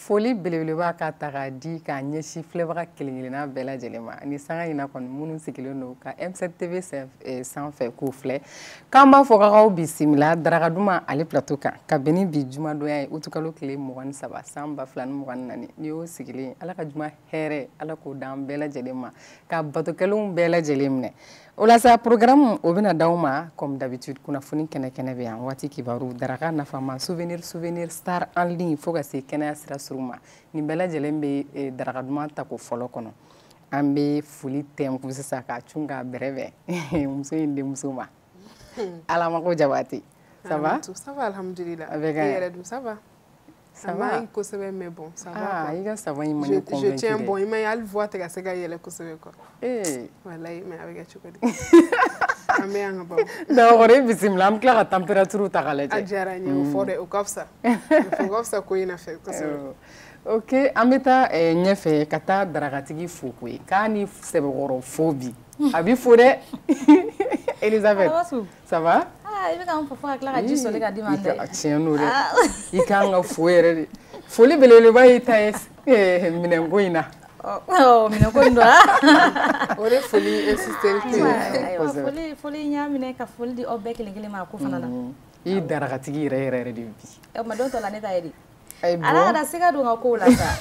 foli belebeleba ka ta ka di k'a ɲɛsin filɛbaga kelen-kelenna bɛɛ lajɛlen ma ni sanga in na kɔni minnu sigilen don ka M7 TV sanfɛ k'u filɛ k'an b'a fɔ k'aw bisimila daraka duman ale plateau kan ka bɛn ni bi jumadonya ye utukalo tile 23 san 2024 ni y'o sigilen ala ka juma hɛrɛ ala k'o d'an bɛɛ lajɛlen ma ka batokɛlenw bɛɛ lajɛlen minɛ o la sa programme o bɛna d'aw ma comme d'habitude kunnafoni kɛnɛ bɛ yan waati kibaru daraka nafama souvenir star en ligne fo ka se kɛnɛya sira suruw ma nin bɛɛ lajɛlen bɛ daraka duman ta ko fɔlɔ kɔnɔ an bɛ foli tɛnku sisan k'a cun k'a bɛrɛbɛn muso in denmuso ma Alamako Jabate ça va ça va alhamdulillah avec ça va ça va kosɛbɛ mais bon ça va ah i ka savon in ma ne convaincu je tiens bon il m'a hali voix tɛ ka se ka yɛlɛ kosɛbɛ quoi wallahi mais a bɛ kɛ cogo di an bɛ yan ka baw d'accord i bisimila an bɛ tila ka température ta k'a lajɛ a diyara n ye o fɔ dɛ o ka fisa o ka fisa ko in na fɛ kosɛbɛ ok an bɛ taa ɲɛfɛ ka taa darakatigi fo koyi k'a ni sɛbɛkɔrɔ fo bi a bɛ fo dɛ Elisabeth ça va i bɛ ka n fɔ fo ka tila ka ji sɔrɔ ka di ma dɛ tiɲɛ don dɛ i kan ka fo yɛrɛ de foli belebeleba y'i ta ye minɛnko in na minɛnko in don o de foli insister foli y'a minɛ ka foli di aw bɛɛ kelen-kelen ma ko fana na i darakatigi yɛrɛ de bi ma don tɔ la ne ta ye de ala kana siga don ka kow la sa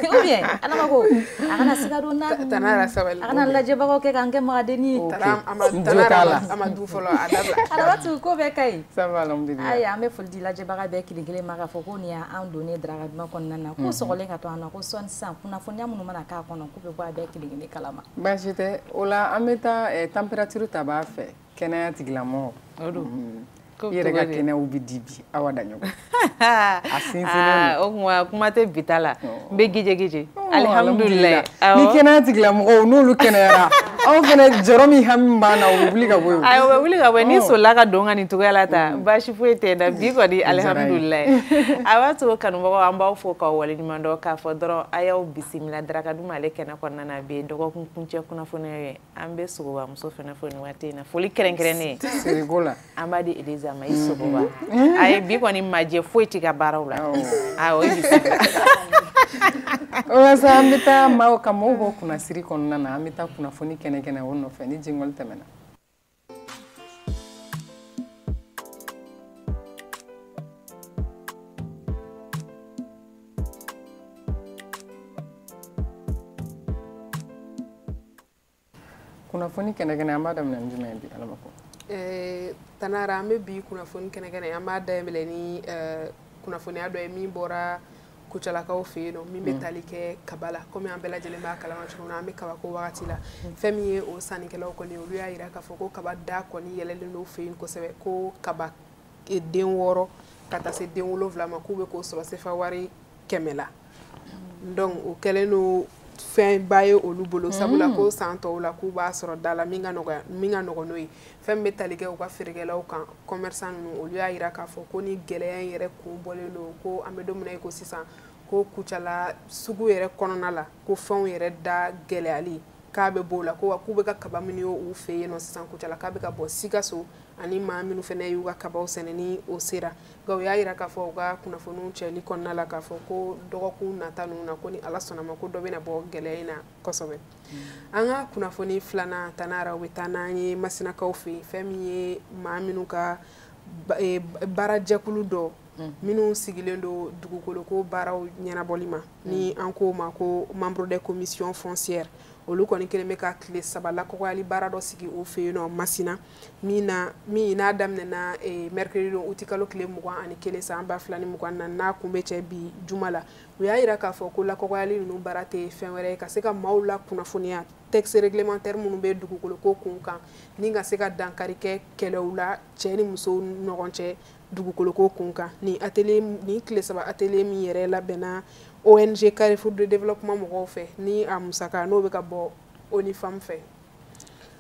ou bien ala ma ko a kana siga don na Tanara sabali a kana lajɛbagaw kɛ k'an kɛ magadenni ye Tanara a ma du fɔlɔ a dabila Arabatu ko bɛɛ ka ɲi ça va alhamdulillah ayi an bɛ foli di lajɛbaga bɛɛ kelen-kelen ma k'a fɔ ko nin y'an donnen daraka duman kɔnɔna na ko sɔgɔlen ka to an na ko sɔnni sisan kunnafoniya minnu mana k'a kɔnɔ k'u bɛ bɔ a bɛɛ kelen-kelen kalama baasi tɛ o la an bɛ taa température ta b'a fɛ kɛnɛya tigilamɔgɔ o don i yɛrɛ ka kɛnɛyaw bɛ di bi Awa Daɲɔgɔn a sinsinnen o kuma tɛ bi ta la n bɛ gije alhamdulillah ni kɛnɛya tigilamɔgɔw n'olu kɛnɛyara anw fɛnɛ jɔrɔ min hami b'an na o bɛ wuli ka bɔ yen ayi o bɛ wuli ka bɔ ni solila ka don ka nin cogoya la ta baasi foyi tɛ na bi kɔni alhamdulillah a b'a to kanubagaw an b'aw fo k'aw waleɲuman dɔn k'a fɔ dɔrɔn a y'aw bisimila daraka duman ale kɛnɛ kɔnɔna na bi dɔgɔkun kuncɛ kunnafoniyaw ye an bɛ sogoba muso fɛnɛ fo nin waati in na foli kɛrɛnkɛrɛnnen siriko la an b'a di Eliza ma i sogoba ayi bi kɔni majɛ foyi tɛ ka baaraw la o ye bisimila walasa an bɛ taa maaw ka maaw bɔ kunnasiri kɔnɔna na an bɛ taa kunnafoni kɛnɛ o nɔfɛ ni jingɔli tɛmɛna kunnafoni kɛnɛ an b'a daminɛ ni jumɛn bi Alamako Tanara an bɛ bi kunnafoni kɛnɛ an b'a dayɛlɛ ni kunnafoniya dɔ ye min bɔra Kucalakaw fɛ yen nɔ min bɛ tali kɛ kaba la komi an bɛɛ lajɛlen b'a kalama cogo min na an bɛ kabako wagati la fɛn min ye o sannikɛlaw kɔni olu y'a jira k'a fɔ ko kaba da kɔni yɛlɛlen don fɛ yen kosɛbɛ ko kaba den 6 ka taa se den 7 ma k'u bɛ k'o sɔrɔ sefa wari 100 la donc o kɛlen don fɛn ba ye olu bolo sabula ko san tɔw la k'u b'a sɔrɔ da la min ka nɔgɔn n'o ye fɛn bɛ tali kɛ u ka feerekɛlaw kan commerçant ninnu olu y'a jira k'a fɔ ko ni gɛlɛya in yɛrɛ kun bɔlen don ko an bɛ don min na i ko sisan ko Kucala sugu yɛrɛ kɔnɔna la ko fɛnw yɛrɛ da gɛlɛyali k'a bɛ b'o la ko wa k'u bɛ ka kaba minnu ye u fɛ yen nɔ sisan Kucala k'a bɛ ka bɔ Sikaso ani maa minnu fɛnɛ y'u ka kabaw sɛnɛ ni o sera nka u y'a jira k'a fɔ u ka kunnafoniw cɛli kɔnɔna la k'a fɔ ko dɔgɔkun nata ninnu na ko ni Ala sɔnna ma ko dɔ bɛna bɔ gɛlɛya in na kosɛbɛ an ka kunnafoni filanan Tanara u bɛ taa n'an ye Masinakaw fɛ yen fɛn min ye maa minnu ka baarajɛkulu dɔ minnu sigilen don dugukolo ko baaraw ɲɛnabɔli ma ni an ko ma ko membre de commission foncière olu kɔni kelen bɛ ka tile 3 lakɔgɔyali baara dɔ sigi o fɛ yen nɔ Masina min n'a daminɛna mercredi don utikalo tile 21 san 2024 n'a kun bɛ cɛ bi juma la u y'a jira k'a fɔ ko lakɔgɔyali ninnu baara tɛ fɛn wɛrɛ ye ka se ka maaw la kunnafoniya texte réglementaire minnu bɛ dugukolo ko kun kan ni ka se ka dankari kɛ kɛlɛw la cɛ ni musow ɲɔgɔn cɛ dugukolo ko kun kan ni tile 3 atelier min yɛrɛ labɛnna ONG Carrefour de développement mɔgɔw fɛ ni a musaka n'o bɛ ka bɔ ONIFAM fɛ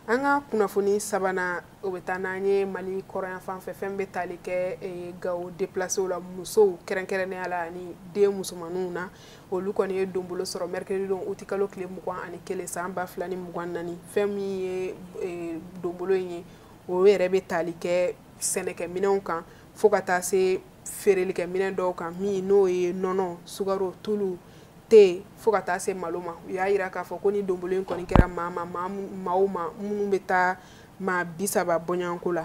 an ka kunnafoni sabanan o bɛ taa n'an ye Mali kɔrɔyan fan fɛ fɛn bɛ tali kɛ Gawo déplacés la musow kɛrɛnkɛrɛnnenya la ani den musomaninw na olu kɔni ye donbolo sɔrɔ mercredi don utikalo tile 21 san 2024 fɛn min ye donbolo in ye o yɛrɛ bɛ tali kɛ sɛnɛkɛminɛnw kan fo ka taa se feereli kɛ minɛn dɔw kan min n'o ye nɔnɔ sukaro tulu te fo ka taa se malo ma u y'a yira k'a fɔ ko ni donbolo in kɔni kɛra maaw ma minnu bɛ taa maa 30 bɔɲɔgɔnko la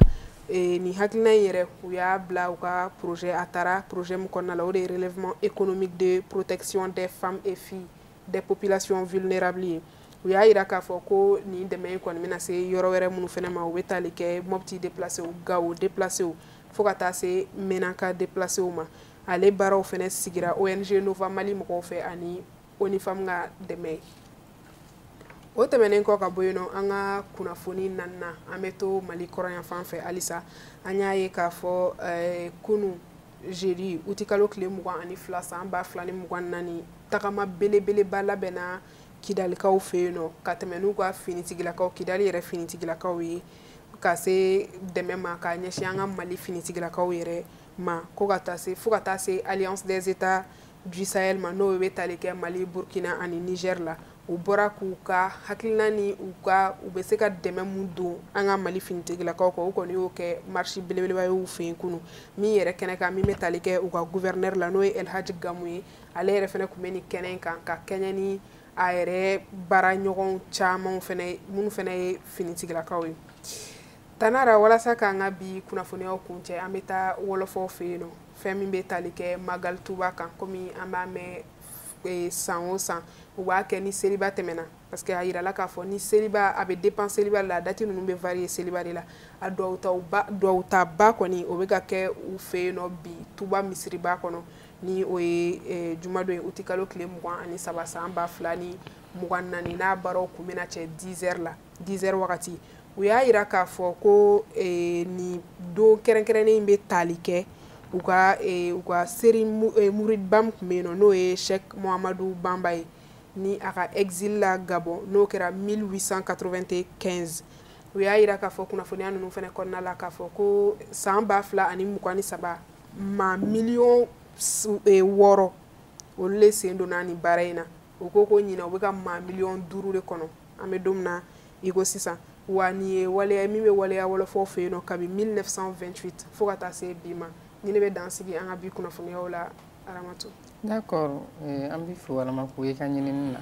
ni hakilina in yɛrɛ u y'a bila u ka projet a taara projet min kɔnɔna la o de ye relèvement économique de protection des femmes et filles des populations vulnérables ye u y'a yira k'a fɔ ko nin dɛmɛ in kɔni bɛna se yɔrɔ wɛrɛ minnu fɛnɛ ma u bɛ tali kɛ Mopti déplacé u Gao déplacé u fo ka taa se Menaka déplacé u ma ale baaraw fɛnɛ sigira ONG Nova Mali mɔgɔw fɛ ani ONIFAM ka dɛmɛ o tɛmɛnen kɔ ka bɔ yen nɔ an ka kunnafoni naaninan an bɛ to Mali kɔrɔyan fan fɛ halisa an y'a ye k'a fɔ kunu jeudi uti kalo tile 22 san 2024 tagama belebeleba labɛnna Kidalikaw fɛ yen nɔ ka tɛmɛ n'u ka finitigilakaw Kidali yɛrɛ finitigilakaw ye ka se dɛmɛ ma ka ɲɛsin an ka Mali finitigilakaw yɛrɛ ma fo ka taa se Alliance des États du Sahel ma n'o bɛ tali kɛ Mali Burkina ani Niger la u bɔra k'u ka hakilina ni u bɛ se ka dɛmɛ mun don an ka Mali finitigilakaw kɔ u kɔni y'o kɛ marche belebeleba ye u fɛ yen kunu min yɛrɛ kɛnɛ kan min bɛ tali kɛ u ka gouverneur la n'o ye El Hadji Gamu ye ale yɛrɛ fɛnɛ tun bɛ nin kɛnɛ in kan ka kɛɲɛ ni a yɛrɛ baara ɲɔgɔn caman fɛnɛ minnu fɛnɛ ye finitigilakaw ye Tanara walasa k'an ka bi kunnafoniyaw kuncɛ an bɛ taa wolofaw fɛ yen nɔ fɛn min bɛ tali kɛ Magal Touba kan komi an b'a mɛn san o san u b'a kɛ ni seliba tɛmɛna parce que a yirala k'a fɔ ni seliba a bɛ dépend seliba la date ninnu bɛ varier seliba de la a duwawu ta ba kɔni o bɛ ka kɛ u fɛ yen nɔ bi Touba misiriba kɔnɔ ni o ye jumadon ye uti kalo tile 23 san 2024 n'a baaraw kun bɛna cɛ 10h la 10h wagati u y'a yira k'a fɔ ko ni don kɛrɛnkɛrɛnnen in bɛ tali kɛ u ka seri muridba min tun bɛ yen nɔ n'o ye Cheikh Mohamadu Bamba ye ni a ka exil la Gabon n'o kɛra 1895 u y'a yira k'a fɔ kunnafoniya ninnu fɛnɛ kɔnɔna la k'a fɔ ko san 2023 maa miliyɔn 6 olu le sen donna nin baara in na u ko ɲina u bɛ ka maa miliyɔn 5 de kɔnɔ an bɛ don min na i ko sisan wa nin ye waleya min bɛ waleya wolofaw fɛ yen nɔ kabi 1928 fo ka taa se bi ma ni ne bɛ dan sigi an ka bi kunnafoniyaw la Aramatu. D'accord an bɛ fo Arama k'o ye ka ɲinini na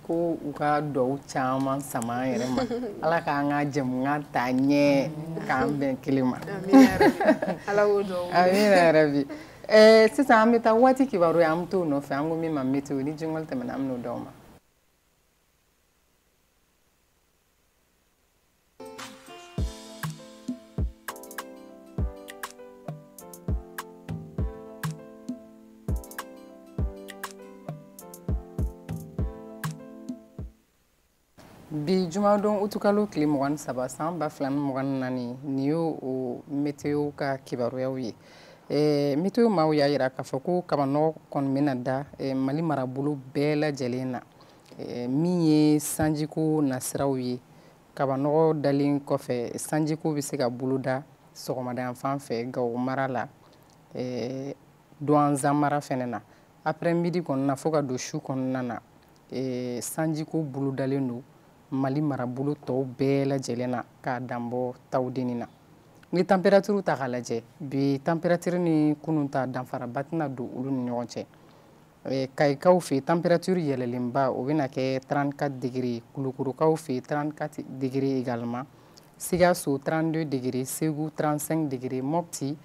ko u ka duwawu caman sama an yɛrɛ ma ala k'an ka jɛmukan ta ɲɛ k'an bɛn kelen ma ala k'o duwawu amina yarabi sisan an bɛ taa waati kibaru ye an bɛ t'o nɔfɛ an ko min ma météo ni jingɔli tɛmɛna an bɛ n'o d'aw ma. Bi jumadon utukalo tile 23 san 2024 ni y'o météo ka kibaruyaw ye météo maaw y'a yira k'a fɔ ko kabanɔgɔ kɔni bɛna da Mali marabolo bɛɛ lajɛlen na min ye sanjiko nasiraw ye kabanɔgɔ dalen kɔfɛ sanjiko bɛ se ka boloda sɔgɔmada yan fan fɛ Gawo mara la Douanza mara fɛnɛ na après midi kɔnɔna fo ka don su kɔnɔna na sanjiko bolodalen don Mali marabolo tɔw bɛɛ lajɛlen na k'a danbɔ tawudeni na ni température ta k'a lajɛ bi température ni kunun ta danfaraba tɛna don olu ni ɲɔgɔn cɛ Kayikaw fɛ température yɛlɛlenba o bɛna kɛ 34 degrés Kulukurukaw fɛ 34 degrés également Sikaso 32 degrés Segu 35 degrés Mopti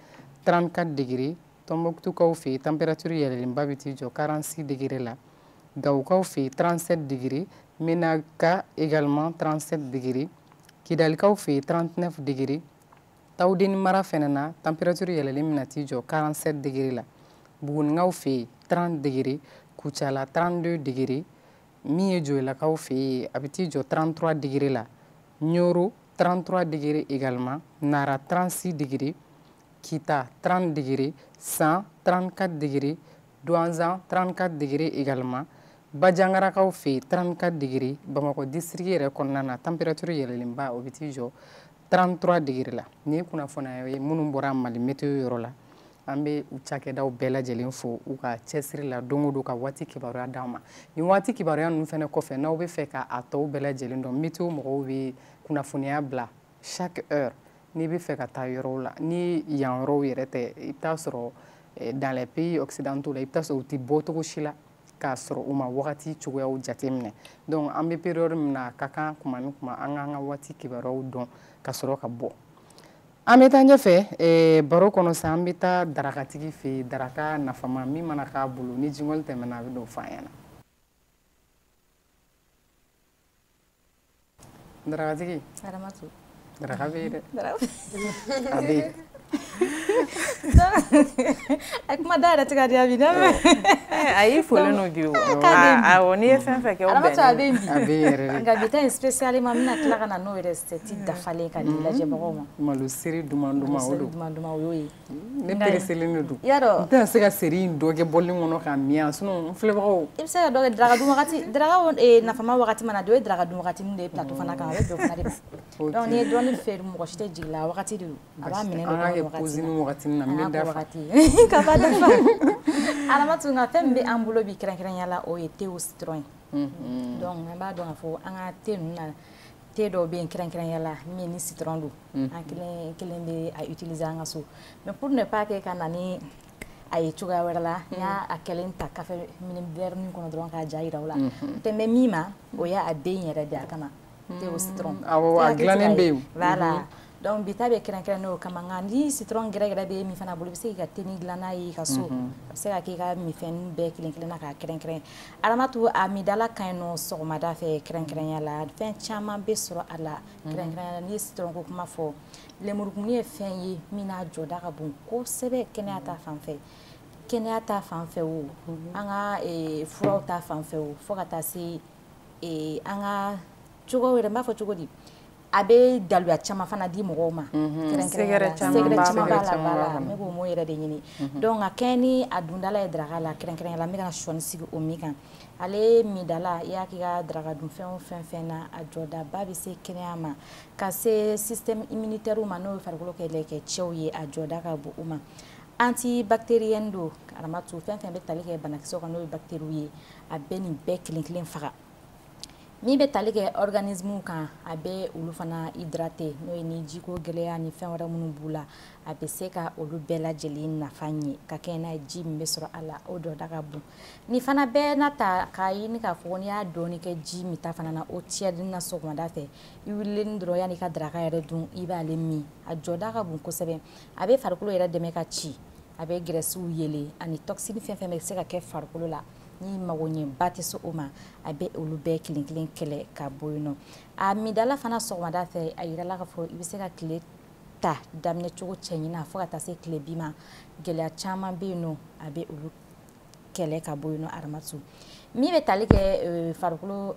34 degrés Tombouctoukaw fɛ température yɛlɛlenba bɛ t'i jɔ 46 degrés la Gawokaw fɛ 37 degrés Menaka également 37 degrés Kidalikaw fɛ 39 degrés Tawudeni mara fɛnɛ na température yɛlɛlen bɛna t'i jɔ 47 degrés la Bugunikaw fɛ 30 degrés Kucala 32 degrés min ye Joyilakaw fɛ yen a bɛ t'i jɔ 33 degrés la Ɲoro 33 degrés également Nara 36 degrés Kita 30 degrés San 34 degrés Douanzan 34 degrés également Bajangarakaw fɛ 34 degrés Bamakɔ district yɛrɛ kɔnɔna na température yɛlɛlenba o bɛ t'i jɔ 33 degrés la ni ye kunnafoniya ye minnu bɔra Mali météo yɔrɔ la an bɛ u cakɛdaw bɛɛ lajɛlen fo u ka cɛsiri la don o don ka waati kibaruya d'an ma nin waati kibaruya ninnu fɛnɛ kɔfɛ n'aw bɛ fɛ k'a tɔw bɛɛ lajɛlen dɔn météo mɔgɔw bɛ kunnafoniya bila chaque heure n'i bɛ fɛ ka taa yɔrɔw la ni yan yɔrɔw yɛrɛ tɛ i bɛ taa sɔrɔ dans les pays occidentaux la i bɛ taa sɔrɔ u tɛ bɔ cogo si la k'a sɔrɔ u ma wagati cogoyaw jateminɛ donc an bɛ période min na a ka kan kuma ni kuma an k'an ka waati kibaruyaw dɔn ka sɔrɔ ka bɔ an bɛ taa ɲɛfɛ baro kɔnɔ sa an bɛ taa darakatigi fɛ yen daraka nafama min mana k'a bolo ni jingɔli tɛmɛna a bɛ n'o fɔ an ɲɛna darakatigi daraka bɛ yen dɛ a bɛ yen a kuma da yɛrɛ tɛ ka jaabi dɛ a y'i folen n'o bi o awɔ n'i ye fɛn fɛn kɛ o bɛnnen a bɛ yen bi a bɛ yen yɛrɛ de nka bi ta in spécialement n bɛna tila ka na n'o yɛrɛ sɛti dafalen ka di lajɛbagaw ma malo seri duman duman o don duman o y'o ye ne pereselen de don yarɔ n tɛna se ka seri in dɔ kɛ bɔlini kɔnɔ k'a miyan sinon n filɛbagaw i bɛ se ka dɔ kɛ daraka dun wagati daraka nafama wagati mana don o ye daraka dun wagati min de ye plateau fana kan a bɛ bɛn o fana de ma donc n'i ye dɔɔni feere mɔgɔ si tɛ jigin la wagati de don a b'a minɛ an ka kɛ pause ni wagati na n bɛ dafa ka ba dafa Aramatu nka fɛn min bɛ an bolo bi kɛrɛnkɛrɛnya la o ye thé au citron ye donc an b'a dɔn k'a fɔ an ka thé ninnu na thé dɔw bɛ yen kɛrɛnkɛrɛnya la min ni citron don an kelen bɛ a utiliser an ka so mais pour ne pas que ka na ni a ye cogoya wɛrɛ la n y'a kɛlen ta café verre min kɔnɔ dɔrɔn k'a ja yira o la tɛmɛ min ma o y'a den yɛrɛ de a kama thé au citron awɔ a dilannen bɛ yen voilà donc bi ta bɛ kɛrɛnkɛrɛn n'o kama nka ni citron gɛrɛgɛrɛ bɛ min fana bolo i bɛ se k'i ka thé ni dilan n'a ye i ka so a bɛ se ka k'i ka mifɛn bɛɛ kelen kelenna k'a kɛrɛnkɛrɛn Aramatu a midala ka ɲi nɔ sɔgɔmada fɛ kɛrɛnkɛrɛnya la fɛn caman bɛ sɔrɔ a la kɛrɛnkɛrɛnya la n'i ye citron ko kuma fɔ lemurukumuni ye fɛn ye min n'a jɔda ka bon kosɛbɛ kɛnɛya ta fanfɛ kɛnɛya ta fanfɛ o an ka furaw ta fanfɛ o fo ka taa se an ka cogo wɛrɛ n b'a fɔ cogo di a bɛ daluya caman fana di mɔgɔw ma sɛgɛrɛ caman b'a la ne b'o mot yɛrɛ de ɲini donc a kɛɲɛ ni a dundala ye daraka la kɛrɛnkɛrɛnya la n bɛ ka sɔnni sigi o min kan ale midala i y'a k'i ka daraka dun fɛn o fɛn na a jɔdaba bɛ se kɛnɛya ma ka se système immunitaire ma n'o ye farikolo kɛlɛkɛcɛw ye a jɔda ka bon u ma antibactérienne don Aramatu fɛn fɛn bɛ tali kɛ banakisɛw kan n'o ye bactéries ye a bɛ nin bɛɛ kelen kelen faga min bɛ tali kɛ organisme kan a bɛ olu fana hydraté n'o ye ni jiko gɛlɛya ni fɛn wɛrɛ minnu b'u la a bɛ se ka olu bɛɛ lajɛlen nafa ɲɛ ka kɛ n'a ye ji min bɛ sɔrɔ a la o dɔda ka bon ni fana bɛɛ n'a ta k'a ɲini k'a fɔ n'i y'a dɔɔni kɛ ji min ta fana na o cɛdini na sɔgɔmada fɛ i wulilen dɔrɔn yanni i ka daraka yɛrɛ dun i b'ale min a jɔda ka bon kosɛbɛ a bɛ farikolo yɛrɛ dɛmɛ ka ci a bɛ graisse yɛlɛ ani toxine fɛn fɛn bɛ se ka kɛ farikolo la ni mago ɲɛ ba tɛ se o ma a bɛ olu bɛɛ kelen kelen kɛlɛ ka bɔ yen nɔ a midala fana sɔgɔmada fɛ a yirala k'a fɔ i bɛ se ka tile ta daminɛ cogo cɛ ɲina fo ka taa se tile bi ma gɛlɛya caman bɛ yen nɔ a bɛ olu kɛlɛ ka bɔ yen nɔ Aramatu min bɛ tali kɛ farikolo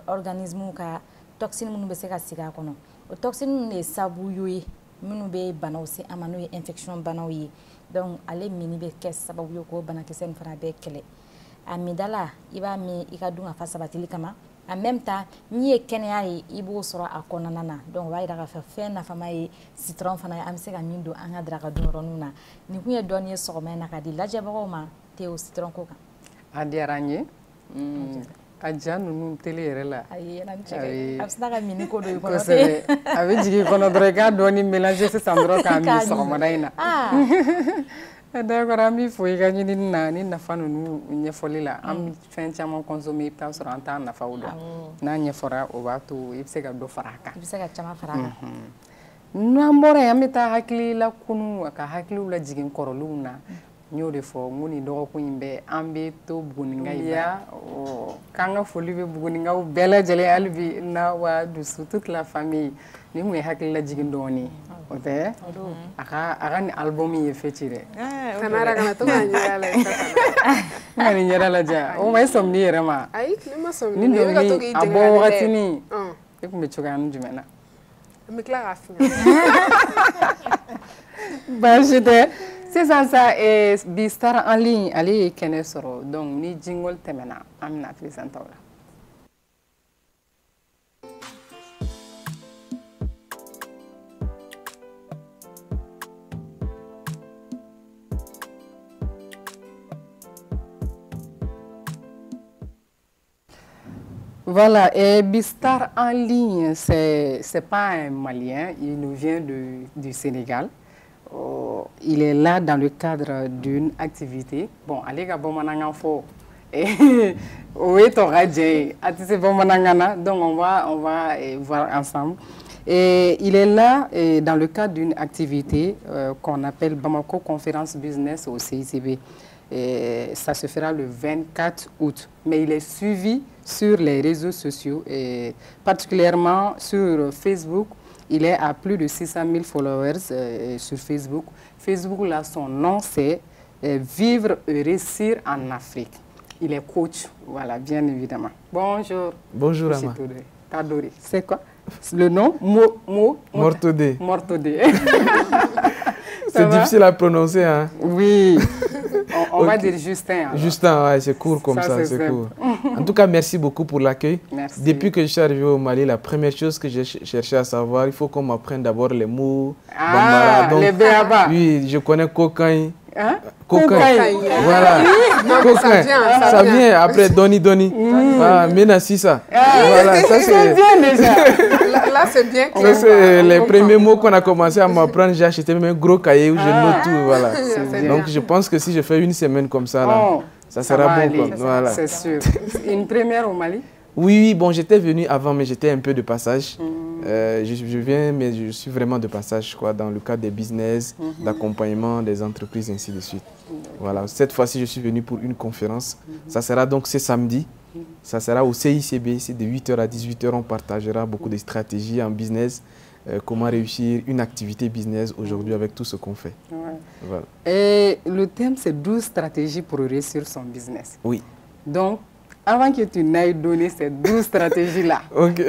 organisme ka toxine minnu bɛ se ka sigi a kɔnɔ o toxine de ye sababu ye minnu bɛ banaw se an ma n'o ye infection banaw ye donc ale mini bɛ kɛ sababu ye k'o banakisɛ nin fana bɛɛ kɛlɛ a midala i b'a min i ka dun ka fa sabatili kama en même temps min ye kɛnɛya ye i b'o sɔrɔ a kɔnɔna na donc o b'a yira k'a fɔ fɛn nafama ye citron fana ye an bɛ se ka min don an ka daraka dun yɔrɔninw na nin kun ye dɔɔni ye sɔgɔma in na ka di lajɛbagaw ma thé au citron ko kan a diyara n ye a ja ninnu teli yɛrɛ la ayi yɛlɛ ni cɛ a bɛ sina ka mini ko dɔ i kɔnɔ kosɛbɛ a bɛ jigin i kɔnɔ dɔrɔn i k'a dɔɔni mélanger sisan dɔrɔn k'a min sɔgɔmada in na d'accord an b'i fo i ka ɲinini na ni nafa ninnu ɲɛfɔli la an bɛ fɛn caman consommer i bɛ taa sɔrɔ an t'a nafaw dɔn n'a ɲɛfɔra o b'a to i bɛ se ka dɔ fara a kan i bɛ se ka caman fara a kan n'an bɔra yen an bɛ taa hakili la kunu ka hakiliw lajigin kɔrɔlenw na n y'o de fɔ n ko nin dɔgɔkun in bɛɛ an bɛ to Buguninga ya k'an ka foli bɛ Buguningaw bɛɛ lajɛlen hali bi na wa dusu toute la famille nin kun ye hakili lajigin dɔɔni o tɛ a ka nin album ye fɛ ci dɛ Tanara kana to k'a ɲɛda lajɛ n ka nin ɲɛda lajɛ o ma e sɔmi n'i yɛrɛ ma ayi ne ma sɔmi ni dɔnkili a bɔ wagatinin e kun bɛ cogoya ni jumɛn na an bɛ tila k'a f'i ɲɛna baasi tɛ sisan sa bi Star en ligne ale ye kɛnɛ sɔrɔ donc ni jingle tɛmɛna an bɛna présenté o la. Voilà, et Bistar en ligne, c'est pas un Malien, il nous vient du Sénégal. il est là dans le cadre d'une activité. Bon, allez, Gabomanangafo. Oui, donc on va voir ensemble. Et il est là dans le cadre d'une activité qu'on appelle Bamako Conférence Business au CICB. Et ça se fera le 24 août. Mais il est suivi sur les réseaux sociaux, et particulièrement sur Facebook. Il est à plus de 600 000 followers sur Facebook. Facebook, là, son nom, c'est Vivre et réussir en Afrique. Il est coach, voilà, bien évidemment. Bonjour. Bonjour, Ama. Tadori. C'est quoi le nom? Mortodé. Mortodé. C'est difficile à prononcer, hein? Oui. On va dire Justin. Alors. Justin, ouais, c'est court comme ça, c'est court. En tout cas, merci beaucoup pour l'accueil. Depuis que je suis arrivé au Mali, la première chose que j'ai cherché à savoir, il faut qu'on m'apprenne d'abord les mots. Ah, donc, les béabas. Oui, je connais coquin. Hein? Coquin. Voilà. Coquin. Ça vient après Doni. Voilà, Ménassi, ça. Voilà, ça c'est bien déjà. Là, c'est bien clair. Ça, c'est les premiers mots qu'on a commencé à m'apprendre. J'ai acheté même un gros cahier où je note tout. Voilà. Donc, je pense que si je fais une semaine comme ça, là, ça sera bon. Voilà. C'est sûr. Une première au Mali? Oui, bon, j'étais venu avant, mais j'étais un peu de passage. Je viens, mais je suis vraiment de passage, quoi, dans le cadre des business, d'accompagnement des entreprises, ainsi de suite. Voilà, cette fois-ci, je suis venu pour une conférence. Ça sera donc ce samedi. Ça sera au CICB, c'est de 8h à 18h. On partagera beaucoup de stratégies en business, comment réussir une activité business aujourd'hui avec tout ce qu'on fait. Ouais. Voilà. Et le thème, c'est 12 stratégies pour réussir son business. Oui. Donc, avant que tu n'ailles donner ces 12 stratégies-là, Ok.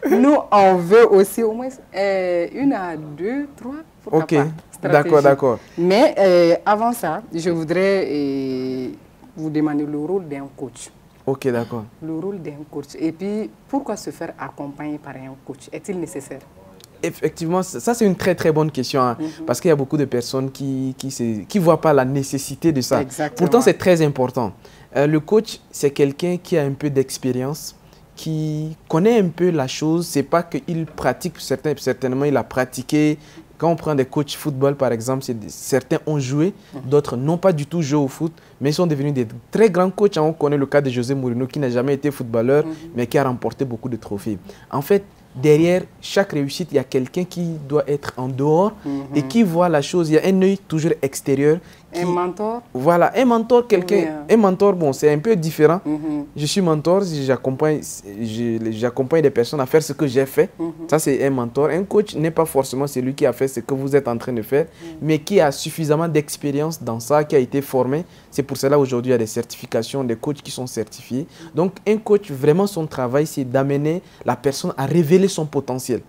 nous, on veut aussi au moins une à deux, trois. Ok, d'accord. Mais avant ça, je voudrais vous demander le rôle d'un coach. Ok, d'accord. Le rôle d'un coach. Et puis, pourquoi se faire accompagner par un coach? Est-il nécessaire? Effectivement, ça c'est une très bonne question, hein, parce qu'il y a beaucoup de personnes qui ne voient pas la nécessité de ça. Exactement. Pourtant, c'est très important. Le coach, c'est quelqu'un qui a un peu d'expérience, qui connaît un peu la chose. Ce n'est pas qu'il pratique, certainement il a pratiqué. Quand on prend des coachs football, par exemple, certains ont joué, d'autres n'ont pas du tout joué au foot, mais ils sont devenus des très grands coachs. On connaît le cas de José Mourinho, qui n'a jamais été footballeur, mais qui a remporté beaucoup de trophées. En fait, derrière chaque réussite, il y a quelqu'un qui doit être en dehors et qui voit la chose. Il y a un œil toujours extérieur. Un mentor? Voilà, un mentor, quelqu'un. Oui. Un mentor, bon, c'est un peu différent. Je suis mentor, j'accompagne des personnes à faire ce que j'ai fait. Ça, c'est un mentor. Un coach n'est pas forcément celui qui a fait ce que vous êtes en train de faire, mais qui a suffisamment d'expérience dans ça, qui a été formé. C'est pour cela aujourd'hui il y a des certifications, des coachs qui sont certifiés. Donc, un coach, vraiment, son travail, c'est d'amener la personne à révéler son potentiel.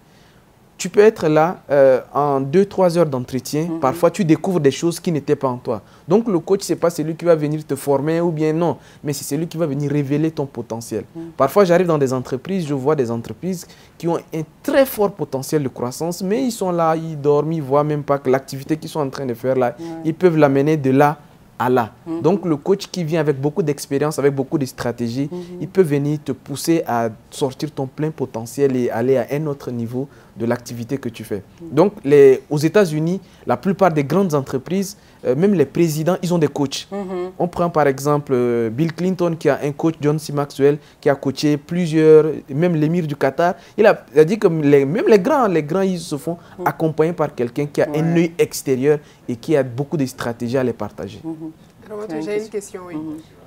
Tu peux être là en 2-3 heures d'entretien. Parfois, tu découvres des choses qui n'étaient pas en toi. Donc, le coach, ce n'est pas celui qui va venir te former ou bien non, mais c'est celui qui va venir révéler ton potentiel. Parfois, j'arrive dans des entreprises, je vois des entreprises qui ont un très fort potentiel de croissance, mais ils sont là, ils dorment, ils ne voient même pas que l'activité qu'ils sont en train de faire là, ils peuvent l'amener de là à là. Donc, le coach qui vient avec beaucoup d'expérience, avec beaucoup de stratégies, il peut venir te pousser à sortir ton plein potentiel et aller à un autre niveau de l'activité que tu fais. Donc, aux États-Unis, la plupart des grandes entreprises, même les présidents, ils ont des coachs. On prend par exemple Bill Clinton qui a un coach, John C. Maxwell, qui a coaché plusieurs, même l'émir du Qatar. Il a dit que même les grands, ils se font accompagner par quelqu'un qui a un œil extérieur et qui a beaucoup de stratégies à les partager. J'ai une question, oui.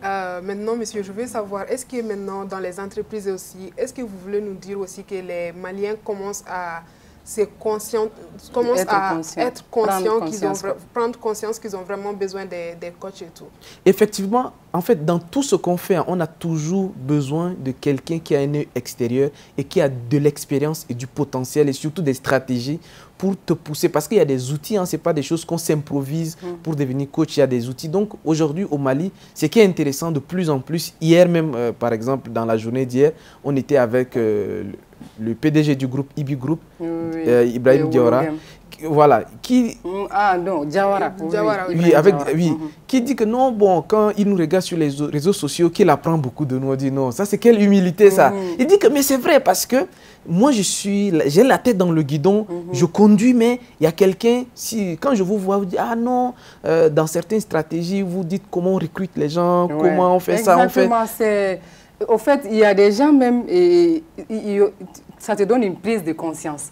Maintenant, monsieur, je veux savoir, est-ce que maintenant, dans les entreprises aussi, est-ce que vous voulez nous dire aussi que les Maliens commencent à être conscients prendre conscience qu'ils ont vraiment besoin des coachs et tout? Effectivement, en fait, dans tout ce qu'on fait, on a toujours besoin de quelqu'un qui a un œil extérieur et qui a de l'expérience et du potentiel et surtout des stratégies pour te pousser. Parce qu'il y a des outils, ce n'est pas des choses qu'on s'improvise pour devenir coach, il y a des outils. Donc aujourd'hui au Mali, ce qui est intéressant de plus en plus, hier même, par exemple, dans la journée d'hier, on était avec le PDG du groupe IBI Group, Ibrahim Diora, voilà, qui... Ah non, Diawara. Oui, avec, oui, qui dit que non, bon, quand il nous regarde sur les réseaux sociaux, qu'il apprend beaucoup de nous, on dit non, ça c'est quelle humilité ça. Il dit que, mais c'est vrai, parce que moi j'ai la tête dans le guidon, je conduis, mais il y a quelqu'un, quand je vous vois, vous dites, ah non, dans certaines stratégies, vous dites comment on recrute les gens, comment on fait ça, on fait... Au fait, il y a des gens même, ça te donne une prise de conscience.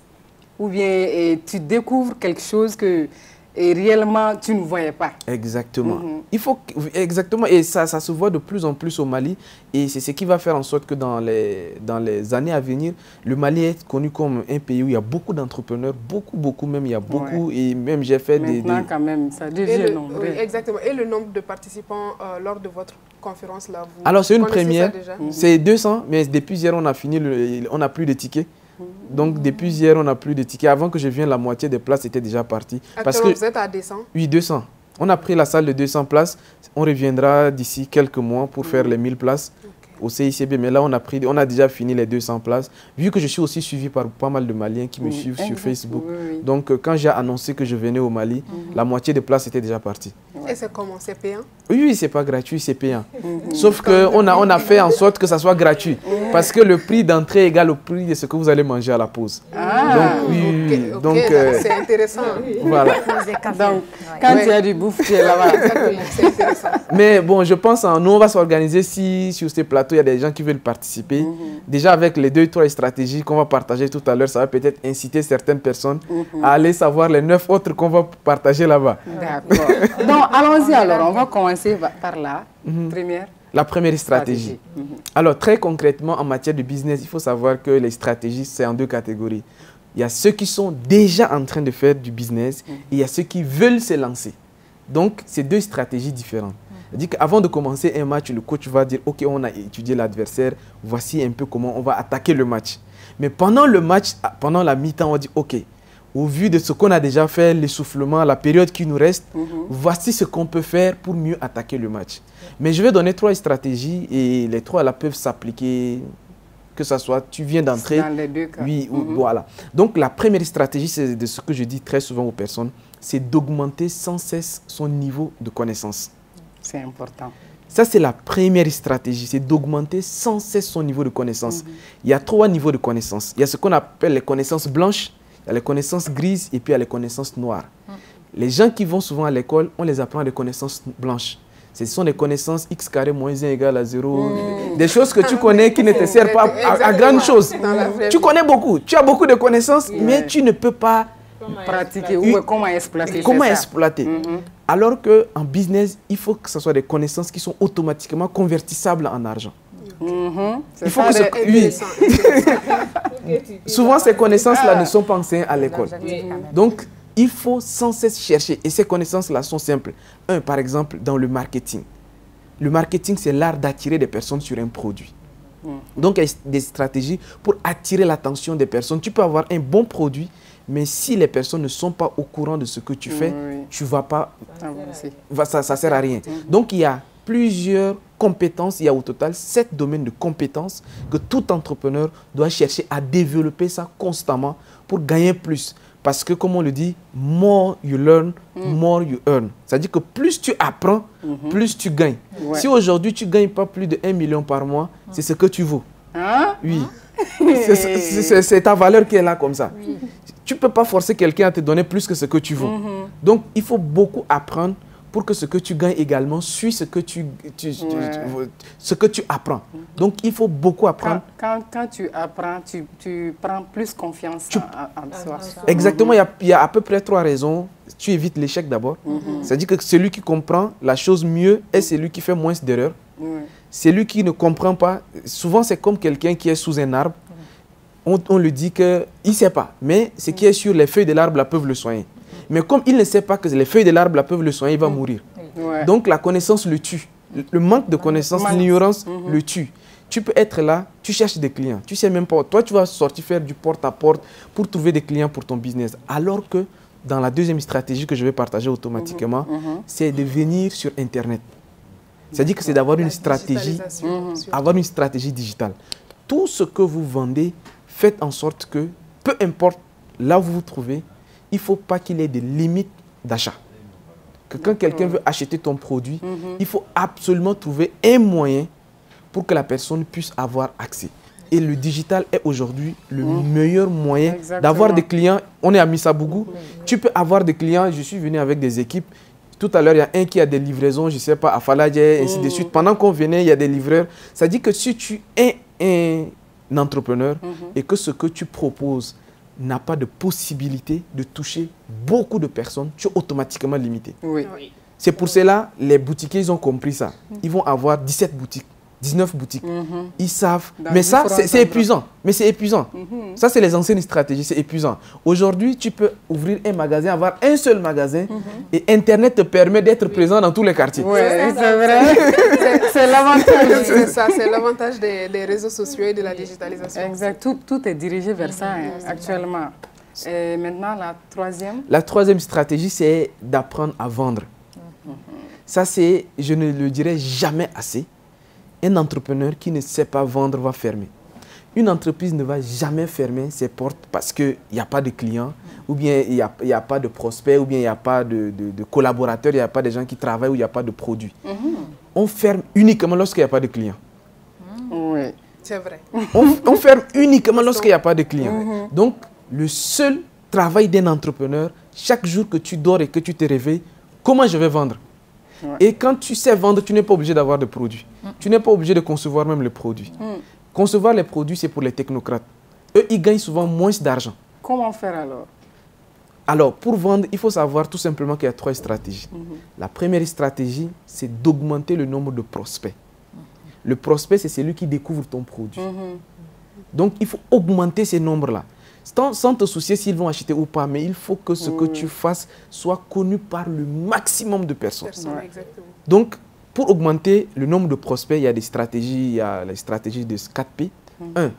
Ou bien tu découvres quelque chose que réellement tu ne voyais pas. Exactement. Il faut, exactement, et ça se voit de plus en plus au Mali. Et c'est ce qui va faire en sorte que dans les années à venir, le Mali est connu comme un pays où il y a beaucoup d'entrepreneurs, beaucoup même, il y a beaucoup. Et même j'ai fait Maintenant, quand même, ça devient nombreux. Oui, exactement. Et le nombre de participants lors de votre conférence là, vous Alors c'est une première, c'est 200, mais depuis hier on a fini, on n'a plus de tickets. Donc depuis hier on n'a plus de tickets. Avant que je vienne, la moitié des places étaient déjà parties. Parce que vous êtes à 200? Oui, 200. On a pris la salle de 200 places. On reviendra d'ici quelques mois pour faire les 1000 places au CICB. Mais là, on a déjà fini les 200 places. Vu que je suis aussi suivi par pas mal de Maliens qui me suivent sur Facebook. Donc, quand j'ai annoncé que je venais au Mali, la moitié des places étaient déjà parties. Et c'est comment? C'est payant? Oui, c'est pas gratuit, c'est payant. Sauf qu'on a fait en sorte que ça soit gratuit. Parce que le prix d'entrée égale au prix de ce que vous allez manger à la pause. Donc, oui. Donc, c'est intéressant. Voilà. Donc, quand il y a du bouffe, tu es là-bas. C'est intéressant. Mais bon, je pense, nous, on va s'organiser si sur ces plateaux, il y a des gens qui veulent participer. Déjà, avec les 2-3 stratégies qu'on va partager tout à l'heure, ça va peut-être inciter certaines personnes à aller savoir les 9 autres qu'on va partager là-bas. D'accord. Donc, allons-y alors. On va commencer par la La première stratégie. Alors, très concrètement, en matière de business, il faut savoir que les stratégies, c'est en 2 catégories. Il y a ceux qui sont déjà en train de faire du business et il y a ceux qui veulent se lancer. Donc, c'est 2 stratégies différentes. C'est-à-dire qu'avant de commencer un match, le coach va dire « Ok, on a étudié l'adversaire, voici un peu comment on va attaquer le match. » Mais pendant le match, pendant la mi-temps, on dit « Ok, au vu de ce qu'on a déjà fait, l'essoufflement, la période qui nous reste, voici ce qu'on peut faire pour mieux attaquer le match. » Mais je vais donner 3 stratégies et les 3 là peuvent s'appliquer, que ce soit tu viens d'entrer. Dans les 2 cas. Oui, voilà. Donc la première stratégie, c'est de ce que je dis très souvent aux personnes, c'est d'augmenter sans cesse son niveau de connaissance. C'est important. Ça, c'est la première stratégie, c'est d'augmenter sans cesse son niveau de connaissance. Il y a 3 niveaux de connaissance. Il y a ce qu'on appelle les connaissances blanches, il y a les connaissances grises et puis il y a les connaissances noires. Les gens qui vont souvent à l'école, on les apprend des connaissances blanches. Ce sont des connaissances x carré moins 1 égale à 0. Des choses que tu connais qui ne te servent pas à grande chose. Tu connais beaucoup, tu as beaucoup de connaissances, mais tu ne peux pas pratiquer ou comment exploiter. Comment exploiter. Alors qu'en business, il faut que ce soit des connaissances qui sont automatiquement convertissables en argent. Il faut que souvent, ces connaissances-là ne sont pas enseignées à l'école. Donc, il faut sans cesse chercher. Et ces connaissances-là sont simples. Par exemple, dans le marketing. Le marketing, c'est l'art d'attirer des personnes sur un produit. Donc, il y a des stratégies pour attirer l'attention des personnes. Tu peux avoir un bon produit, mais si les personnes ne sont pas au courant de ce que tu fais, tu ne vas pas... Ça ne sert à rien. Donc, il y a plusieurs compétences. Il y a au total 7 domaines de compétences que tout entrepreneur doit chercher à développer ça constamment pour gagner plus. Parce que, comme on le dit, more you learn, more you earn. C'est-à-dire que plus tu apprends, plus tu gagnes. Si aujourd'hui, tu ne gagnes pas plus de 1 million par mois, c'est ce que tu vaux. Oui. C'est ta valeur qui est là comme ça. Tu ne peux pas forcer quelqu'un à te donner plus que ce que tu vaux. Donc, il faut beaucoup apprendre pour que ce que tu gagnes également suit ce que tu apprends. Donc, il faut beaucoup apprendre. Quand tu apprends, tu prends plus confiance en soi. Exactement, il y a à peu près 3 raisons. Tu évites l'échec d'abord. C'est-à-dire que celui qui comprend la chose mieux est celui qui fait moins d'erreurs. Celui qui ne comprend pas, souvent c'est comme quelqu'un qui est sous un arbre. On lui dit qu'il ne sait pas, mais ce qui est sur les feuilles de l'arbre là, peuvent le soigner. Mais comme il ne sait pas que les feuilles de l'arbre là, peuvent le soigner, il va mourir. Donc la connaissance le tue. Le manque de connaissance, l'ignorance le tue. Tu peux être là, tu cherches des clients, tu ne sais même pas. Toi, tu vas sortir faire du porte-à-porte pour trouver des clients pour ton business. Alors que dans la deuxième stratégie que je vais partager automatiquement, c'est de venir sur Internet. C'est-à-dire que c'est d'avoir une stratégie, digitale. Tout ce que vous vendez, faites en sorte que, peu importe là où vous vous trouvez, il ne faut pas qu'il y ait de limites d'achat. Que quand quelqu'un veut acheter ton produit, il faut absolument trouver un moyen pour que la personne puisse avoir accès. Et le digital est aujourd'hui le meilleur moyen d'avoir des clients. On est à Missabougou, tu peux avoir des clients. Je suis venu avec des équipes. Tout à l'heure, il y a un qui a des livraisons, je ne sais pas, à Faladje, ainsi de suite. Pendant qu'on venait, il y a des livreurs. Ça dit que si tu es un entrepreneur et que ce que tu proposes n'a pas de possibilité de toucher beaucoup de personnes, tu es automatiquement limité. Oui. C'est pour cela les boutiquiers, ils ont compris ça. Ils vont avoir 17 boutiques, 19 boutiques. Ils savent. Mais ça, c'est épuisant. Mais c'est épuisant. Ça, c'est les anciennes stratégies. C'est épuisant. Aujourd'hui, tu peux ouvrir un magasin, avoir un seul magasin et Internet te permet d'être présent dans tous les quartiers. Oui, c'est vrai. C'est l'avantage. C'est ça, c'est l'avantage des réseaux sociaux et de la digitalisation. Exact. Tout est dirigé vers ça actuellement. Et maintenant, la troisième? La troisième stratégie, c'est d'apprendre à vendre. Ça, c'est, je ne le dirai jamais assez. Un entrepreneur qui ne sait pas vendre va fermer. Une entreprise ne va jamais fermer ses portes parce qu'il n'y a pas de clients, ou bien il n'y a pas de prospects, ou bien il n'y a pas de collaborateurs, il n'y a pas de gens qui travaillent, ou il n'y a pas de produits. On ferme uniquement lorsqu'il n'y a pas de clients. Oui. C'est vrai. On ferme uniquement lorsqu'il n'y a pas de clients. Donc, le seul travail d'un entrepreneur, chaque jour que tu dors et que tu te réveilles, comment je vais vendre? Et quand tu sais vendre, tu n'es pas obligé d'avoir de produits. Tu n'es pas obligé de concevoir même le produit. Concevoir les produits, c'est pour les technocrates. Eux, ils gagnent souvent moins d'argent. Comment faire alors? Alors, pour vendre, il faut savoir tout simplement qu'il y a 3 stratégies. La première stratégie, c'est d'augmenter le nombre de prospects. Le prospect, c'est celui qui découvre ton produit. Donc, il faut augmenter ces nombres-là. Sans te soucier s'ils vont acheter ou pas, mais il faut que ce que tu fasses soit connu par le maximum de personnes. Exactement. Donc, pour augmenter le nombre de prospects, il y a des stratégies, il y a les stratégies de 4P. 1,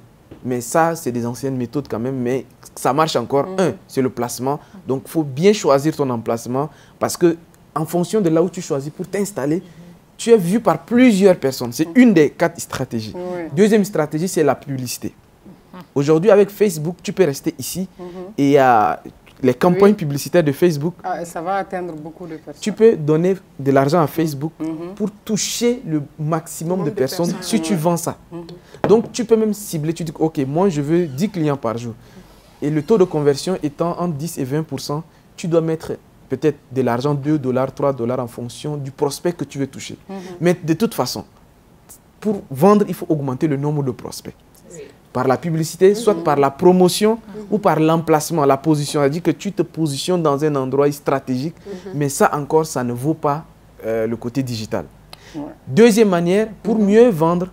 mais ça, c'est des anciennes méthodes quand même, mais ça marche encore. 1, c'est le placement. Donc, il faut bien choisir ton emplacement parce que en fonction de là où tu choisis pour t'installer, tu es vu par plusieurs personnes. C'est une des 4 stratégies. Deuxième stratégie, c'est la publicité. Aujourd'hui, avec Facebook, tu peux rester ici et il y a les campagnes publicitaires de Facebook. Ça va atteindre beaucoup de personnes. Tu peux donner de l'argent à Facebook pour toucher le maximum de personnes si tu vends ça. Donc, tu peux même cibler, tu dis, OK, moi, je veux 10 clients par jour. Et le taux de conversion étant entre 10 et 20%, tu dois mettre peut-être de l'argent, $2, $3 en fonction du prospect que tu veux toucher. Mais de toute façon, pour vendre, il faut augmenter le nombre de prospects. Par la publicité, soit par la promotion ou par l'emplacement, la position. C'est-à-dire que tu te positionnes dans un endroit stratégique, mais ça encore, ça ne vaut pas le côté digital. Deuxième manière, pour mieux vendre,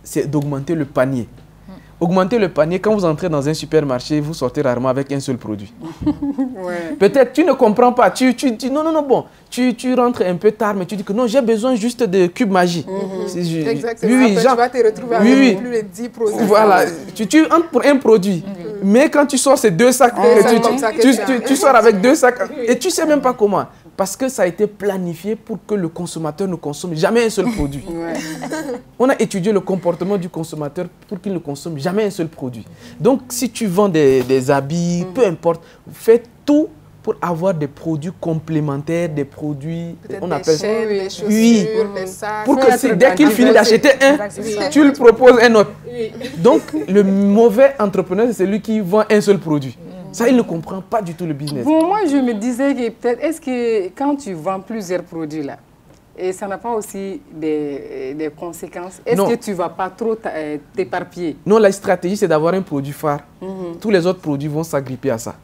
c'est d'augmenter le panier. Augmenter le panier, quand vous entrez dans un supermarché, vous sortez rarement avec un seul produit. Peut-être tu ne comprends pas, tu dis non, bon, tu rentres un peu tard, mais tu dis que non, j'ai besoin juste de cube magie. Exactement, oui, tu vas te retrouver avec plus de 10 produits. Voilà, tu entres pour un produit, mais quand tu sors ces 2 sacs, tu sors avec 2 sacs, et tu ne sais même pas comment. Parce que ça a été planifié pour que le consommateur ne consomme jamais un seul produit. On a étudié le comportement du consommateur pour qu'il ne consomme jamais un seul produit. Donc, si tu vends des habits, peu importe, fais tout pour avoir des produits complémentaires, des produits, on appelle ça, des chaussures, des sacs. Pour que dès qu'il finit d'acheter un, tu lui proposes un autre. Donc, le mauvais entrepreneur, c'est celui qui vend un seul produit. Ça, il ne comprend pas du tout le business. Bon, moi, je me disais que peut-être, est-ce que quand tu vends plusieurs produits là, et ça n'a pas aussi des conséquences, est-ce que tu ne vas pas trop t'éparpiller? Non, la stratégie, c'est d'avoir un produit phare. Tous les autres produits vont s'agripper à ça.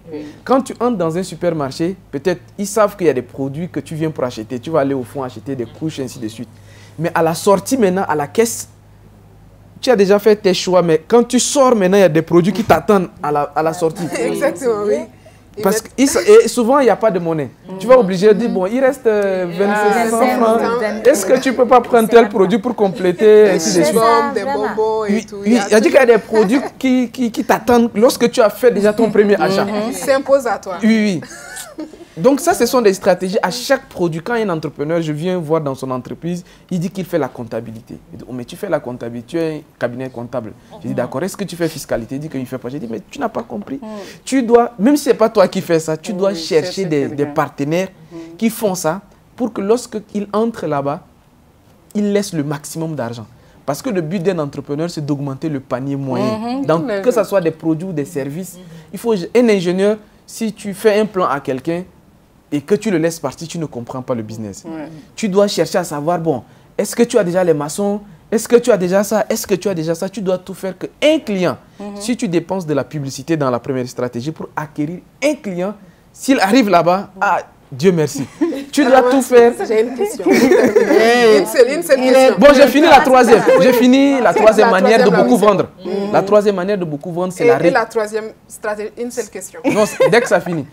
Quand tu entres dans un supermarché, peut-être, ils savent qu'il y a des produits que tu viens pour acheter. Tu vas aller au fond acheter des couches, ainsi de suite. Mais à la sortie maintenant, à la caisse, tu as déjà fait tes choix, mais quand tu sors maintenant, il y a des produits qui t'attendent à la sortie. Exactement, oui. Parce que et souvent, il n'y a pas de monnaie. Tu vas obliger de dire, bon, il reste 2500 francs. Est-ce que tu ne peux pas prendre tel produit pour compléter, ainsi de suite. Des bonbons et tout. Il y a dit qu'il y a des produits qui t'attendent lorsque tu as fait déjà ton premier achat. Ils s'imposent à toi. Oui. Donc ça, ce sont des stratégies. À chaque produit, quand un entrepreneur, je viens voir dans son entreprise, il dit qu'il fait la comptabilité. Il dit, oh, mais tu fais la comptabilité, tu es un cabinet comptable. Je dis, d'accord, est-ce que tu fais fiscalité? Il dit qu'il ne fait pas. Je dis, mais tu n'as pas compris. Tu dois, même si ce n'est pas toi qui fais ça, tu dois chercher des partenaires qui font ça pour que lorsqu'ils entrent là-bas, ils laissent le maximum d'argent. Parce que le but d'un entrepreneur, c'est d'augmenter le panier moyen. Donc, que ce soit des produits ou des services, il faut un ingénieur, si tu fais un plan à quelqu'un, et que tu le laisses partir, tu ne comprends pas le business. Tu dois chercher à savoir, bon, est-ce que tu as déjà les maçons? Est-ce que tu as déjà ça? Est-ce que tu as déjà ça? Tu dois tout faire qu'un client, si tu dépenses de la publicité dans la première stratégie pour acquérir un client, s'il arrive là-bas, Dieu merci. Tu dois tout faire. J'ai une question. Une seule question. Bon, j'ai fini la troisième. J'ai fini la troisième manière de beaucoup vendre. La troisième manière de beaucoup vendre, c'est Et la troisième stratégie, une seule question. Non, dès que ça finit.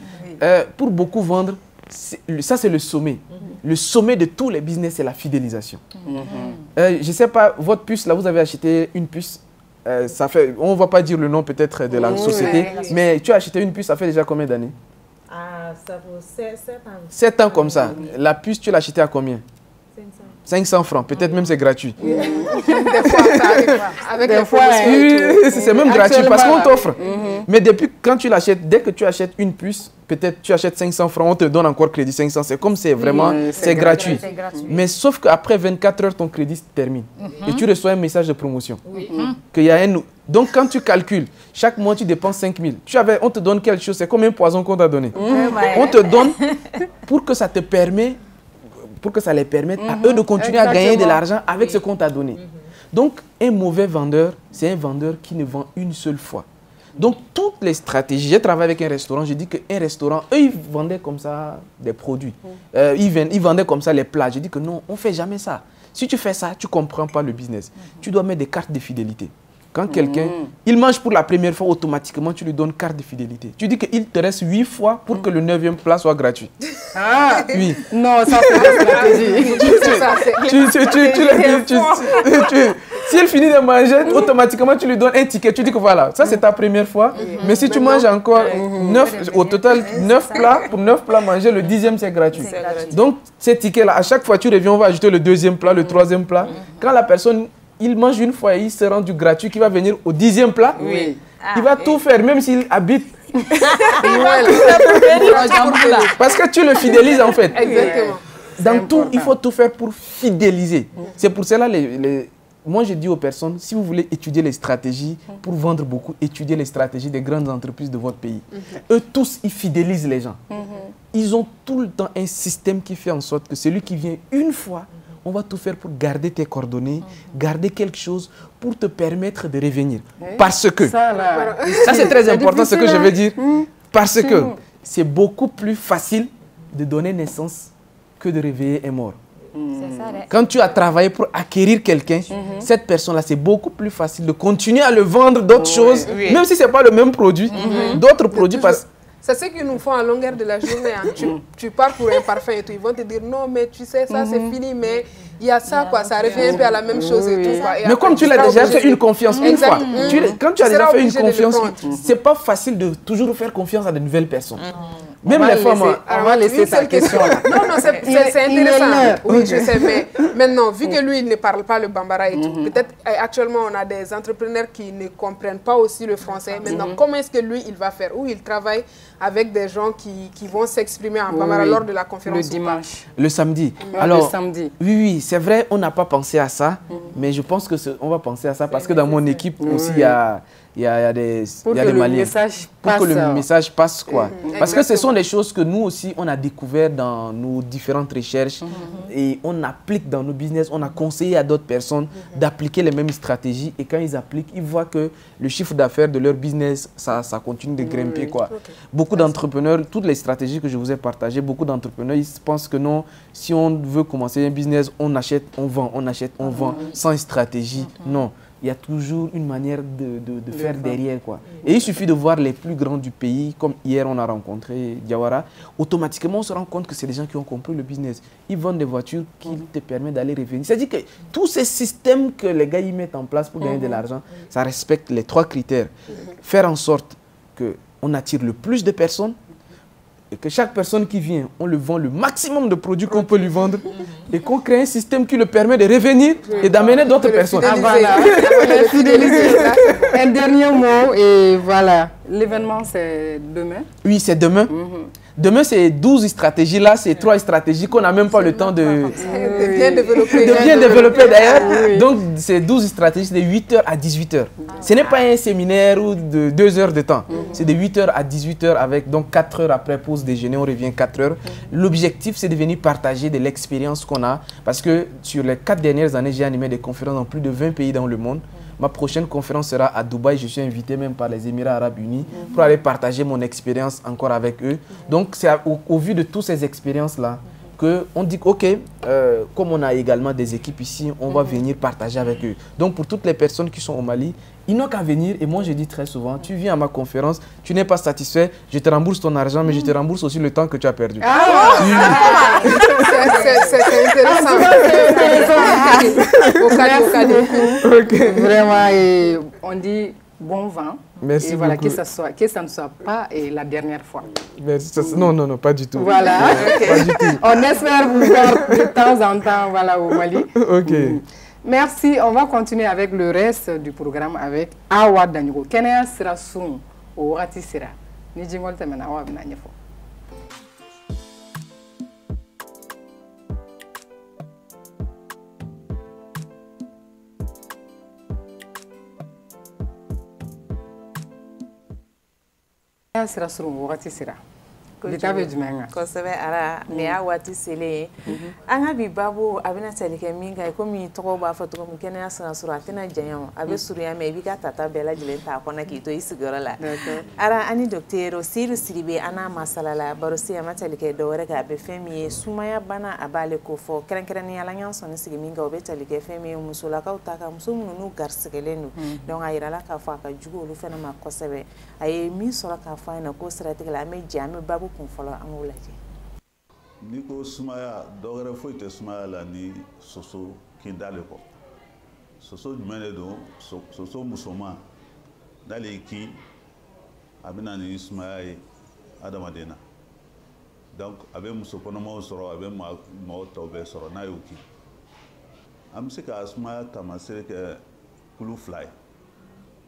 Pour beaucoup vendre, ça c'est le sommet. Le sommet de tous les business, c'est la fidélisation. Je ne sais pas, votre puce, là, vous avez acheté une puce. Ça fait, on ne va pas dire le nom peut-être de la société, mais tu as acheté une puce, ça fait déjà combien d'années? Ça vaut 7 ans. 7 ans comme ça. La puce, tu l'as achetée à combien? 500 francs. Peut-être même c'est gratuit. Des fois, ça arrive. Avec des fois, c'est même gratuit parce qu'on t'offre. Mais depuis quand tu l'achètes, dès que tu achètes une puce, peut-être tu achètes 500 francs, on te donne encore crédit 500. C'est comme c'est vraiment, c'est gratuit. Mais sauf qu'après 24 heures, ton crédit se termine. Et tu reçois un message de promotion. Qu'il y a donc quand tu calcules, chaque mois tu dépenses 5 000. On te donne quelque chose, c'est comme un poison qu'on t'a donné. On te donne pour que ça te permet, pour que ça les permette à eux de continuer à gagner de l'argent avec ce qu'on t'a donné. Donc un mauvais vendeur, c'est un vendeur qui ne vend une seule fois. Donc toutes les stratégies, j'ai travaillé avec un restaurant, j'ai dit qu'un restaurant, eux ils vendaient comme ça des produits. Ils vendaient comme ça les plats. J'ai dit que non, on ne fait jamais ça. Si tu fais ça, tu ne comprends pas le business. Tu dois mettre des cartes de fidélité. Quand quelqu'un, il mange pour la première fois, automatiquement, tu lui donnes carte de fidélité. Tu dis qu'il te reste 8 fois pour que le 9e plat soit gratuit. Ah oui. Non, ça c'est la stratégie. S'il finit de manger, automatiquement, tu lui donnes un ticket. Tu dis que voilà, ça c'est ta première fois. Mais si tu manges encore 9, au total 9 plats, pour 9 plats manger, le 10e c'est gratuit. Donc, ces tickets-là, à chaque fois tu reviens, on va ajouter le 2e plat, le 3e plat. Quand la personne... il mange une fois et il se rend du gratuit qui va venir au 10e plat. Oui. Il va tout faire, même s'il habite. Parce que tu le fidélises en fait. Exactement. Dans tout, il faut tout faire pour fidéliser. C'est pour cela, moi je dis aux personnes, si vous voulez étudier les stratégies pour vendre beaucoup, étudiez les stratégies des grandes entreprises de votre pays. Eux tous, ils fidélisent les gens. Ils ont tout le temps un système qui fait en sorte que celui qui vient une fois, on va tout faire pour garder tes coordonnées, garder quelque chose pour te permettre de revenir. Parce que, ça c'est très important ce que je veux dire, parce que c'est beaucoup plus facile de donner naissance que de réveiller un mort. Quand tu as travaillé pour acquérir quelqu'un, cette personne-là, c'est beaucoup plus facile de continuer à le vendre d'autres choses, même si ce n'est pas le même produit, d'autres produits. C'est ce qu'ils nous font à longueur de la journée. Hein. Tu pars pour un parfum et tout, ils vont te dire non, mais tu sais, ça c'est fini, mais il y a ça, quoi, ça revient un peu à la même chose et tout. Quoi. Et mais comme tu l'as déjà fait une confiance une fois, quand tu as déjà fait une confiance, c'est pas facile de toujours faire confiance à de nouvelles personnes. Même les femmes, on va laisser ta question là. Non, c'est intéressant. Oui, je sais, mais maintenant, vu que lui, il ne parle pas le bambara et tout, peut-être actuellement, on a des entrepreneurs qui ne comprennent pas aussi le français. Maintenant, comment est-ce que lui, il va faire? Ou il travaille avec des gens qui vont s'exprimer en bambara lors de la conférence? Le dimanche. Le samedi. Alors, le samedi. Oui, c'est vrai, on n'a pas pensé à ça, mais je pense qu'on va penser à ça parce que dans mon équipe aussi, il y a des Maliens. Pour que le message passe, quoi. Parce que ce sont des choses que nous aussi, on a découvert dans nos différentes recherches et on applique dans nos business. On a conseillé à d'autres personnes d'appliquer les mêmes stratégies et quand ils appliquent, ils voient que le chiffre d'affaires de leur business, ça continue de grimper, quoi. Beaucoup d'entrepreneurs, toutes les stratégies que je vous ai partagées, beaucoup d'entrepreneurs, ils pensent que non, si on veut commencer un business, on achète, on vend, on achète, on vend, sans stratégie. Non. Il y a toujours une manière de faire derrière, quoi. Et il suffit de voir les plus grands du pays, comme hier on a rencontré Diawara, automatiquement on se rend compte que c'est des gens qui ont compris le business. Ils vendent des voitures qui te permettent d'aller revenir. C'est-à-dire que tous ces systèmes que les gars y mettent en place pour gagner de l'argent, ça respecte les 3 critères. Faire en sorte qu'on attire le plus de personnes, et que chaque personne qui vient, on lui vend le maximum de produits qu'on peut lui vendre et qu'on crée un système qui le permet de revenir et d'amener d'autres personnes. Voilà. Un dernier mot et voilà. L'événement, c'est demain? Oui, c'est demain. Demain, c'est 12 stratégies. Là, c'est 3 stratégies qu'on n'a même pas le temps de bien développer. De bien développer d'ailleurs. Donc, c'est 12 stratégies de 8h à 18h. Ce n'est pas un séminaire ou de 2 heures de temps. C'est de 8h à 18h avec donc 4 heures après pause déjeuner, on revient 4 heures. L'objectif, c'est de venir partager de l'expérience qu'on a. Parce que sur les 4 dernières années, j'ai animé des conférences dans plus de 20 pays dans le monde. Ma prochaine conférence sera à Dubaï. Je suis invité même par les Émirats Arabes Unis pour aller partager mon expérience encore avec eux. Donc, c'est au vu de toutes ces expériences-là qu'on dit, OK, comme on a également des équipes ici, on va venir partager avec eux. Donc, pour toutes les personnes qui sont au Mali, ils n'ont qu'à venir. Et moi, je dis très souvent, tu viens à ma conférence, tu n'es pas satisfait, je te rembourse ton argent, mais je te rembourse aussi le temps que tu as perdu. C'est intéressant. Vraiment, et on dit bon vent. Merci et voilà, beaucoup. Que ça ne soit pas la dernière fois. Merci. Non, pas du tout. Voilà. Pas du tout. On espère vous voir de temps en temps voilà, au Mali. OK. Merci. On va continuer avec le reste du programme avec Awa Danyogo. Kenya sera soon au Wati Sira. Ni jingol temena Awa Binanyefo. Kenya sera soon au Wati Sira. Bitabe jumɛn kan kosɛbɛ ara nin y'a waati selen ye an ka bi babu a bɛna tali kɛ min kan komi tɔgɔw b'a fɔ cogo min kɛnɛya sira sɔrɔ a tɛna janya o a bɛ surunya mɛ i b'i ka tata bɛɛ lajɛlen ta kɔnɔ k'i to i sigiyɔrɔ la ara ani docteur Seydou Sidibe an n'a masala la baro si a ma tali kɛ dɔwɛrɛ kan a bɛ fɛn min ye sumaya bana a b'ale ko fɔ kɛrɛnkɛrɛnnenya la an y'an sɔnni sigi min kan o bɛ tali kɛ fɛn min ye musolakaw ta kan muso minnu n'u garisɛgɛlen don donc a yirala k'a fɔ a ka jugu olu fana ma kosɛbɛ a ye min sɔrɔ k'a fɔ an ɲɛna ko siratigɛ la an bɛ jɛ an bɛ babu kun fɔlɔ an k'o lajɛ ni ko sumaya dɔwɛrɛ foyi tɛ sumaya la ni soso kinda le kɔ soso jumɛn de don soso musoman n'ale y'i kin a bɛ na ni sumaya ye adamaden na donc a bɛ muso kɔnɔmaw sɔrɔ a bɛ mɔgɔ tɔw bɛɛ sɔrɔ n'a y'o kin an bɛ se ka sumaya taamasere kɛ kulu 2 ye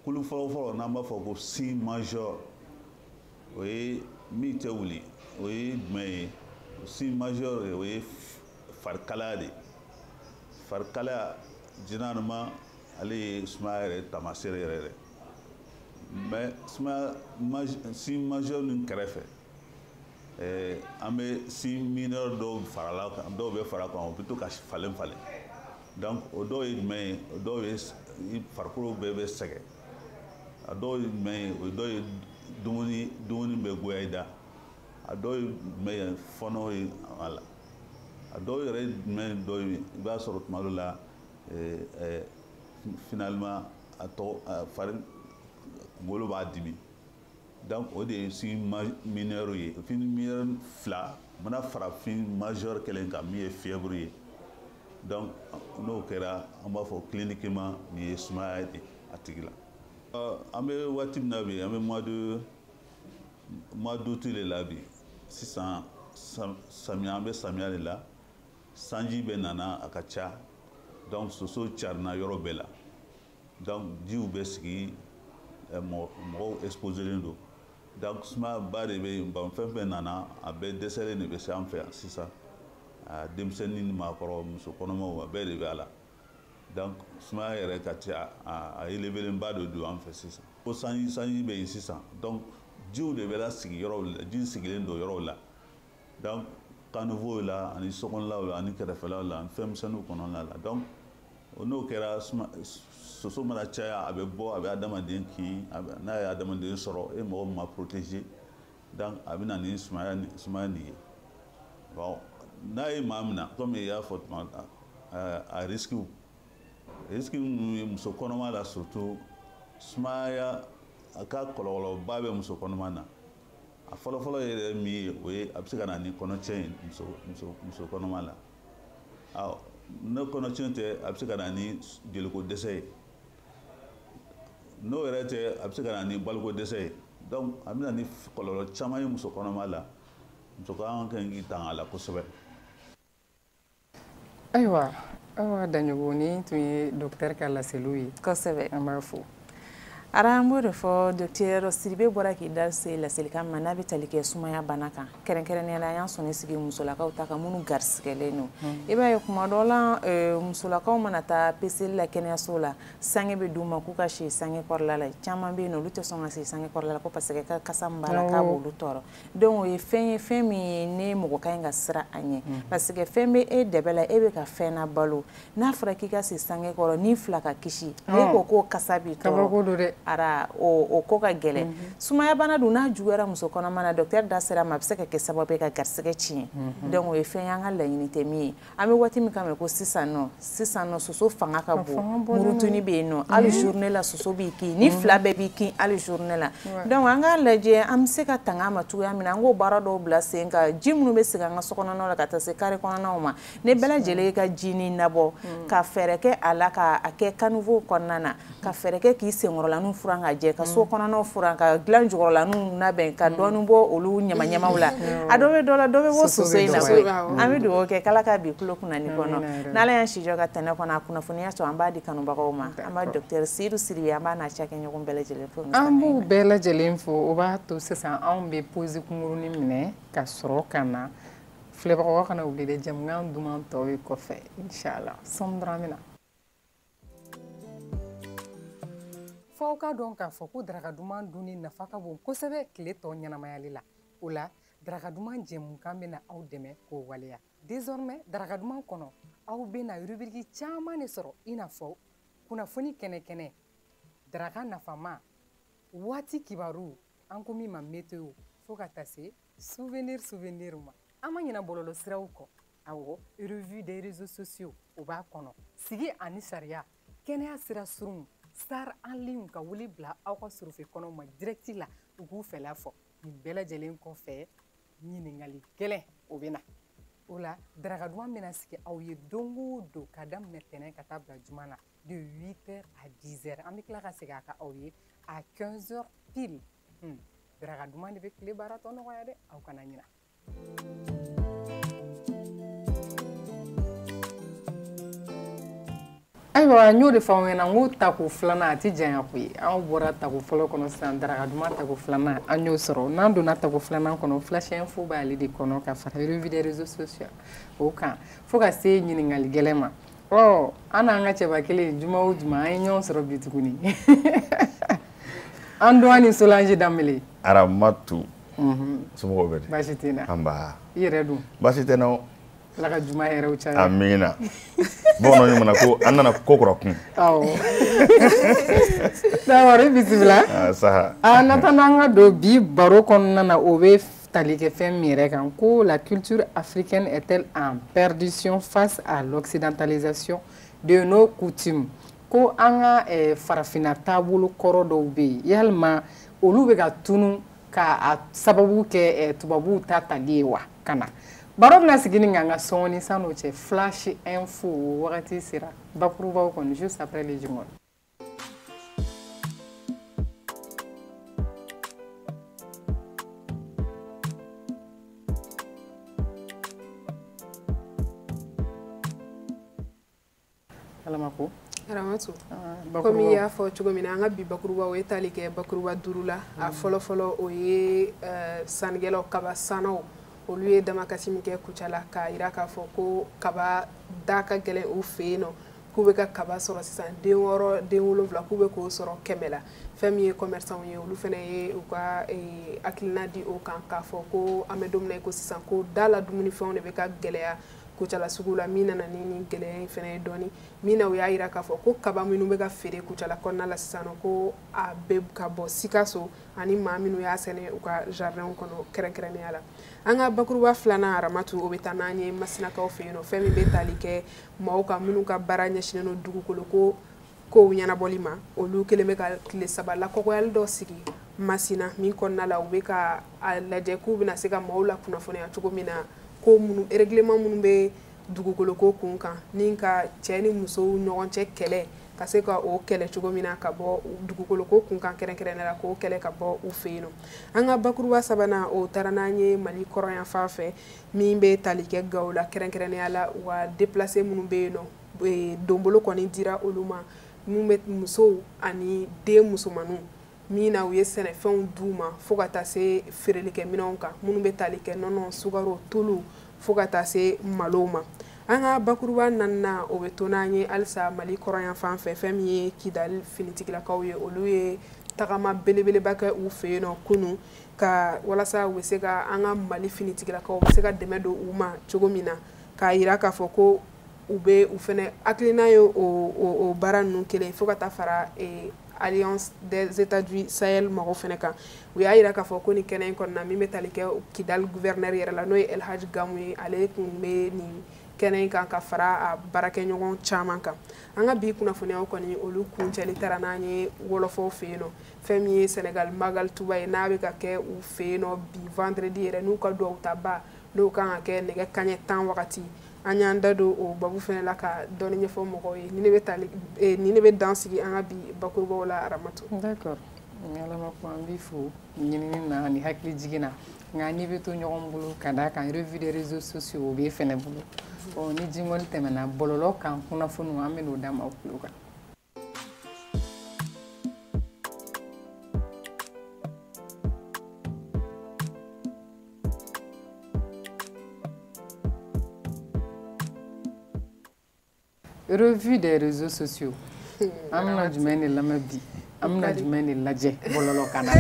kulu fɔlɔfɔlɔ n'an b'a fɔ ko signe majeur o ye min tɛ wuli o ye jumɛn ye signe majeur o ye farikalaya de farikalaya généralement ale ye sumaya yɛrɛ taamasere yɛrɛ mais sumaya signe majeur nin kɛrɛfɛ an bɛ signe mineur dɔw farala kan dɔw bɛ fara kan o bɛ to ka falen falen donc o dɔw ye jumɛn ye o dɔw ye farikolo bɛɛ bɛ sɛgɛn a dɔw ye jumɛn ye o dɔw ye dumuni bɛ goya i da a dɔw ye jumɛn ye fɔnɔ ye a la a dɔw yɛrɛ ye jumɛn dɔw ye i b'a sɔrɔ tuma dɔ la finalement a fari kunkolo b'a dimi donc o de ye signe mineur ye signe mineur 2 mana fara signe majeur kelen kan min ye fièvre ye donc n'o kɛra an b'a fɔ cliniquement nin ye sumaya de a tigi la an bɛ waati min na bi an bɛ mois d'août de la bi sisan samiya an bɛ samiya de la sanji bɛ nana a ka ca donc soso carina yɔrɔ bɛɛ la donc jiw bɛ sigi mɔgɔw exposelen don donc sumaya ba de bɛ yen fɛn fɛn nana a bɛɛ dɛsɛlen de bɛ se an fɛ yan sisan denmisɛnnin ni maakɔrɔ muso kɔnɔmaw a bɛɛ de bɛ a la donc sumaya yɛrɛ ka ca a yelebelenba de don an fɛ sisan ko sanji bɛ yen sisan donc jiw de bɛ lasigi yɔrɔw la ji sigilen don yɔrɔw la donc caniveau la ani sokɔnɔlaw la ani kɛrɛfɛlaw la ani fɛnmisɛnninw kɔnɔna la donc n'o kɛra soso mana caya a bɛ bɔ a bɛ adamaden kin n'a ye adamaden sɔrɔ e mɔgɔ min ma protégé donc a bɛ na ni sumaya nin ye bon n'a ye maa min na comme i y'a fɔ tuma a risques minnu ye muso kɔnɔma la surtout sumaya a ka kɔlɔlɔba bɛ muso kɔnɔma na a fɔlɔfɔlɔ yɛrɛ min ye o ye a bɛ se ka na ni kɔnɔcɛn ye muso kɔnɔma la n'o kɔnɔcɛn tɛ a bɛ se ka na ni jeliko dɛsɛ ye n'o yɛrɛ tɛ a bɛ se ka na ni baloko dɛsɛ ye donc a bɛ na ni kɔlɔlɔ caman ye muso kɔnɔma la muso ka kan k'i tan a la kosɛbɛ. Ayiwa awa daɲogo ni tun ye docteur ka laseliw ye kosɛbɛ an b'a fo. Ara an b'o de fɔ docteur Sidibe bɔra k'i da se laselikan ma n'a bɛ tali kɛ sumaya bana kan kɛrɛnkɛrɛnnenya la an y'an sɔnni sigi musolakaw ta kan minnu garisigɛlen don i b'a ye kuma dɔ la musolakaw mana taa peseli la kɛnɛyaso la sange bɛ d'u ma k'u ka si sange kɔrɔla la caman bɛ yen nɔ olu tɛ sɔn ka si sange kɔrɔla la ko parce que kasa min b'a la k'a b'olu tɔɔrɔ donc o ye fɛn ye fɛn min ye ne mɔgɔ ka ɲi ka siran a ɲɛ parce que fɛn bɛ e dɛbɛ la e bɛ ka fɛn na balo n'a fɔra k'i ka si sange kɔrɔ ni fila ka kisi ne ko k'o kasa b'i tɔɔrɔ ara o ko ka gɛlɛn sumaya bana dun n'a juguyara muso kɔnɔma na docteur da sera ma a bɛ se ka kɛ sababu ye ka garisɛgɛ tiɲɛ donc o ye fɛn ye an ka laɲini tɛ min ye an bɛ waati min kama ko sisan nɔ soso fanga ka bon murutuni bɛ yen nɔ hali journée la soso b'i kin ni fila bɛɛ b'i kin hali journée la donc an k'a lajɛ an bɛ se ka tanga a ma cogoya min na an k'o baara dɔw bila sen kan ji minnu bɛ sigi an ka sokɔnɔnaw la ka taa se carré kɔnɔnaw ma ne bɛɛ lajɛlen ye ka ji ni nabɔ ka fɛɛrɛ kɛ a la ka a kɛ caniveau kɔnɔna na ka fɛɛrɛ kɛ k'i senkɔrɔlaniw furan ka jɛ ka so kɔnɔnaw furan ka dilan jukɔrɔlaniw labɛn ka dɔɔni bɔ olu ɲamaɲamaw la a dɔ bɛ dɔ la dɔ bɛ bɔ soso in na koyi an bɛ dugawu kɛ k'Ala ka bi tulo kunna ni kɔnɔ n'Ala y'an si jɔ ka tɛnɛ kɔnɔ a kunnafoniya sɔrɔ an b'a di kanubagaw ma an b'a docteur Seydou Sidibe an b'a n'a cakɛɲɔgɔn bɛɛ lajɛlen fo an b'u bɛɛ lajɛlen fo o b'a to sisan anw bɛ pause kunkurunin minɛ ka sɔrɔ ka na filɛbagaw kana wuli dɛ jamukan duman tɔw ye kɔfɛ inchallah sɔmi dɔrɔn an bɛ na. F'aw ka dɔn k'a fɔ ko daraka duman dunni nafa ka bon kosɛbɛ tile tɔ ɲɛnamayali la o la daraka duman jɛmukan bɛna aw dɛmɛ k'o waleya désormais daraka duman kɔnɔ aw bɛna rubrique caman de sɔrɔ i n'a fɔ kunnafoni kɛnɛ daraka nafama waati kibaru an ko min ma météo fo ka taa se souvenir ma an ma ɲinɛ bɔlɔlɔ siraw kɔ awɔ revue des réseaux sociaux o b'a kɔnɔ sigi ani sariya kɛnɛya sira surun star en ligne ka wuli bila aw ka surfe kɔnɔ ma direct la u k'u fɛla fɔ nin bɛɛ lajɛlen kɔfɛ ɲiningali gɛlɛn o bɛ na o la daraka duman bɛna sigi aw ye don o don ka daminɛ tɛnɛn ka taa bila juma na de 8h à 10h an bɛ tila ka segin a ka aw ye à 15h pile daraka duman de bɛ tile baara tɔ nɔgɔya dɛ aw kana ɲina. Ayiwa n y'o de fɔ aw ɲɛna n ko tako filanan a tɛ janya koyi anw bɔra tako fɔlɔ kɔnɔ sisan daraka duman tako filanan an y'o sɔrɔ n'an donna tako filanan kɔnɔ flash info b'ale de kɔnɔ ka fara revue des réseaux sociaux o kan fo ka se ɲininkali gɛlɛn ma an n'an ka cɛba kelen juma o juma an ye ɲɔgɔn sɔrɔ bi tuguni an don ni Solange Danbele Aramatu somɔgɔw bɛ di baasi tɛ na an ba i yɛrɛ dun baasi tɛ na o Ala ka juma yɛrɛw caya amina bamananw ɲuman ko an nana ko kɔrɔ kun awɔ d'accord bisimila saha nata n'an ka don bi baro kɔnɔna na o bɛ tali kɛ fɛn min yɛrɛ kan ko la culture africaine est-elle en perdition face à l'occidentalisation de nos coutumes ko an ka farafinna taabolo kɔrɔ dɔw bɛ yen yalima olu bɛ ka tunu ka sababu kɛ tubabuw ta tali ye wa ka na baro bɛna sigi ni an ka sɔngɔni san'o cɛ flash info wagati sera bakurubaw kɔni juste après les jingles. Alamako Aramatu komi i y'a fɔ cogo min na an ka bi bakuruba o ye tali kɛ bakuruba 5 la a fɔlɔfɔlɔ o ye sannikɛlaw kaba sannaw olu ye damakasi min kɛ Kucala k'a jira k'a fɔ ko kaba da ka gɛlɛn u fɛ yen nɔ k'u bɛ ka kaba sɔrɔ sisan den 6 den 7 k'u bɛ k'o sɔrɔ 100 la fɛn min ye commerçant ye olu fana ye u ka hakilina di o kan k'a fɔ ko an bɛ don min na i ko sisan ko da la dumunifɛnw de bɛ ka gɛlɛya Kucala sugu la min nana ni gɛlɛya fana ye dɔɔni min na u y'a jira k'a fɔ ko kaba minnu bɛ ka feere Kucala kɔnɔna la sisan ko a bɛ ka bɔ Sikaso ani maa minnu y'a sɛnɛ u ka jardin kɔnɔ kɛrɛnkɛrɛnnenya la an ka bakuruba filanan Aramatu o bɛ taa n'an ye Masinakaw fɛ yen nɔ fɛn min bɛ tali kɛ maaw ka minnu ka baara ɲɛsinnen don dugukolo ko kow ɲɛnabɔli ma olu kelen bɛ ka tile 3 lakɔgɔyali dɔ sigi Masina min kɔnɔna la u bɛ ka a lajɛ k'u bɛna se ka maaw la kunnafoniya cogo min na ko minnu règlement minnu bɛ dugukolo ko kun kan ni ka cɛ ni musow ɲɔgɔn cɛ kɛlɛ ka se ka o kɛlɛ cogo min na ka bɔ dugukolo ko kunkan kɛrɛnkɛrɛnnen la k'o kɛlɛ ka bɔ u fɛ yen nɔ an ka bakuruba sabanan o taara n'an ye Mali kɔrɔyan fan fɛ min bɛ tali kɛ Gawo la kɛrɛnkɛrɛnnenya la wa déplacé minnu bɛ yen nɔ donbolo kɔni dira olu ma mun bɛ musow ani den musomanninw min na u ye sɛnɛfɛnw d'u ma fo ka taa se feerelikɛminɛnw kan minnu bɛ tali kɛ nɔnɔ sukaro tulu fo ka taa se malow ma an ka bakuruba naaninan o bɛ to n'an ye halisa Mali kɔrɔyan fan fɛ fɛn min ye Kidali finitigilakaw ye olu ye tagama belebeleba kɛ u fɛ yen nɔ kunun ka walasa u bɛ se ka an ka Mali finitigilakaw bɛ se ka dɛmɛ don u ma cogo min na k'a jira k'a fɔ ko u bɛ u fɛnɛ hakilina ye o baara ninnu kelen fo ka taa fara Alliance des États du Sahel mɔgɔw fɛnɛ kan u y'a jira k'a fɔ ko nin kɛnɛ in kɔnɔna min bɛ tali kɛ Kidali gouverneur yɛrɛ la n'o ye Elhaji Gamu ye ale tun bɛ nin kɛnɛ in kan ka fara a baarakɛɲɔgɔn caman kan an ka bi kunnafoniyaw kɔni olu kuncɛli taara n'an ye wɔlɔfɔw fɛ yen nɔ fɛn min ye Sénégal Magal Touba ye n'a bɛ ka kɛ u fɛ yen nɔ bi vendredi yɛrɛ n'u ka duwawu ta ba n'o kan ka kɛ nɛgɛ kanɲɛ 10 wagati an y'an da don o babu fɛnɛ la ka dɔɔni ɲɛfɔ mɔgɔw ye ni ne bɛ dan sigi an ka bi bakurubaw la Aramatu. D'accord. Ala ma ko an b'i fo ɲinini na ni hakili jigin na nka n'i bɛ to ɲɔgɔn bolo ka d'a kan revue des réseaux sociaux o b'e fɛnɛ bolo ni jingɔni tɛmɛna bɔlɔlɔ kan kunnafoniw an bɛ n'o d'a ma o kulo kan. Revue des réseaux sociaux. Amna jumɛn de lamɛn bi amna jumɛn de lajɛ bɔlɔlɔ kan na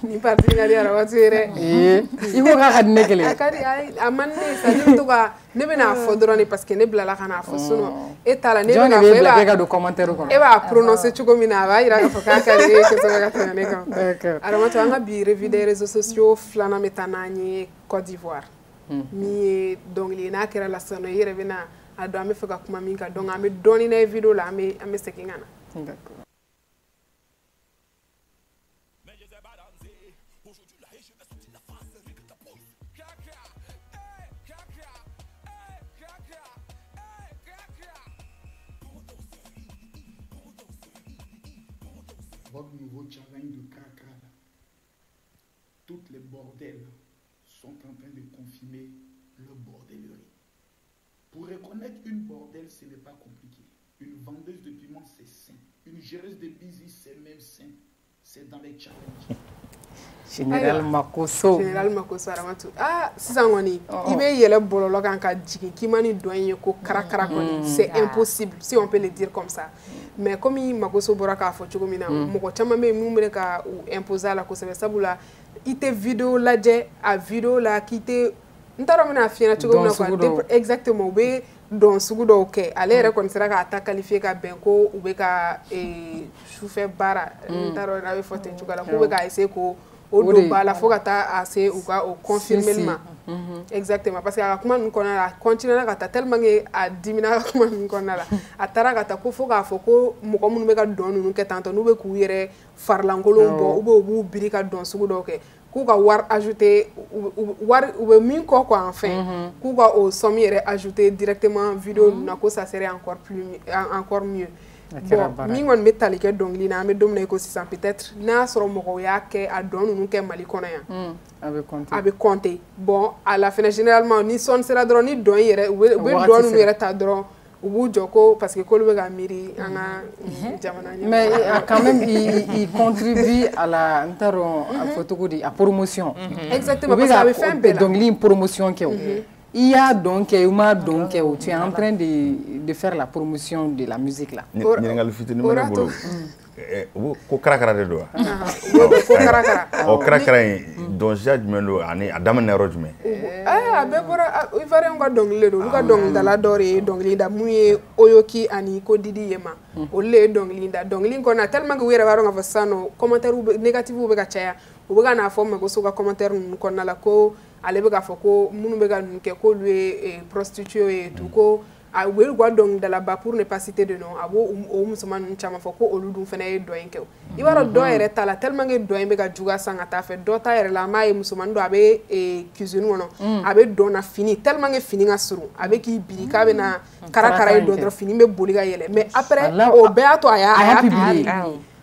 ni parti ka di Aramatu yɛrɛ i ko k'a ka di ne kelen a ka di a man ne sa ne bɛ to ka ne bɛna fɔ dɔrɔn de parce que ne bilala ka n'a fɔ sinon e t'a la ne bɛna fɔ e ka don commentaire kɔnɔ e b'a prononcer cogo min na a b'a jira k'a fɔ k'a ka di e kosɛbɛ ka tɛmɛ ne kan Aramatu an ka bi revue des réseaux sociaux filanan bɛ taa n'an ye Côte d'Ivoire min ye dɔnkili ye n'a kɛra la sisan i yɛrɛ bɛna a dɔn an bɛ fɛ ka kuma min kan donc an bɛ dɔɔni n'a ye vidéo la an bɛ segin ka na. D'accord. Votre nouveau challenge de Krakra, toutes les bordels sont en train de confirmer le bordellerie. Pour reconnaître une bordel, ce n'est pas compliqué. Une vendeuse de piment, c'est sain. Une géreuse de busy, c'est même sain. C'est dans les challenges. Général Makoso. Général Makoso Aramatu. Ah, sisan kɔni i bɛ yɛlɛ bɔlɔlɔ kan ka jigin k'i ma ni dɔn in ye ko karakara kɔni c'est impossible si on peut le dire comme ça. Mais comme Makoso bɔra k'a fɔ cogo min na mɔgɔ caman bɛ yen minnu bɛ ka u imposer a la kosɛbɛ sabula i tɛ vidéo lajɛ a vidéo la k'i tɛ n t'a dɔn n bɛna f'i ɲɛna cogo min na quoi exactement u bɛ dɔn sugu dɔw kɛ ale yɛrɛ kɔni sera k'a ta qualifier ka bɛn ko u bɛ ka sufɛ baara n t'a dɔn n'a bɛ fɔ ten cogo la k'u bɛ ka essayer ko o don ba la fo ka taa a se u ka o confirmer ma exactement parce que a ka kuma ninnu kɔnɔna la a continuera ka taa tellement que a dimina a ka kuma ninnu kɔnɔna la a taara ka taa ko fo k'a fɔ ko mɔgɔ minnu bɛ ka dɔn ninnu kɛ tantɔ n'u bɛ k'u yɛrɛ farilankolon bɔ ou bien u b'u biri ka dɔn sugu dɔw kɛ k'u ka wari ajouter wari u bɛ min kɔ quoi enfin k'u ka o somme yɛrɛ ajouter directement vidéo ninnu na ko ça serait encore mieux. Bon min kɔni bɛ tali kɛ dɔnkili na an bɛ don min na i ko sisan peut-être n'a sɔrɔ mɔgɔw y'a kɛ a dɔn ninnu kɛ Mali kɔnɔ yan a bɛ compter bon a la fɛnɛ généralement ni sɔnni sera dɔrɔn ni dɔn yɛrɛ u bɛ dɔn ninnu yɛrɛ ta dɔrɔn u b'u jɔ ko parce que k'olu bɛ ka miiri an ka jamana ɲɛmɔgɔ mais quand même il contribue à la n t'a dɔn a fɔ cogo di a promotion exactement parce que a bɛ fɛn bɛɛ la dɔnkili in promotion kɛ o il y a donc tu es en train de faire la promotion de la musique là. Ɲininkali fitinin bɛ ne bolo ko karakara de don wa? Ko karakara. Ɔ karakara in dɔnsiya jumɛn don ani a daminɛ yɔrɔ jumɛn? A bɛɛ bɔra Ivoirien ka dɔnkili de don olu ka dɔnkilidala dɔ de ye dɔnkili da mun ye Oyoki ani Ko Didi Yema olu de ye dɔnkili da dɔnkili in kɔnɔna tellement que u yɛrɛ b'a dɔn k'a fɔ sisan nɔ commentaire négatif bɛ ka caya u bɛ ka n'a fɔ Makoso ka commentaire ninnu kɔnɔna la ko ale bɛ k'a fɔ ko minnu bɛ ka ninnu kɛ k'olu ye prostituées ye tout ko a wele gwa dɔnkilidalaba pour ne pas citer de nom a b'o o musoman ninnu caman fɔ ko olu dun fana ye dɔ in kɛ i b'a dɔn dɔ yɛrɛ ta la tellement que dɔ in bɛ ka juguya san ka taa fɛ dɔ ta yɛrɛ la an b'a ye musomanin dɔ a bɛ cuisine kɔnɔ a bɛ dɔn na fini tellement que fini ka surun a bɛ k'i biri k'a bɛ na karakara ye dɔn dɔrɔn fini bɛ boli ka yɛlɛ mais après o bɛɛ y'a to a y'a publier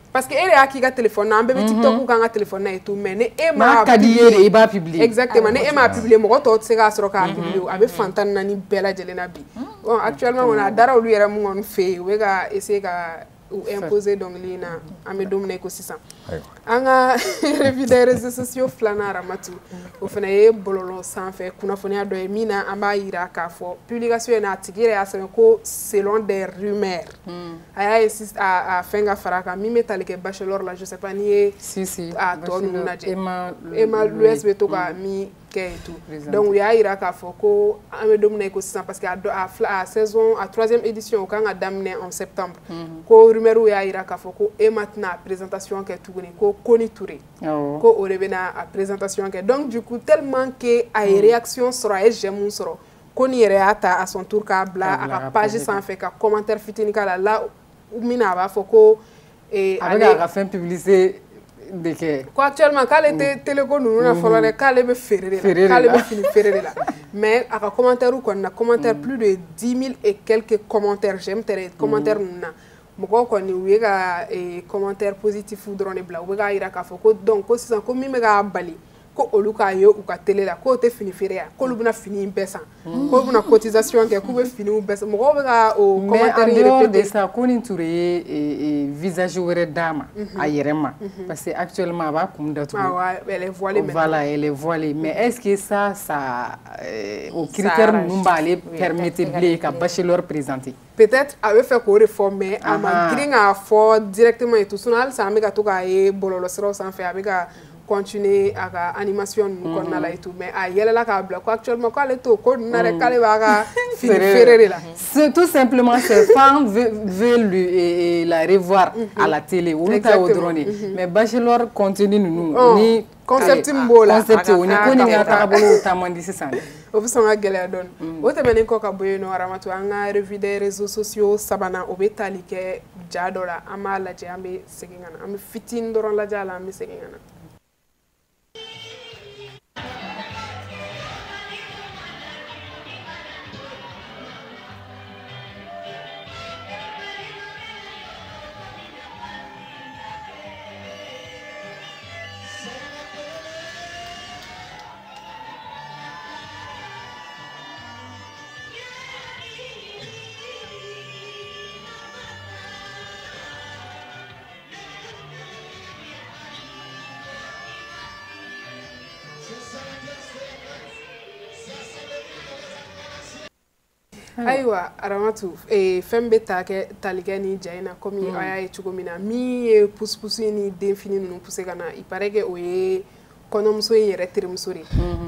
parce que e de y'a k'i ka téléphone na an bɛɛ bɛ TikTok k'an ka téléphone na et tout mais ni e m'a ka di ye de i b'a publier exactement ni e m'a publier mɔgɔ tɔw tɛ se k'a sɔrɔ k'a publier a bɛ fantan naani bɛɛ lajɛlen na bi bon actuellement kɔni a dara olu yɛrɛ mun kɔni fɛ yen u bɛ ka essayer ka u imposer dɔnkili in na an bɛ don min na i ko sisan an ka revue des réseaux sociaux filanan Aramatu o fana ye bɔlɔlɔ sanfɛ kunnafoniya dɔ ye min na an b'a yira k'a fɔ publication in na a tigi yɛrɛ y'a sɛbɛn ko selon des rumeurs a y'a ye a fɛn ka fara kan min bɛ tali kɛ bachelor la je sais pas n'i ye a tɔ ninnu lajɛ Emma Louès bɛ to ka min kɛ et tout donc u y'a yira k'a fɔ ko an bɛ don min na i ko sisan parce que a saison a 3e édition o kan ka daminɛ en septembre ko rumeur y'a yira k'a fɔ ko Emma tɛna présentation kɛ tuguni ko Koni Touré ko o de bɛna a présentation kɛ donc du coup tellement que a ye réaction sɔrɔ a ye j'aime sɔrɔ Koni yɛrɛ y'a ta à son tour k'a bila a ka page sanfɛ ka commentaire fitinin k'a la là min na a b'a fɔ ko a bɛ k'a ka fɛn publier de kɛ ko actuellement k'ale tɛ téléko ninnu na fɔlɔ dɛ k'ale bɛ feere de la k'ale bɛ fini feere de la mais a ka commentaire kɔni na commentaire plus de 10 000 et quelques commentaires j'aime tɛ commentaire ninnu na mɔgɔw kɔni u ye ka commentaire positif dɔrɔn de bila u bɛ k'a yira k'a fɔ ko donc ko sisan ko min bɛ k'a bali ko olu k'a ye u ka télé la k'o tɛ fini feere yan k'olu bɛna fini in bɛɛ san k'olu bɛna cotisation kɛ k'u bɛ finiw bɛɛ san mɔgɔw bɛ ka o commentaire mais en dehors de ça Koni Touré ye visage wɛrɛ d'a ma a yɛrɛ ma parce que actuellement a b'a kun datugu elle est voilée maintenant voilà elle est voilée mais est-ce que ça au critère ninnu b'ale permettre bilen ka bachelor présenter peut-être a bɛ fɛ k'o de fɔ mais a ma girin k'a fɔ directement et tout sinon halisa an bɛ ka to k'a ye bɔlɔlɔ siraw sanfɛ a bɛ ka continuer à ka animation ninnu kɔnɔna la et tout mais a yɛlɛla k'a bila ko actuellement k'ale t'o ko ninnu na dɛ k'ale b'a ka fini feere de la c'est tout simplement ses fans veulent la revoir à la télé olu ta y'o dɔrɔn de mais bachelor contenu ninnu ni concept min b'o la concept o ni ko ni ka taabolo ta man di sisan o bɛ sɔn ka gɛlɛya dɔɔni o tɛmɛnen kɔ ka bɔ yen nɔ Aramatu an ka revue des réseaux sociaux sabanan o bɛ tali kɛ ja dɔ la an b'a lajɛ an bɛ segin ka na an bɛ fitinin dɔrɔn lajɛ a la an bɛ segin ka na. Ayiwa Aramatu fɛn bɛ tali kɛ ni ja in na comme a y'a ye cogo min na min ye pusi-pusi ni denfini ninnu poussé ka na il paraît que o ye kɔɲɔmuso in yɛrɛ terimuso de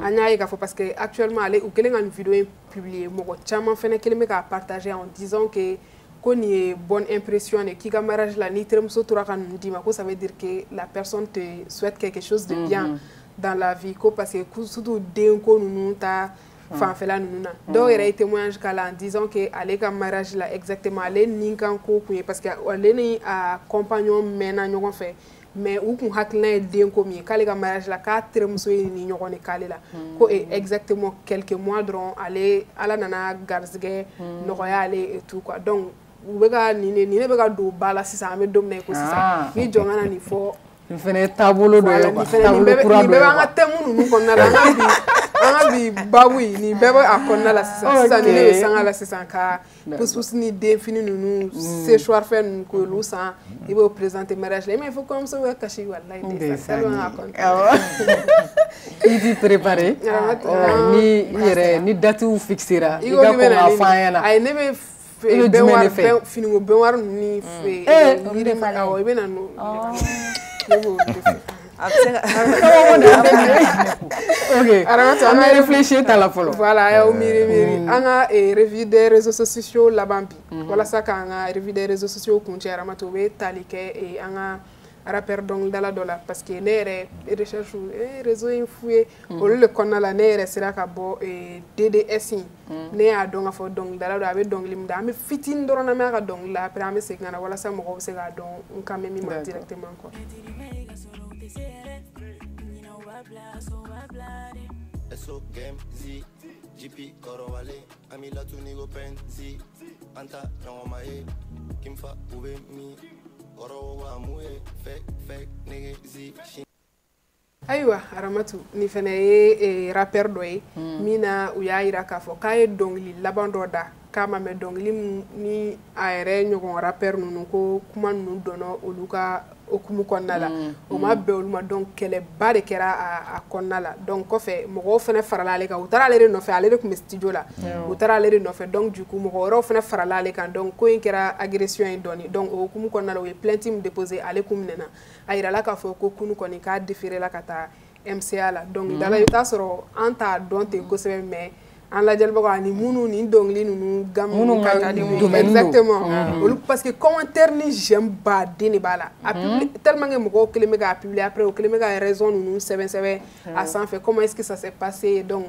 an y'a ye k'a fɔ parce que actuellement ale u kɛlen ka nin vidéo in publier mɔgɔ caman fɛnɛ kelen bɛ k'a partager en disant que ko nin ye bonne impression de k'i ka mariage la ni terimuso tora ka ninnu d'i ma ko ça veut dire que la personne te souhaite quelque chose de bien dans la vie ko parce que surtout denko ninnu ta fanfɛla ninnu na dɔw yɛrɛ ye témoignage k'a la en disant que ale ka mariage la exactement ale ni kan ko kun ye parce que ale ni a compagnon mɛnna ɲɔgɔn fɛ mais u kun hakilina ye denko min ye k'ale ka mariage la k'a terimuso ye ni ɲɔgɔn de k'ale la ko exactement quelques mois dɔrɔn ale ala nana garizigɛ nɔgɔya ale et tout quoi donc u bɛ ka nin ne bɛ ka don ba la sisan an bɛ don min na i ko sisan ni jɔn ka na nin fɔ nin fɛnɛ ye taabolo dɔ ye quoi taabolo kura dɔ ye nin bɛɛ b'an ka thème ninnu kɔnɔna la an ka bi babu yi nin bɛɛ bɛ a kɔnɔna la sisan sisan ni ne bɛ sanga la sisan ka pusi-pusi ni denfini ninnu séchoir fɛn ninnu k'olu san i b'o présenter mariage la i m'a fɔ kɔɲɔmuso bɛ kasi walayi ndeysaan tellement a content i t'i préparer ni yɛrɛ ni datiw fixera i ka kɔn k'a fɔ an ɲɛna ayi ne bɛ finiko bɛnwari ninnu ni yiri awɔ i bɛ na n'o ne b'o de fɛ. Ok, Aramatu an bɛ réfléchir ta la fɔlɔ. Voilà a y'aw miiri an ka revue des réseaux sociaux laban bi walasa k'an ka revue des réseaux sociaux kuncɛ Aramatu o bɛ tali kɛ an ka rappeur dɔnkilidala dɔ la parce que ne yɛrɛ recherche réseau in fou ye olu le kɔnɔna la ne yɛrɛ sera ka bɔ DDS in ne y'a dɔn k'a fɔ dɔnkilidala dɔ a bɛ dɔnkili min da an bɛ fitinin dɔrɔn na mɛn a ka dɔnkili la après an bɛ segin ka na walasa mɔgɔw bɛ se k'a dɔn n kan bɛ min ma directement quoi. Eso game Z GP Korowale Amila Tunigo Pen Z Anta Namae Kimfa Ube Mi Korowa Mue Fake Nigga Z. Ayiwa Aramatu ni fana ye rappeur dɔ ye min na u y'a yira k'a fɔ k'a ye dɔnkili laban dɔ da k'a ma mɛn dɔnkili ni a yɛrɛ ɲɔgɔn rappeur ninnu ko kuma ninnu dɔnna olu ka okumu kɔnɔna la o ma bɛn olu ma donc kɛlɛba de kɛra a kɔnɔna la donc kɔfɛ mɔgɔw fana farala ale kan u taara ale de nɔfɛ ale de tun bɛ studio la u taara ale de nɔfɛ donc du coup mɔgɔ wɛrɛw fana farala ale kan donc ko in kɛra agression ye dɔɔni donc o okumu kɔnɔna la u ye plainte min déposé ale kun minɛna a yirala k'a fɔ ko kunu kɔni k'a déféré la ka taa MCA la donc dala i bɛ taa sɔrɔ an t'a dɔn ten kosɛbɛ mais an lajɛlibaga ani minnu ni dɔnkili ninnu gamu ka di exactement olu parce que commentaire ni j'aime baden de b'a la a publié tellement que mɔgɔw kelen bɛ k'a publier après o kelen bɛ ka raison ninnu sɛbɛn a sanfɛ comment est-ce que ça s'est passé donc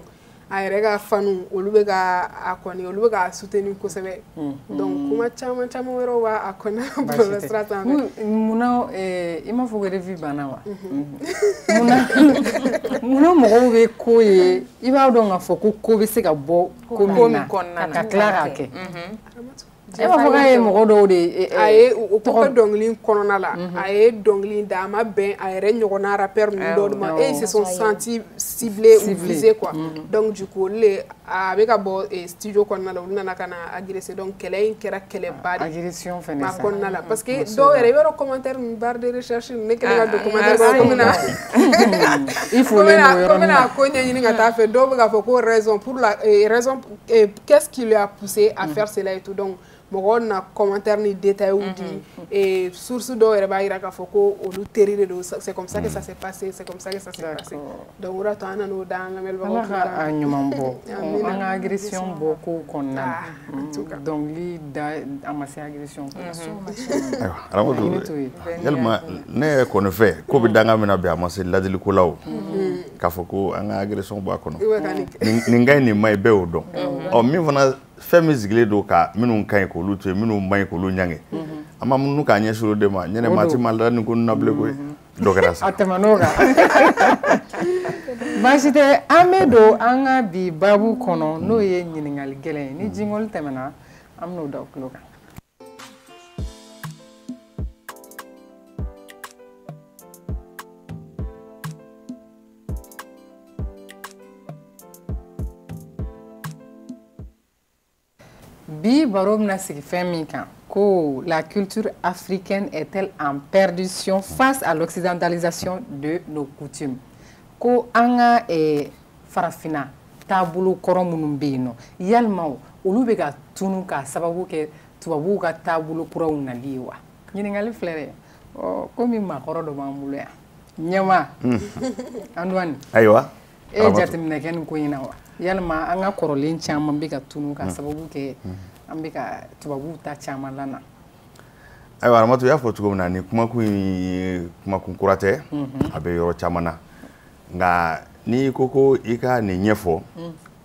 a yɛrɛ ka fanu olu bɛ ka a kɔni olu bɛ ka soutenir kosɛbɛ donc kuma caman wɛrɛw b'a a kɔnɔ bɔlɔlɔ sira sanfɛ munna i m'a fɔ ko revue banna wa munna mɔgɔw bɛ ko ye i b'a dɔn k'a fɔ ko bɛ se ka bɔ ko min na ka tila k'a kɛ e b'a fɔ k'a ye mɔgɔ dɔw de a ye o ko dɔnkili kɔnɔna la a ye dɔnkili da a ma bɛn a yɛrɛ ɲɔgɔnna rappeur ninnu dɔw de ma et ils se sont sentis ciblés ou visés quoi donc du coup olu a bɛ ka bɔ studio kɔnɔna la olu nana ka na agresser donc kɛlɛ in kɛra kɛlɛba de agression fɛnɛ a kɔnɔna la parce que dɔw yɛrɛ i b'a dɔn commentaire ninnu barre de recherche ne kɛlen ka don commentaire kɔnɔ ko n bɛna ko ɲɛɲini ka taa fɛ dɔw bɛ k'a fɔ ko raison pour la raison qu'est-ce qui lui a poussé à faire cela et tout donc mɔgɔw na commentaire ni détails di source dɔw yɛrɛ b'a yira k'a fɔ ko olu teri de don c'est comme ça que ça s'est passé c'est comme ça que ça s'est passé donc o de to an nan'o da an lamɛnbagaw tulo la a ɲuman bɔ an ka agression bɔ kow kɔnɔna na dɔnkili da a ma se agression ayiwa Aramatu yalima ne yɛrɛ kɔni fɛ ko bɛ danga min na bi a ma se ladiliko la o k'a fɔ ko an ka agression bɔ a kɔnɔ nin ka ɲi nin ma ɲi bɛɛ y'o dɔn min fana fɛn min sigilen don ka minnu ka ɲi k'olu to yen minnu man ɲi k'olu ɲange an ma minnu k'a ɲɛsin olu de ma ɲɛnɛ maa ti ma da nin ko na bilen koyi dɔ kɛra sa a tɛmɛn'o kan baasi tɛ an bɛ don an ka bi baabu kɔnɔ n'o ye ɲininkali gɛlɛn ye ni jingoli tɛmɛna an bɛn'o da o tulo kan. Bi baro bɛna sigi fɛn min kan ko la culture africaine est-elle en perdition face à l'occidentalisation de nos coutumes ko an ka farafina taabolo kɔrɔ minnu bɛ yen nɔ yalima olu bɛ ka tunu k'a sababu kɛ tubabuw ka taabolo kuraw nali ye wa ɲininkali filɛ dɛ komi maakɔrɔ dɔ b'an bolo yan ɲɛma Antoine ayiwa e jateminɛ kɛ nin ko in na wa yalima an ka kɔrɔlen caman bɛ ka tunu k'a sababu kɛ an bɛ ka tubabuw ta caman lana ayiwa Aramatu y'a fɔ cogo min na ni kumakun ye kumakun kura tɛ a bɛ yɔrɔ caman na nka n'i ko i ka nin ɲɛfɔ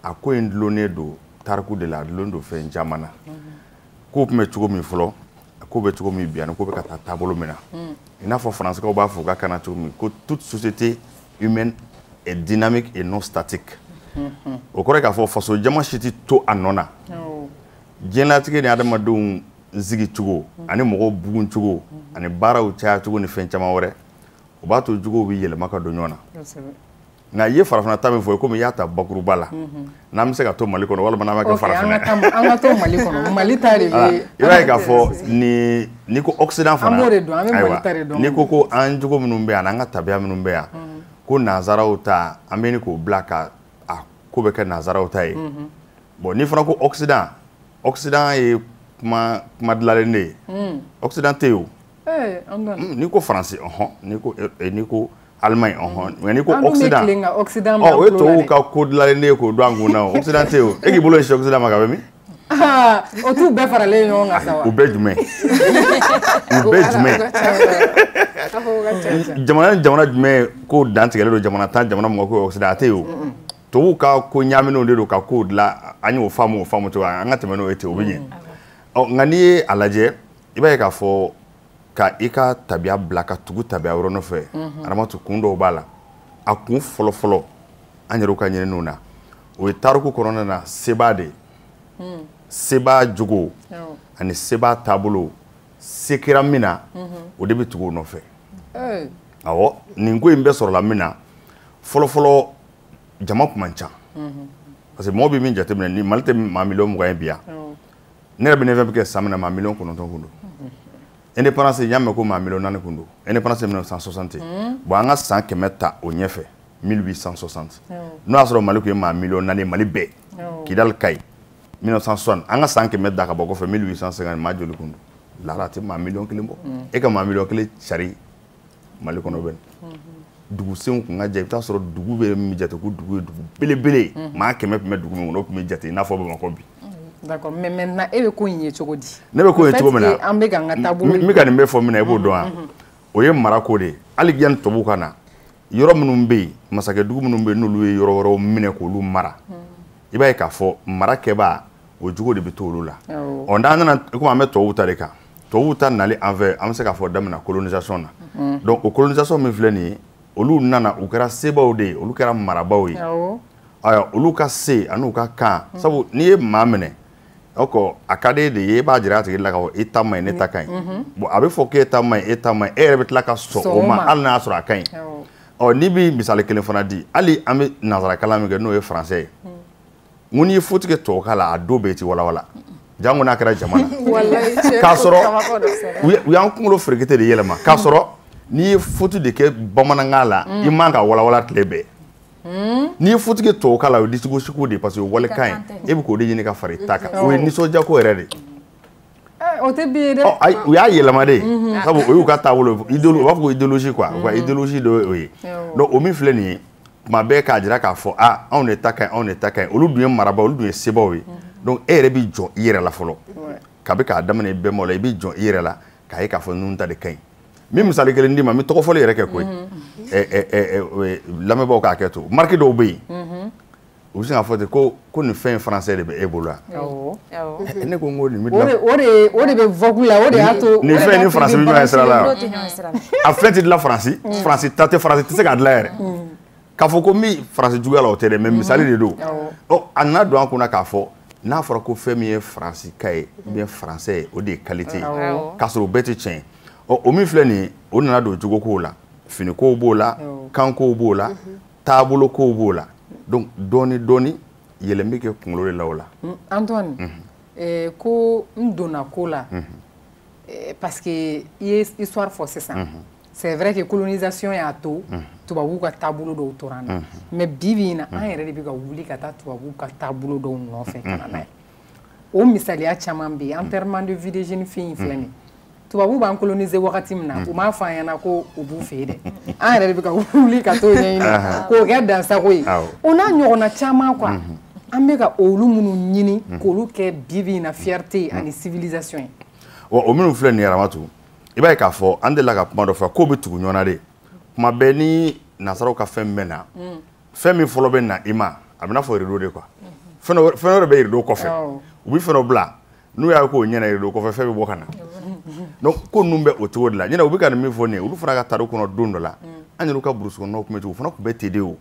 a ko in dulonnen don tariku de la a dulonnen don fɛn caman na ko tun bɛ cogo min fɔlɔ ko bɛ cogo min bi ani ko bɛ ka taa taabolo min na i n'a fɔ faransikaw b'a fɔ k'a kana cogo min ko toute société humaine est dynamique et non statique o kɔrɔ k'a fɔ faso jama si tɛ to a nɔ na diɲɛlatigɛ ni adamadenw zigi cogo ani mɔgɔw bugun cogo ani baaraw caya cogo ni fɛn caman wɛrɛ o b'a to jogow bɛ yɛlɛma ka don ɲɔgɔn na nka i ye farafina ta min fɔ komi i y'a ta bakuruba la n'an bɛ se ka to Mali kɔnɔ walima n'an bɛ kɛ farafina an ka to Mali kɔnɔ Mali ta de bɛ i b'a ye k'a fɔ ni ko Occident fana ayiwa n'i ko an jogo minnu bɛ yan n'an ka tabiya minnu bɛ yan ko nanzaraw ta an bɛ ni k'o bila ka a ko bɛ kɛ nanzaraw ta ye bon n'i fana ko Occident ye kuma dilanlen de ye Occident tɛ yen o n'i ko Faransi n'i ko Allemagne mais n'i ko Occident o ye tubabuw ka ko dilanlen de ye k'o don an kun na Occident tɛ yen o e k'i bolo ɲɛsin Occident ma ka bɛ min O t'u bɛɛ faralen ɲɔgɔn kan sa wa? U bɛɛ jumɛn? U bɛɛ jumɛn? Jamana jumɛn ko dan tigɛlen don jamana tan jamana mɔgɔ ko Occident a tɛ yen o. Tubabuw ka ko ɲaminɛw de don ka kow dilan an y'o faamu cogo an ka tɛmɛ n'o ye ten o bɛ ɲɛ. Nka n'i ye a lajɛ i b'a ye k'a fɔ ka i ka tabiya bila ka tugu tabiya wɛrɛ nɔfɛ Aramatu kun dɔw b'a la a kun fɔlɔ an yɛrɛw ka ɲininiw na o ye tariku kɔnɔna na sebaa de sebaa jogo ani sebaa taabolo se kɛra min na o de bɛ tugu o nɔfɛ awɔ nin ko in bɛɛ sɔrɔla min na fɔlɔ jama kun man ca parce que mɔgɔ bɛ min jateminɛ ni Mali tɛ maa miliyɔn 20 ye bi yan ne yɛrɛ bɛ ne fɛn bɛ kɛ san min na maa miliyɔn 9 kun don indépendance n y'a mɛn ko maa miliyɔn 4 kun don indépendance 1960 bon an ka san 100 ta o ɲɛfɛ 1860 n'o y'a sɔrɔ Mali kun ye maa miliyɔn 4 Mali bɛɛ Kidal Kayi 1960 an ka san 100 da ka bɔ kɔfɛ 1850 maa joli kun don Lara tɛ maa miliyɔn 1 bɔ e ka maa miliyɔn 1 cari Mali kɔnɔ bɛ dugusenw kun ka jɛ i bɛ taa sɔrɔ dugu bɛ min jate ko dugu ye dugu belebele maa 100 tun bɛ dugu min kɔnɔ o tun bɛ jate i n'a fɔ Bamakɔ bi. D'accord, mais maintenant e bɛ ko in ye cogo di? Ne bɛ ko in ye cogo min na an bɛ ka an ka taabolo n bɛ ka nin bɛɛ fɔ min na i b'o dɔn wa o ye mara ko de ye hali yanni tubabuw ka na yɔrɔ minnu bɛ yen masakɛdugu minnu bɛ yen n'olu ye yɔrɔ wɛrɛw minɛ k'olu mara i b'a ye k'a fɔ mara kɛbaa o jogo de bɛ to olu la ɔ n'an nana komi an bɛ tubabuw ta de kan tubabuw ta nali an fɛ an bɛ se k'a fɔ daminɛ colonisation na donc o colonisation min filɛ nin ye olu nana u kɛra sebaw de ye olu kɛra marabaaw ye ayiwa olu ka se ani u ka kan sabu n'i ye maa minɛ o kɔ a ka d'e de ye e b'a jira a tigi la ka fɔ e ta ma ɲi ne ta ka ɲi bon a bɛ fɔ k'e ta ma ɲi e ta ma ɲi e yɛrɛ bɛ tila ka sɔn o ma hali n'a y'a sɔrɔ a ka ɲi ɔ n'i bɛ misali kelen fana di hali an bɛ nanzarakalan min kɛ n'o ye français ye n ko n'i ye faute kɛ tubabukan la a don bɛɛ ti walawala jango n'a kɛra jama na k'a sɔrɔ u y'an kunkolo ferekete de yɛlɛma k'a sɔrɔ n'i ye faute de kɛ bamanankan la i man ka walawala tile bɛɛ n'i ye faute kɛ tubabukan la o ye discours de parce que o walekan ye e bɛ k'o de ɲini ka fara i ta kan o ye nisɔndiyako yɛrɛ de o tɛ bi ye dɛ u y'a yɛlɛma de sabu o y'u ka taabolo u b'a fɔ ko idéologie quoi u ka idéologie dɔ ye o ye donc o min filɛ nin ye tuma bɛɛ k'a jira k'a fɔ anw de ta ka ɲi anw de ta ka ɲi olu dun ye marabaaw olu dun ye sebaw ye donc e yɛrɛ b'i jɔ i yɛrɛ la fɔlɔ kabi k'a daminɛ i bɛnbaw la i b'i jɔ i yɛrɛ la k'a ye k'a fɔ ninnu ta de ka ɲi min misali kelen d'i ma n bɛ tɔgɔfɔli yɛrɛ kɛ koyi lamɛnbaaw k'a kɛ to marque dɔw bɛ yen u bɛ se k'a fɔ ten ko nin fɛn in français de bɛ e bolo yan ne ko n ko nin bɛ o de bɛ vogue la o de y'a to nin fɛn ni français bɛ ɲɔgɔn ye sira la a fɛn tɛ dilan faransi ta tɛ faransi tɛ se k'a dilan yɛrɛ k'a fɔ ko min faransi juguya la o tɛ dɛ mais misali de don a nana don an kunna k'a fɔ n'a fɔra ko fɛn min ye faransi ka ye ou bien français ye o de ye qualité ye k'a sɔrɔ o bɛɛ tɛ tiɲɛ o min filɛ nin ye o nana don jogo kow la finikow b'o la kankow b'o la taabolo kow b'o la donc dɔɔni yɛlɛn bɛ kɛ kunkolo de la o la. Antoine ko n donna ko la parce que i ye histoire fɔ sisan c'est vrai que colonisation y'a to tubabuw ka taabolo dɔw tora an na mais bi in na an yɛrɛ de bɛ ka wuli ka taa tubabuw ka taabolo dɔw nɔfɛ ka na n'a ye o misaliya caman bɛ yen enterrement de vie de jeune fille in filɛ nin tubabuw b'an coloniser wagati min na u m'a fɔ an ɲɛna ko u b'u fɛ yen dɛ an yɛrɛ de bɛ ka wuli ka t'o ɲɛɲini k'o kɛ dansago ye o n'a ɲɔgɔnna caman quoi an bɛ ka olu minnu ɲini k'olu kɛ bi in na fierté ani civilisation ye. o minnu filɛ nin ye Aramatu i b'a ye k'a fɔ an delila ka kuma dɔ fɔ k'o bɛ tugu ɲɔgɔn na de kuma bɛɛ ni nazaraw ka fɛn bɛ na fɛn min fɔlɔ bɛ na i ma a bɛ n'a fɔ rideau de quoi fɛn wɛrɛ bɛ rideau kɔfɛ u bɛ fɛn dɔ bila n'u y'a k'o ɲɛna rideau kɔfɛ fɛn bɛ bɔ ka na donc ko ninnu bɛ o cogo de la ɲinɛ u bɛ ka nin min fɔ nin ye olu fana ka taa kɔnɔ don dɔ la an yɛrɛ ka burusi kɔnɔnaw tun bɛ cogo o fana tun bɛ ten de o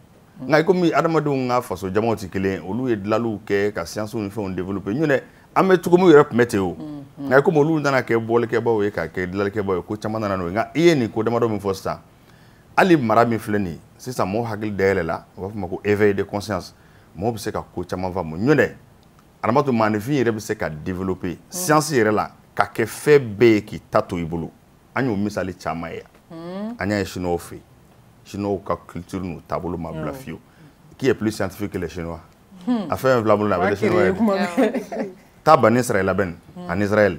nka i komi adamadenw ka faso jamaw tɛ kelen olu ye dilanliw kɛ ka siyansiw ni fɛnw développer ɲinɛ an bɛ cogo min yɛrɛ tun bɛ ten o nka i komi olu nana kɛ bɔlikɛbaw ye ka kɛ dilanlikɛbaw ye ko caman nana n'o ye nka i ye nin ko damadɔ min fɔ sisan hali mara min filɛ nin ye sisan mɔgɔw hakili dayɛlɛ la u b'a fɔ ma ko éveil de conscience mɔgɔw bɛ se ka ko caman faamu ɲinɛ Aramatu maanifin yɛrɛ bɛ se ka développer science yɛrɛ la ka kɛ fɛn bɛɛ ye k'i ta to i bolo an y'o misali caman ye an y'a ye chinois fɛ yen chinois ka culture n'u taabolo ma bila fiyewu qui est plus scientifique que les chinois a fɛn fila bolo la a bɛ kɛ chinois ye taa ban Israël labɛn en Israël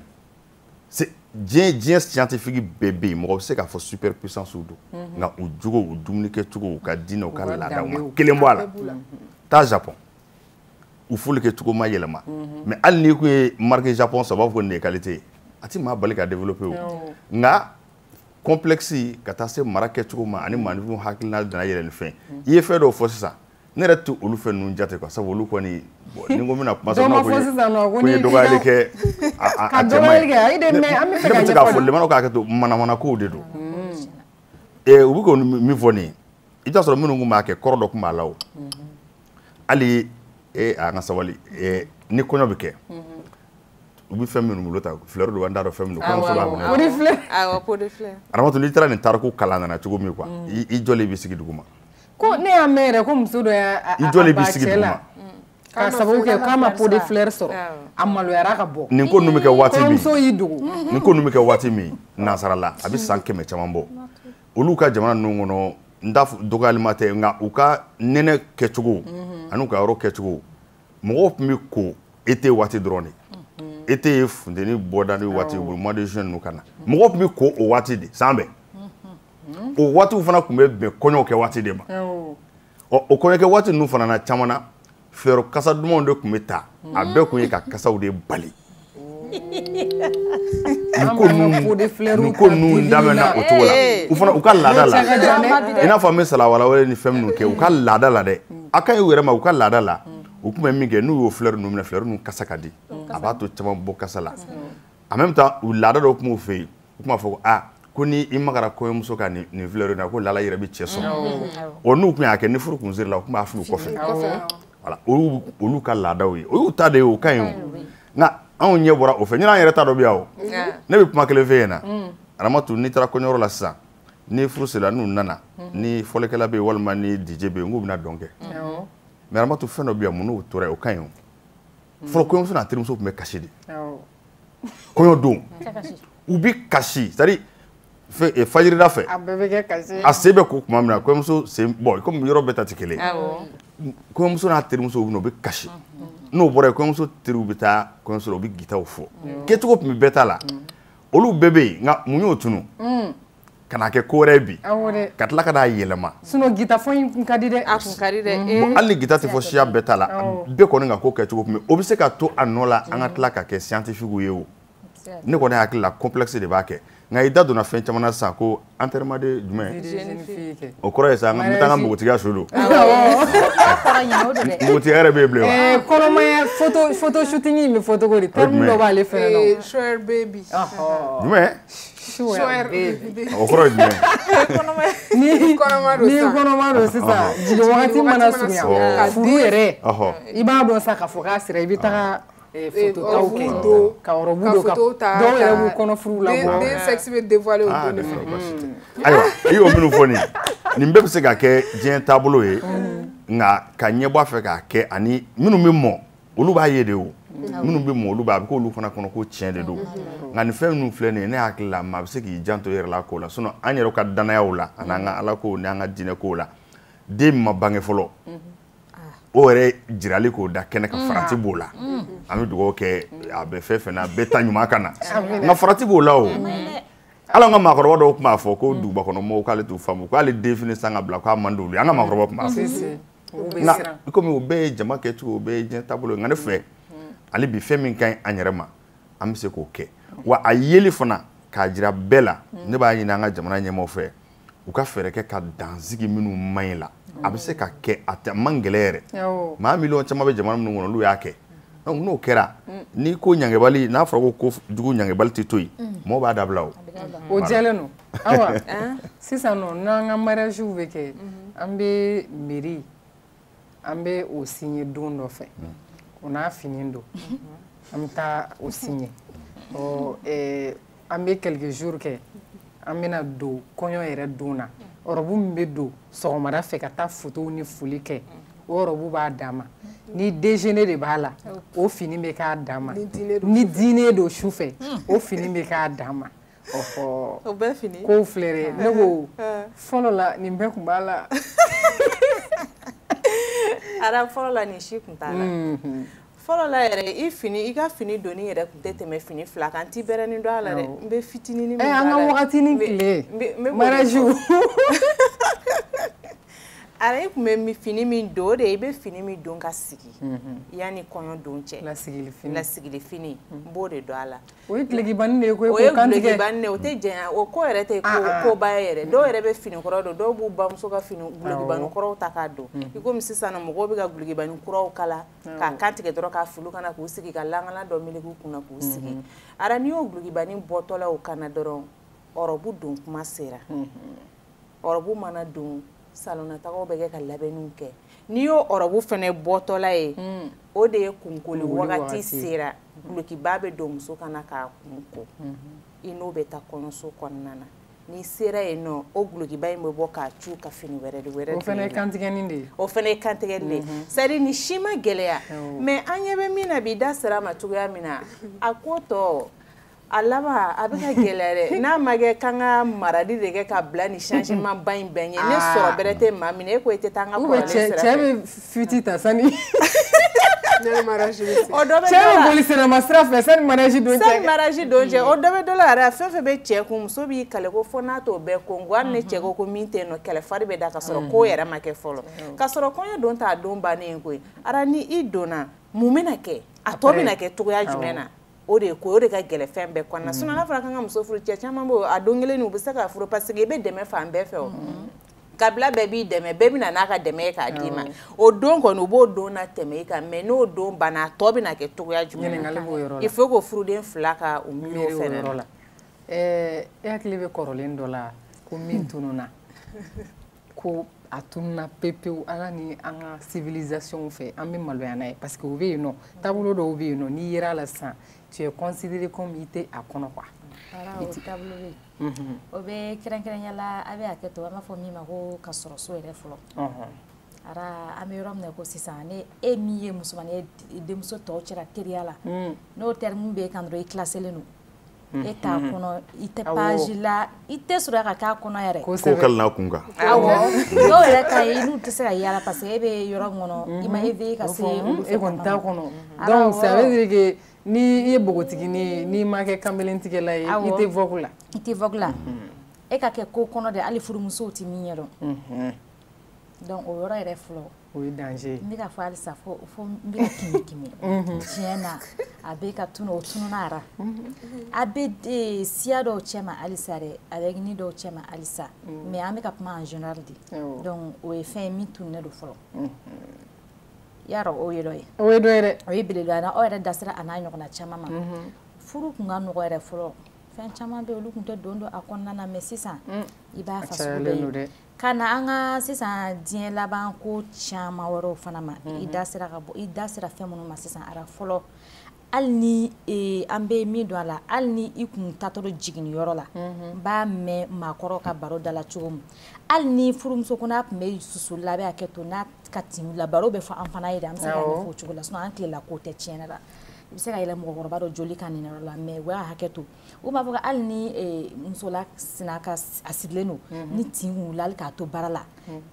diɲɛ scientifique bɛɛ bɛ yen mɔgɔ bɛ se k'a fɔ superpuissance don nka u jogo u dumuni kɛcogo u ka diinɛ u ka laadaw ma kelen bɔ a la taa Japon u foli kɛ cogo ma yɛlɛma mais hali n'i kun ye marque Japon sɔrɔ u b'a fɔ ko nin ye qualité a ti maa bali ka développer o nka complexe ka taa se mara kɛcogo ma ani maaninfinw hakilina dana yɛlɛ ni fɛn i ye fɛn dɔw fɔ sisan ne yɛrɛ tɛ olu fɛn ninnu jate quoi sabu olu kɔni ni ko bɛna kuma sɔrɔ ko ye dɔgɔyali kɛ a cɛman ye ne bɛ se k'a fɔ lemanaw k'a kɛ to manamana kow de don u bɛ k'o min fɔ nin ye i t'a sɔrɔ minnu tun b'a kɛ kɔrɔ dɔ tun b'a la o hali a ka sabali ni kɔɲɔ bɛ kɛ u bɛ fɛn minnu bolo ta fleur don an t'a dɔn fɛn min don kɔɲɔmuso b'a kɔnɔ pot de fleur Aramatu n'i taara nin tariku kalan nana cogo min quoi i jɔlen bɛ sigi duguma ko ne y'a mɛn yɛrɛ ko muso dɔ y'a ba cɛ la k'a sababu kɛ k'a ma pot de fleur sɔrɔ a maloyara ka bɔ nin ko ninnu bɛ kɛ waati min kɔɲɔmuso y'i dogo nin ko ninnu bɛ kɛ waati min nansarala a bɛ san 100 caman bɔ olu ka jamana ninnu kɔnɔ n t'a fɔ dɔgɔyalima tɛ nka u ka nɛnɛ kɛcogo ani u ka yɔrɔ kɛcogo mɔgɔw tun bɛ ko été waati dɔrɔn de été ye funteni bɔda ni waati mois de juin ninnu ka na mɔgɔw tun bɛ ko o waati de san bɛɛ o waatiw fana tun bɛ bɛn kɔɲɔw kɛ waati de ma o kɔɲɔkɛ waati ninnu fana na caman na fleur kasa dumanw de tun bɛ ta a bɛɛ tun ye ka kasaw de bali nin ko ninnu daminɛna o cogo la u fana u ka laada la i n'a fɔ an bɛ salawalawale ni fɛn minnu kɛ u ka laada la dɛ a ka ɲi u yɛrɛ ma u ka laada la u tun bɛ min kɛ n'u y'o fleur ninnu minɛ fleur ninnu kasa ka di a b'a to caman bɔ kasa la en même temps u laada dɔw tun b'u fɛ yen u tun b'a fɔ ko ko ni i magara kɔɲɔmuso ka nin fleur in na ko lala yɛrɛ bɛ cɛ sɔrɔ o n'u tun y'a kɛ ni furu kun sera la u tun b'a fili u kɔfɛ voilà olu ka laadaw ye o y'u ta de ye o ka ɲi o nka anw ɲɛ bɔra o fɛ ɲinɛ an yɛrɛ ta dɔ bɛ yan o ne bɛ kuma kelen f'e ɲɛna Aramatu n'i taara kɔɲɔyɔrɔ la sisan ni furu sera n'u nana ni fɔlikɛla bɛ yen walima ni DJ bɛ yen k'u bɛna dɔn kɛ mais Aramatu fɛn dɔ bɛ yan mun n'o tora o ka ɲi o fɔlɔ kɔɲɔmuso n'a terimuso tun bɛ kasi de kɔɲɔ don u bɛ kasi c'est à dire fajirida fɛ a se bɛ ko tuma min na kɔɲɔmuso sen bon comme yɔrɔ bɛɛ ta tɛ kelen kɔɲɔmuso n'a terimuso u bɛ na u bɛ kasi n'o bɔra yen kɔɲɔmuso teriw bɛ taa kɔɲɔmuso la u bɛ gitaw fɔ kɛcogo tun bɛ bɛɛ ta la olu bɛɛ bɛ yen nka mun y'o tunu ka na kɛ ko wɛrɛ bi ka tila ka n'a yɛlɛma sinon gita fɔ in kun ka di dɛ a kun ka di dɛ hali ni gita tɛ fɔ siya bɛɛ ta la bɛɛ kɔni ka ko kɛcogo tun bɛ o bɛ se ka to a nɔ la an ka tila ka kɛ scientifique ye o ne kɔni hakili la complexe de b'a kɛ nka i da donna fɛn caman na sisan ko enterrement de jumɛn o kɔrɔ ye sa n bɛ taa n ka npogotigiya so don npogotigiya yɛrɛ bɛ yen bilen wa kɔnɔmaya photo shooting in bɛ fɔ cogo di terme dɔ b'ale fɛnɛ na shower baby jumɛn shower baby o kɔrɔ ye jumɛn ni kɔnɔma don sisan jigin wagati mana surunya furu yɛrɛ i b'a dɔn sa k'a fɔ k'a sera i bɛ taga photo taw kɛ ka ɔrɔbu don ka dɔw yɛrɛ b'u kɔnɔ furu la bɔ den sexe bɛ dévoiler o don de fɛ ayiwa i y'o minnu fɔ nin bɛɛ bɛ se ka kɛ diɲɛ taabolo ye nka ka ɲɛbɔ a fɛ k'a kɛ ani minnu bɛ mɔ olu b'a ye de o minnu bɛ mɔ olu b'a a bɛ k'olu fana kɔnɔ ko tiɲɛ de don nka nin fɛn ninnu filɛ nin ye ne hakili la maa bɛ se k'i janto yɛrɛ la k'o la sinon an yɛrɛ ka danayaw la ani an ka ala kow ni an ka diinɛ kow la den min ma bange fɔlɔ o yɛrɛ jirali k'o da kɛnɛ kan farati b'o la an bɛ dugawu kɛ a bɛ fɛn fɛn na a bɛɛ ta ɲuman ka na nka farati b'o la o ala ka maakɔrɔba dɔw tun b'a fɔ ko dugubakɔnɔmɔgɔw k'ale t'u faamu k'ale den fini san ka bila k'a man d'olu ye an ka maakɔrɔba tun b'a fɔ nka komi o bɛɛ ye jama kɛcogo o bɛɛ ye diɲɛ taabolo ye nka ne fɛ ale bi fɛn min ka ɲi an yɛrɛ ma an bɛ se k'o kɛ wa a yeli fana k'a jira bɛɛ la ne b'a ɲini an ka jamana ɲɛmaaw fɛ u ka fɛɛrɛ kɛ ka dansigi minnu man ɲi la a bɛ se ka kɛ a man gɛlɛn yɛrɛ maa miliyɔn caman bɛ jamana minnu kɔnɔ olu y'a kɛ donc n'o kɛra n'i ko ɲangebali n'a fɔra ko jugu ɲangebali tɛ to yen mɔgɔw b'a dabila o jɛlen don awa sisan nɔ n'an ka mariagew bɛ kɛ an bɛ mairie an bɛ o signer don dɔ fɛ o n'a fini don an bɛ taa o signer an bɛ quelques jours kɛ an bɛna don kɔɲɔ yɛrɛ don na ɔrɔbu min bɛ don sɔgɔmada fɛ ka taa photo ni foli kɛ o ɔrɔbu b'a dan ma ni déjeuner de b'a la o fini bɛ k'a dan ma ni dîner don su fɛ o fini bɛ k'a dan ma o bɛɛ fini k'o filɛ dɛ ne ko fɔlɔ la nin bɛɛ tun b'a la ara fɔlɔ la nin si tun t'a la fɔlɔ la yɛrɛ i ka fini doni yɛrɛ tun tɛ tɛmɛ fini 2 kan n t'i bɛrɛnin don a la dɛ n bɛ fitinin min don a la an ka wagatinin tile mariage ara e kun bɛ fini min don o de i bɛ fini min don ka sigi yanni kɔɲɔ don cɛ lasigili fini n b'o de don a la o ye gilekibani de ye ko o ye gilekibani de o tɛ jɛnya o ko yɛrɛ tɛ koba ye yɛrɛ dɔw yɛrɛ bɛ fini kɔrɔ don dɔw b'u bamuso ka fini gilekibani kɔrɔw ta k'a don i komi sisan mɔgɔw bɛ ka gilekibani kuraw kala k'a kan tigɛ dɔrɔn k'a fulu kana k'u sigi ka langana dɔ meleke u kunna k'u sigi ara n'i y'o gilekibani bɔtɔ la o kana dɔrɔn ɔrɔbu don kuma sera ɔrɔbu mana don salonnatagaw bɛ kɛ ka labɛnniw kɛ n'i y'o ɔrɔbu fɛnɛ bɔtɔla ye o de ye kunkoli wagati sera gulokiba bɛ don muso kana k'a kunko i n'o bɛ taa kɔɲɔso kɔnɔna na n'i sera yen nɔ o gulokiba in bɛ bɔ k'a cu ka fini wɛrɛ de o fɛnɛ ye kantigɛni de ye o fɛnɛ ye kantigɛni de ye c'est-à-dire ni si ma gɛlɛya mais an ɲɛ bɛ min na bi da sera a ma cogoya min na a ko tɔ a laban a bɛ ka gɛlɛya dɛ n'a ma kɛ k'an ka marali de kɛ ka bila ni changement ba in bɛɛ ɲɛ ne sɔrɔ bɛrɛ tɛ maa min na e ko e tɛ taa an ka kɔrɔlen sira fɛ cɛ bɛ futi ta sani o dɔ bɛ cɛ bɛ boli sinama sira fɛ sani mariage don cɛ sani mariage don cɛ o dɔ bɛ dɔ la yɛrɛ fɛn fɛn bɛ cɛ kun muso b'i kale ko fo n'a t'o bɛɛ ko hali ni cɛ ko min tɛ yen nɔ kɛlɛ fari bɛ da ka sɔrɔ ko yɛrɛ ma kɛ fɔlɔ ka sɔrɔ kɔɲɔ don t'a don bannen ye koyi ara ni i donna mun bɛna kɛ a tɔ bɛna kɛ cogoya jumɛn na o de ko o de ka gɛlɛ fɛn bɛɛ kɔnɔna sinon n'a fɔra k'an ka muso furu cɛ caman bɛ a don kelen u bɛ se ka furu parce que i bɛ dɛmɛ fan bɛɛ fɛ o kabila bɛɛ b'i dɛmɛ bɛɛ bɛna n'a ka dɛmɛ ye k'a d'i ma o don kɔni u b'o don na tɛmɛ i kan mais n'o don banna a tɔ bɛna kɛ cogoya jumɛn na il faut que furuden fila ka o miiri o fɛnɛ la e hakili bɛ kɔrɔlen dɔ la ko min tununa ko a tununa pepewu ala ni an ka civilisation fɛ an bɛ maloya n'a ye parce que o bɛ yen nɔ taabolo dɔw bɛ yen nɔ n'i yera la sisan tu es considéré comme i tɛ a kɔnɔ quoi o taabolo bɛ yen o bɛ kɛrɛnkɛrɛnya la a bɛ hakɛ to an b'a fɔ min ma ko ka sɔrɔ so yɛrɛ fɔlɔ ara an bɛ yɔrɔ min na ko sisan ne e min ye musomanin ye denmuso tɔw cɛla teriya la n'o terme bɛ kan dɔrɔn i classelen don e t'a kɔnɔ i tɛ page la i tɛ sɔrɔ ka k'a kɔnɔ yɛrɛ ko kalina kun kan awɔ dɔw yɛrɛ ka ye n'u tɛ se ka yala parce que e bɛ yɔrɔ min kɔnɔ i ma éveillé ka se e kɔni t'a kɔnɔ donc ça veut dire que ni ye bogotigini ye n'i ma kɛ kanbelentigɛla ye i tɛ vogue la i tɛ vogue la e ka kɛ ko kɔnɔ de hali furumusow tɛ min ɲɛ dɔn donc o yɔrɔ yɛrɛ fɔlɔ o ye danger n bɛ ka fɔ halisa fo n bɛ ka kimi tiɲɛ na a bɛ ka tunu o tununa ara a bɛ siya dɔw cɛ ma halisa dɛ a bɛ ni dɔw cɛ ma halisa mais an bɛ ka kuma en général de donc o ye fɛn ye min tununen don fɔlɔ yarɔ o ye dɔ ye o ye dɔ ye dɛ o ye belebele ye aw yɛrɛ da sera a n'a ɲɔgɔnna caman ma furu kun ka nɔgɔ yɛrɛ fɔlɔ fɛn caman bɛ olu kun tɛ don a kɔnɔna na mais sisan i b'a faso bɛɛ ye ka na an ka sisan diɲɛ laban ko caman wɛrɛw fana ma i da sera fɛn minnu ma sisan ara fɔlɔ hali ni an bɛ min don a la hali ni i kun tatɔ jiginniyɔrɔ la n b'a mɛn maakɔrɔ ka baro da la cogo min hali ni furumuso ko n'a tun bɛ susu labɛn hakɛ to n'a ka tin la baro bɛ fɔ an fana ye de an bɛ se ka ɲɛfɔ o cogo la sinon an tilela k'o tɛ tiɲɛ la i bɛ se ka yɛlɛ mɔgɔkɔrɔba dɔ joli ka nin yɔrɔ la mais u y'a hakɛ to u b'a fɔ ko hali ni musola sina ka a sigilen don ni tin kun wuli hali k'a to baara la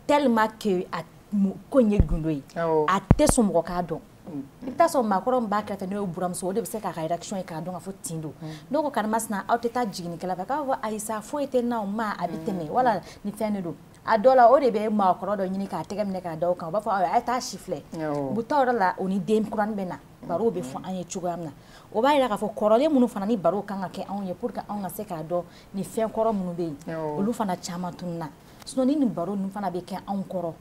tellement que a ko in ye gundo ye a tɛ sɔn mɔgɔ k'a dɔn i bɛ taa sɔrɔ maakɔrɔ min b'a kɛrɛfɛ n'o ye buramuso o de bɛ se k'a ka réaction ye k'a dɔn k'a fɔ tin don n'o ko karimasina aw tɛ taa jiginnikɛla fɛ k'a fɔ ayi sa foyi tɛ n'aw ma a bɛ tɛmɛ wala ni fɛn de don a dɔw la o de bɛ maakɔrɔ dɔ ɲini k'a tɛgɛ minɛ k'a da o kan u b'a fɔ a ye taa si filɛ u bɛ taa o yɔrɔ la o ni den kuranin bɛ na baro bɛ fɔ an ye cogoya min na o b'a jira k'a fɔ kɔrɔlen minnu fana ni baro kan ka kɛ anw ye pour que anw ka se k'a dɔn ni fɛn kɔrɔ minnu bɛ yen olu fana caman tununna sinon ni nin baro ninnu fana bɛ kɛ anw kɔrɔ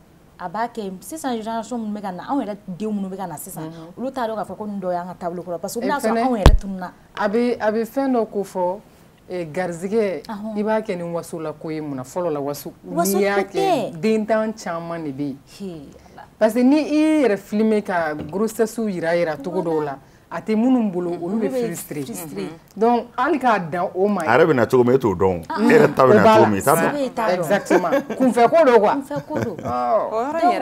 a b'a kɛ sisan génération minnu bɛ ka na anw yɛrɛ denw minnu bɛ ka na sisan olu t'a dɔn k'a fɔ ko nin dɔ y'an ka taabolo kɔrɔ parce que u bɛna sɔrɔ anw yɛrɛ tununna a bɛ fɛn dɔ ko fɔ garizigɛ i b'a kɛ ni waso la ko ye munna fɔlɔ la waso n'i y'a kɛ dentan caman de bɛ yen parce que ni i yɛrɛ filmer ka grossesse yira cogo dɔw la a tɛ minnu bolo olu bɛ frustrer donc hali k'a dan o ma a yɛrɛ bɛ na cogo min e t'o dɔn e yɛrɛ ta bɛ na cogo min i t'a dɔn exactement kunfɛ ko don quoi kunfɛ ko don o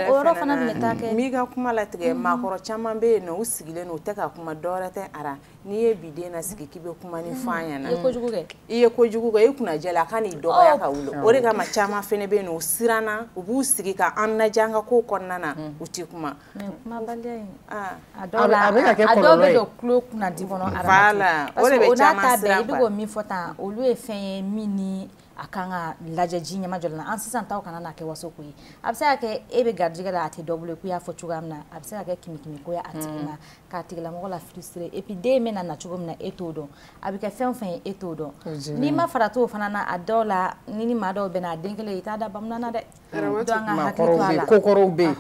yɔrɔ fana bɛ taa kɛ n'i ka kuma latigɛ maakɔrɔ caman bɛ yen nɔ u sigilen don u tɛ ka kuma dɔwɛrɛ tɛ ara n'i ye bi den na sigi k'i bɛ kuma ni fɔ an ɲɛna i ye kojugu kɛ i kunna jɛla a ka n'i dɔgɔya ka wuli o de kama caman fana bɛ yen nɔ u siranna u b'u sigi ka an lajɛ an ka kow kɔnɔna na u tɛ kuma kumabaliya in a bɛ ka kɛ kɔlɔlɔ ye tulo kunna di kɔnɔ voilà o de bɛ caman siran i bɛ k'o min fɔ tan olu ye fɛn ye min ni a kan ka lajɛ ji ɲɛma jɔlen na an sisan taw kana na kɛ waso ko ye a bɛ se ka kɛ e bɛ garijɛgɛ la a tɛ dɔ bolo k'u y'a fɔ cogoya min na a bɛ se ka kɛ kimi ko ye a tigi ma k'a tigilamɔgɔ la frustrer et puis den bɛ na cogo min na e t'o dɔn a bɛ kɛ fɛn o fɛn ye e t'o dɔn n'i ma fara t'o fana na a dɔw la ni ni maa dɔw bɛ na a den kelen i t'a da bamanan na dɛ donc an ka hakili to a la kokɔrɔw bɛ yen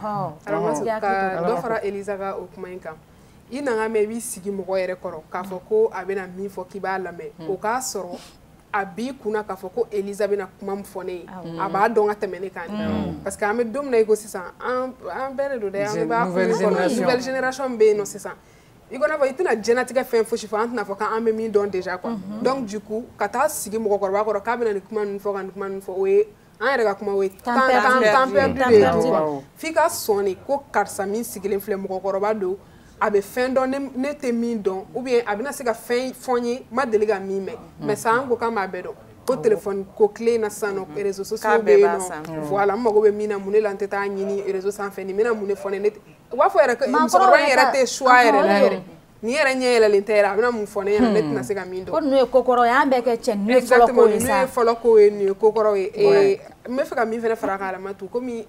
dɔ fara Eliza ka o kuma in kan i nana mɛn i b'i sigi mɔgɔ yɛrɛ kɔrɔ k'a fɔ ko a bɛna min fɔ k'i b'a lamɛn o k'a sɔrɔ a b'i kunna k'a fɔ ko Eliza bɛna kuma min fɔ ne ye a b'a dɔn ka tɛmɛ ne kan parce que an bɛ don min na i ko sisan an bɛɛ de don dɛ an b'a nouvelle génération bɛ yen nɔ sisan i kɔnɔ fɔ i tɛna diɲɛlatigɛ fɛn fosi fɔ an tɛna fɔ k'an bɛ min dɔn déjà quoi donc du coup ka taa sigi mɔgɔkɔrɔba kɔrɔ k'a bɛna nin kuma ninnu fɔ ka nin kuma ninnu fɔ o ye an yɛrɛ ka kuma o ye temps perdu de ye f'i ka sɔn de ko karisa min sigilen filɛ mɔgɔkɔrɔba don a bɛ fɛn dɔn ne tɛ min dɔn ou bien a bɛna se ka fɛn fɔ n ye ma deli ka min mɛn mais san ko k'an b'a bɛɛ dɔn ko téléphone ko clé na sisan nɔ réseaux sociaux bɛ yen nɔ voilà n mago bɛ min na mun de la n tɛ taa ɲini réseau sanfɛ nin bɛna mun de fɔ ne ye u b'a fɔ yɛrɛ ko musokɔrɔba in yɛrɛ tɛ choix yɛrɛ la yɛrɛ ni yɛrɛ ɲɛ yɛlɛlen tɛ yɛrɛ a bɛna mun fɔ ne ɲɛna ne tɛna se ka min dɔn ko ninnu ye kokɔrɔ ye an bɛɛ kɛ cɛ ninnu ye fɔlɔ ko ye sa ninnu ye fɔlɔ ko ye ninnu ye kokɔrɔ ye n bɛ fɛ ka min fana fara kan Aramatu komi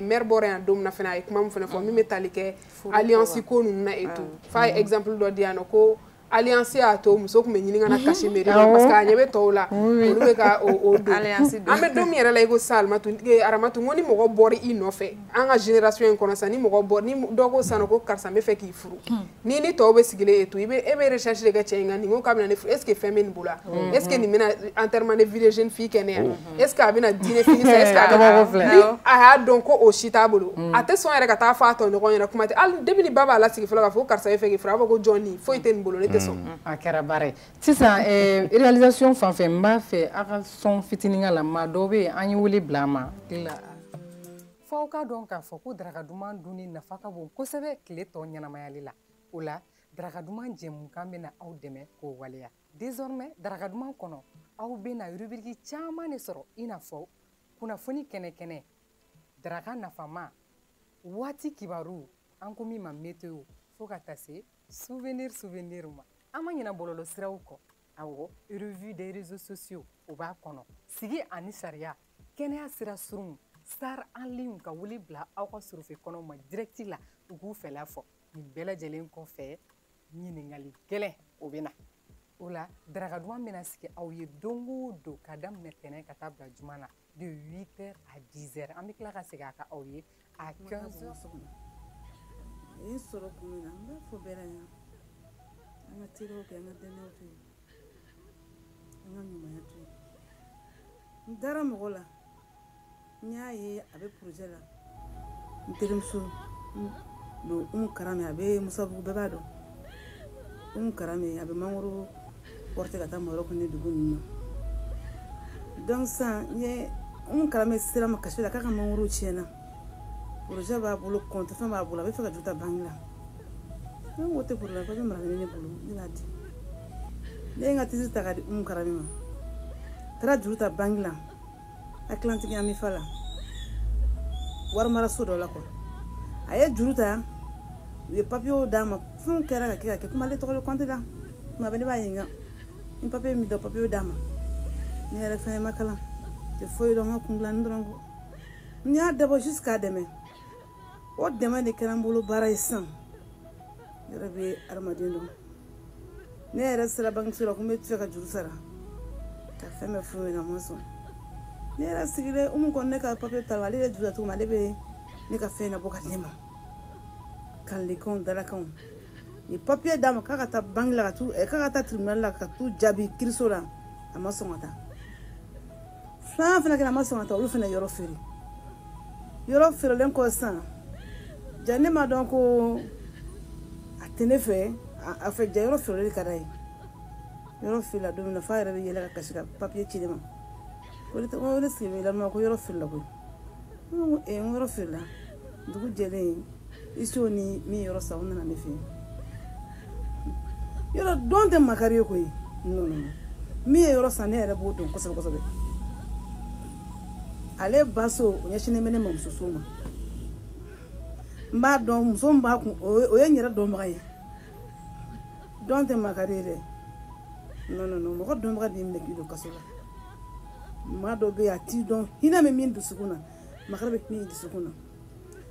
maire bɔra yan don min na fana a ye kuma min fana fɔ min bɛ tali kɛ alliance ko ninnu na et tout f'a ye exemple dɔ di yan nɔ ko alliance y'a to muso tun bɛ ɲini ka na kasi mairie la parce que a ɲɛ bɛ tɔw la olu bɛ ka o don an bɛ don min yɛrɛ la i ko sisan Aramatu n ko ni mɔgɔ bɔra i nɔfɛ an ka génération in kɔnɔ sisan ni mɔgɔ bɔra ni dɔ ko sisan ko karisa n bɛ fɛ k'i furu ni tɔw bɛ sigilen et tout e bɛ recherche de kɛ cɛ in kan nin ko k'a bɛna ne furu est ce que fɛn bɛ nin bolo est ce que nin bɛna enterrement de vie de jeune fille kɛ ne yan est ce que a bɛna diinɛ fini san est ce que a y'a dɔn ko o si t'a bolo a tɛ sɔn yɛrɛ ka taa fɔ a tɔɲɔgɔn ɲɛna kuma tɛ hali depuis ni ba b'a lasigi fɔlɔ k'a fɔ ko karisa bɛ fɛ k'i furu a b'a fɔ ko jɔn nin foyi tɛ nin bolo ne tɛ sɔn a kɛra baara ye sisan réalisation fan fɛ n b'a fɛ a ka sɔn fitinin ka la maa dɔw bɛ yen an ye wele bila a ma f'aw ka dɔn k'a fɔ ko daraka duman dunni nafa ka bon kosɛbɛ tile tɔ ɲɛnamayali la o la daraka duman jɛmukan bɛna aw dɛmɛ k'o waleya désormais daraka duman kɔnɔ aw bɛna rubrique caman de sɔrɔ i n'a fɔ kunnafoni kɛnɛ daraka nafama waati kibaru an ko min ma météo fo ka taa se souvenir ma an ma ɲinɛ bɔlɔlɔ siraw kɔ awɔ revue des réseaux sociaux o b'a kɔnɔ sigi ani sariya kɛnɛya sira surun star en ligne ka wuli bila aw ka sorofe kɔnɔw ma direct la u k'u fɛla fɔ nin bɛɛ lajɛlen kɔfɛ ɲiningali gɛlɛn o bɛ na o la daraka duman bɛna sigi aw ye don o don ka daminɛ tɛnɛn ka taa bila juma na de 8h à 10h an bɛ tila ka segin a ka aw ye à 15h i sɔrɔ kun min na n b'a fɔ bɛɛ la ɲa an ka teriw kɛ an ka dɛmɛw to yen an ka ɲumanya to yen n dara mɔgɔ la n y'a ye a bɛ projet la n terimuso don Umu Karame a bɛ Musabugu bɛɛ b'a dɔn Umu Karame a bɛ mangoro porter ka taa Marɔku ni dugu ninnu na donc sisan n ye Umu Karame sera ma kasi la k'a ka mangoro tiɲɛna projet b'a bolo compte fɛn b'a bolo a bɛ fɛ ka juru ta banque la ne ko tɛ problème ko bɛ mara ne bolo ne b'a di ne ye n ka titre ta ka di Umu Karame ma taara juru ta banque la Atlantique Amifa la wari maraso dɔ la quoi a ye juru ta u ye papier d'a ma fɛnw kɛra ka kɛ komi ale tɔgɔ bɛ compte la tuma bɛɛ ne b'a ɲininka ni papier min dɔ papier d'a ma ne yɛrɛ fɛnɛ ma kalan tɛ foyi dɔn n ka kundilanni dɔrɔn kɔ n y'a dabɔ jusqu'à dɛmɛ o dɛmɛ de kɛra n bolo baara ye sisan ne yɛrɛ bɛ adamaden dɔn ne yɛrɛ sera banque la ko n bɛ fɛ ka juru sara ka fɛn bɛɛ f'u ɲɛna ma sɔn ne yɛrɛ sigilen Umu kɔni ne ka papier ta ale de juru ta cogo min ale bɛ ne ka fɛn labɔ ka di ne ma kanlekanw dalakanw ni papier d'a ma k'a ka taa banque la k'a ka taa tribunal la ka t'u jaabi kiiriso la a ma sɔn ka taa filanan fana kɛra a ma sɔn ka taa olu fana yɔrɔ feere yɔrɔ feerelen kɔ sisan ja ne ma dɔn ko a tɛ ne fɛ a fɛ ja yɔrɔ feereli ka d'a ye yɔrɔ feerela don min na f'a yɛrɛ bɛ yɛlɛ ka kasi ka papier ci ne ma ko ne sigilen bɛ ko yɔrɔ feerela koyi n ko n yɔrɔ feerela dugu jɛlen iso ni min yɔrɔ san o nana ne fɛ yɔrɔ dɔn tɛ makari ye koyi non min ye yɔrɔ san ne yɛrɛ b'o dɔn kosɛbɛ kosɛbɛ ale ba so o ɲɛsinnen bɛ ne mamuso so ma n b'a dɔn muso min b'a kun o ye n yɛrɛ dɔnbaga ye dɔn tɛ makari ye dɛ non mɔgɔ dɔnbaga de minɛ k'i don kaso la maa dɔ bɛ yen a t'i dɔn hinɛ bɛ min dusukun na makari bɛ min dusukun na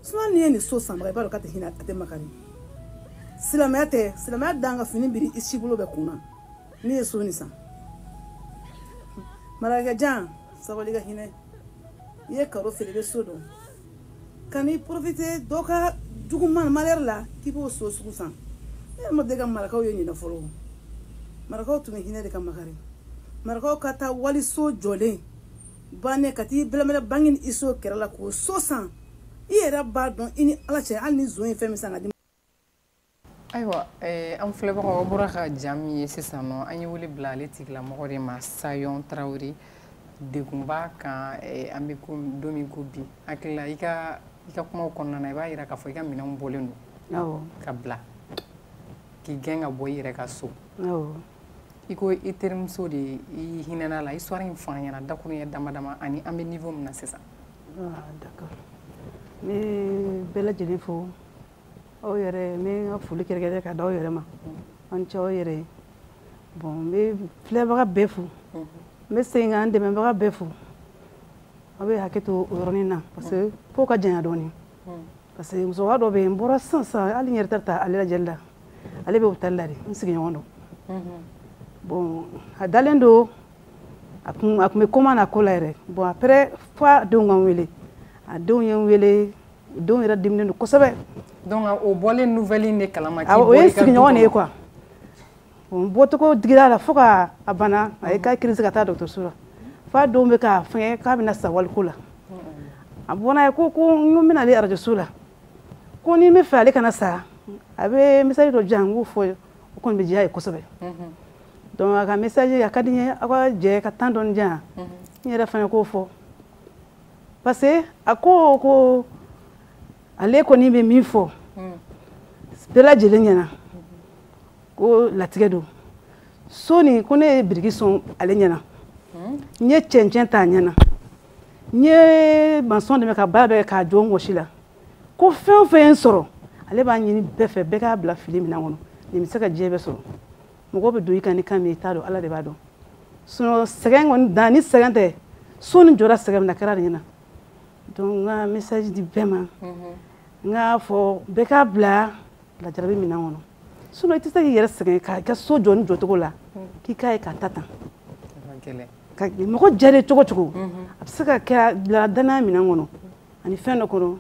sinon n'i ye nin so sanbaga i b'a dɔn k'a tɛ hinɛ a tɛ makari silamɛya tɛ silamɛya dan ka fini biri i si bolo bɛ kun na n'i ye so nin san marakɛjan sabali ka hinɛ i ye karo feere i bɛ so dɔn ka n'i profiter dɔ ka juguman malheur la k'i b'o so sugu san ne yɛrɛ ma deli ka marakaw ye ɲinɛ fɔlɔ marakaw tun bɛ hinɛ de ka makari marakaw ka taa waliso jɔlen bannen ka t'i bɛlɛbɛlɛ bange ni i so kɛrɛ la k'o so san i yɛrɛ b'a dɔn i ni ala cɛ hali ni zon ye fɛn min san ka di ayiwa an filɛbagaw aw bɔra ka jam min ye sisan nɔ an ye wele bila ale tigilamɔgɔ de ma Sayon Tarawele degun b'a kan an bɛ don min ko bi hakili la i ka kumaw kɔnɔna na i b'a jira k'a fɔ i ka minɛnw bɔlen don ka bila k'i gɛn ka bɔ i yɛrɛ ka so i ko i terimuso de i hinɛna la histoire in fɔ an ɲɛna dakuruɲɛ dama dama ani an bɛ niveau min na sisan. D'accord n bɛ bɛɛ lajɛlen fo aw yɛrɛ n bɛ n ka foli kɛrɛnkɛrɛn ka d'aw yɛrɛ ma an cɛ aw yɛrɛ ye bon n bɛ filɛbaga bɛɛ fo n bɛ segin ka n dɛmɛbaga bɛɛ fo aw bɛ hakɛ to o yɔrɔnin na parce que ko ka janya dɔɔnin parce que musokɔrɔba dɔ bɛ yen n bɔra sisan hali n yɛrɛ tɛ taa ale lajɛli la ale bɛ hôtel la de n sigiɲɔgɔn don bon a dalen don a kun bɛ koma na ko la yɛrɛ bon après fo a denw ka n wele a denw ye n wele denw yɛrɛ diminen don kosɛbɛ donc o bɔlen nouvelle in de kalama k'i o ye sigiɲɔgɔn de ye quoi bon bɔcogo digira la fo ka a bana a ye k'a crise ka taa dɔgɔtɔrɔso la fo a denw bɛ ka fɛngɛ k'a bɛna sa waliko la a bɔnna ye ko n bɛna ale arajoso la ko ni n bɛ fɛ ale kana sa a bɛ message dɔ diyan n k'o fɔ o kɔni bɛ diya ye kosɛbɛ donc a ka message a ka di n ye aw ka jɛ ka temps dɔɔni diyan n yɛrɛ fana k'o fɔ parce que a ko ale kɔni bɛ min fɔ bɛɛ lajɛlen ɲɛna ko latigɛ don so nin ko ne ye biriki sɔn ale ɲɛna n ye cɛncɛn ta a ɲɛna n ye maçon dɛmɛ ka baara bɛɛ k'a jɔ n wɔsi la ko fɛn o fɛn ye n sɔrɔ ale b'a ɲini bɛɛ fɛ bɛɛ k'a bila fili minɛn kɔnɔ nin bɛ se ka diɲɛ bɛɛ sɔrɔ mɔgɔ bɛ don i kan ni kan min i t'a dɔn ala de b'a dɔn sinon sɛgɛn kɔni dan ni sɛgɛn tɛ so nin jɔra sɛgɛn min na kɛra nin ɲɛna donc n ka message di bɛɛ ma n k'a fɔ bɛɛ k'a bila lajarabi minɛn kɔnɔ sinon i tɛ se k'i yɛrɛ sɛgɛn ka i ka so jɔ ni jɔcogo la k'i k'a ye k'a ta tan ka mɔgɔ jɛlen cogo cogo a bɛ se ka kɛ bila danaya minɛn kɔnɔ ani fɛn dɔ kɔnɔ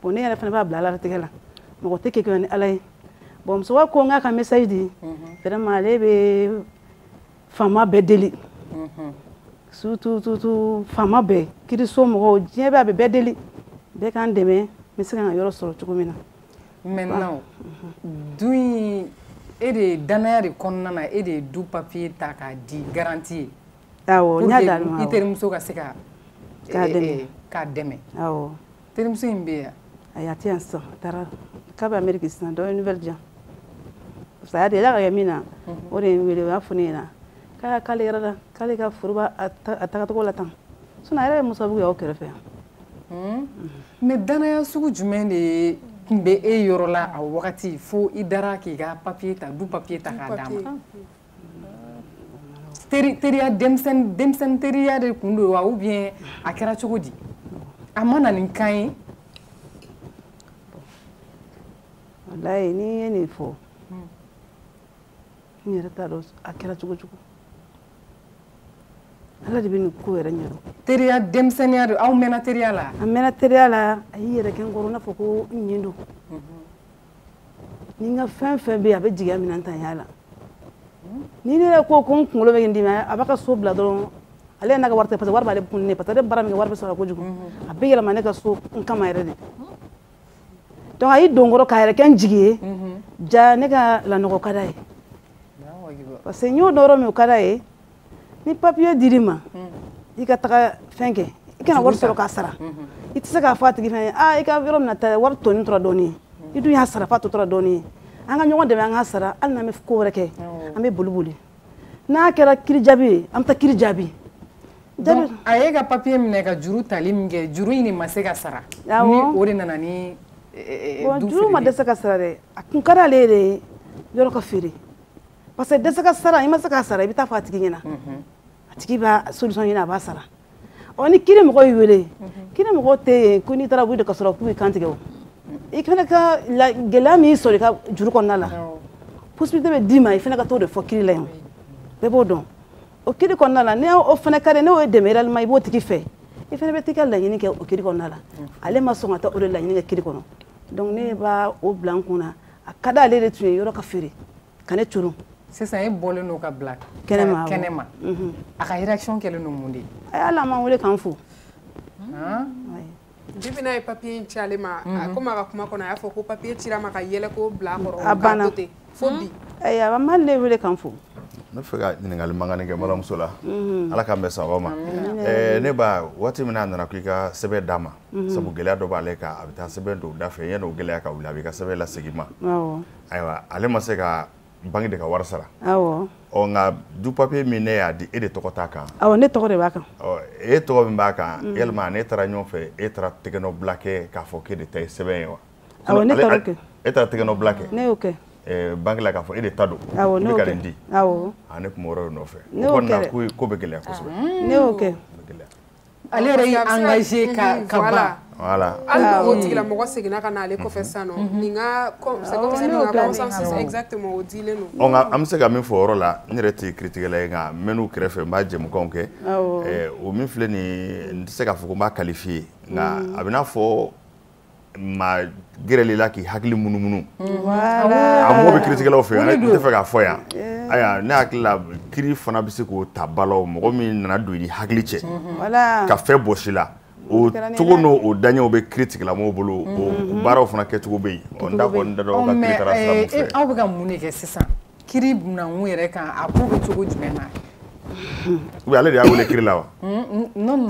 bon ne yɛrɛ fana b'a bila ala tigɛ la mɔgɔ tɛ kɛ ni ala ye bon musokɔrɔba ko n k'a ka message di vraiment ale bɛ faama bɛɛ deli surtout faama bɛɛ kiriso mɔgɔw diɲɛ bɛɛ a bɛ bɛɛ deli bɛɛ k'an dɛmɛ n bɛ se ka n ka yɔrɔ sɔrɔ cogo min na maintenant du in e de danaya de kɔnɔna na e de ye du papier ta k'a di garantie ye awɔ n y'a da i terimuso ka se ka k'a dɛmɛ awɔ terimuso in bɛ yan ayi a tɛ yan sisan a taara k'a bɛ Amérique sisan dɔ ye nouvelle diyan parce que a y'a delila ka kɛ min na o de ye n wele o y'a fɔ ne ɲɛna k'ale yɛrɛ la k'ale ka foro b'a tagacogo la tan sinon a yɛrɛ ye musabugu ye aw kɛrɛfɛ yan mais danaya sugu jumɛn de tun bɛ e yɔrɔ la a wagati fo i dara k'i ka papier ta du papier ta k'a d'a ma teriya denmisɛnnin teriya de tun don wa ou bien a kɛra cogo di a ma na nin kan ye walayi n'i ye nin fɔ n yɛrɛ t'a dɔn a kɛra cogo cogo ala de bɛ nin ko yɛrɛ ɲɛdɔn teriya denmisɛnniya de aw mɛnna teriya la a mɛnna teriya la a y'i yɛrɛ kɛ n kɔrɔ i n'a fɔ ko n ɲin don ni n ka fɛn fɛn bɛ yen a bɛ jigiya minɛn ta y'a la ni ne yɛrɛ ko n kunkolo bɛ n dimi a b'a ka so bila dɔrɔn ale n'a ka wari tɛ parce que wari b'ale kun ne parce que ale baara min kɛ wari bɛ sɔrɔ kojugu a bɛ yɛlɛma ne ka so n kama yɛrɛ de donc a y'i don n kɔrɔ k'a yɛrɛ kɛ n jigi ye ja ne ka lanɔgɔ ka d'a ye parce que n y'o dɔn yɔrɔ min o ka d'a ye ni papier dir'i ma i ka taga fɛn kɛ i kana wari sɔrɔ k'a sara i tɛ se k'a fɔ a tigi fɛnɛ i ka yɔrɔ min na ta wari tɔnin tora dɔɔnin ye i dun y'a sara f'a tɔ tora dɔɔnin ye an ka ɲɔgɔn dɛmɛ an k'a sara hali n'an bɛ ko wɛrɛ kɛ an bɛ boli boli n'a kɛra kiri jaabi ye an bɛ taa kiri jaabi donc a ye ka papier minɛ ka juru tali min kɛ juru in de ma se ka sara ni o de nana ni juru ma dɛsɛ ka sara dɛ a kun ka d'ale de ye yɔrɔ ka feere parce que dɛsɛ ka sara i ma se ka sara i bɛ taa fɔ a tigi ɲɛna a tigi b'a solution ɲini a b'a sara ni kiri mɔgɔ y'i wele kiri mɔgɔ tɛ yen ko n'i taara wuli ka sɔrɔ k'u b'i kan tigɛ o i fana ka gɛlɛya min sɔrɔ i ka juru kɔnɔna la possibilité bɛ d'i ma i fana ka t'o de fɔ kiri la yen bɛɛ b'o dɔn o kiri kɔnɔna la ni o fana ka di n'o ye dɛmɛ réellement i b'o tigi fɛ i fana bɛ t'i ka laɲini kɛ o kiri kɔnɔna la ale ma sɔn ka taa o de laɲini kɛ kiri kɔnɔ donc ne b'a o bila n kun na a ka di ale de tun ye yɔrɔ ka feere ka ne curu sisan e bɔlen n'o ka bila kɛnɛma a ka réaction kɛlen no mun de a y'a la ma wele k'an fo depuis n'a ye papier in ci ale ma comme a ka kuma kɔnɔ a y'a fɔ ko papier cira ma ka yɛlɛ ko bila a kɔrɔ a banna fo bi ayiwa a ma ale wele k'an fo ne fɛ ka ɲininkali mankanni kɛ balimamuso la ala k'an bɛn sababa ma ne ba waati min a nana ko i ka sɛbɛn d'a ma sabu gɛlɛya dɔ b'ale kan a bɛ taa sɛbɛn don da fɛ yanni o gɛlɛya ka wuli a b'i ka sɛbɛn lasegin ma ayiwa ale ma se ka banque de ka wari sara nka du papier min ne y'a di e de tɔgɔ t'a kan ne tɔgɔ de b'a kan e tɔgɔ min b'a kan yalima ne taara ɲɔgɔn fɛ e taara tɛgɛnɔbila kɛ k'a fɔ k'e de ta ye sɛbɛn ye wa e taara tɛgɛnɔbila kɛ ne y'o kɛ banque la k'a fɔ e de ta don i bɛ ka nin di ne tun b'o nɔfɛ o kɔni na ko bɛ gɛlɛya kosɛbɛ ne y'o kɛ ale yɛrɛ y'i engagé ka ban voilà hali o tigila mɔgɔ seginna ka na ale kɔfɛ sisan nɔ nin ka consensus exactement o dilen don nka an bɛ se ka min fɔ o yɔrɔ la n yɛrɛ tɛ kiritigɛla ye nka n bɛ n'u kɛrɛfɛ n b'a jɛmukanw kɛ o min filɛ nin ye n tɛ se k'a fɔ ko n b'a qualifié nka a bɛ n'a fɔ maa gɛrɛlila k'i hakili munumunu a mɔgɔ bɛ kiritigɛlaw fɛ yen n tɛ fɛ k'a fɔ yan ayiwa ne hakili la kiri fana bɛ se k'o ta balaw mɔgɔ min nana don i ni hakili cɛ ka fɛn bɔsi la o cogo n'o o daɲɛw bɛ kiri tigilamɔgɔw bolo o baaraw fana kɛcogo bɛ yen n da kɔni da dɔn ka kiri taara sira min fɛ aw bɛ ka mun de kɛ sisan kiri bunankun yɛrɛ kan a ko bɛ cogo jumɛn na ou bien ale de y'a wele kiri la wa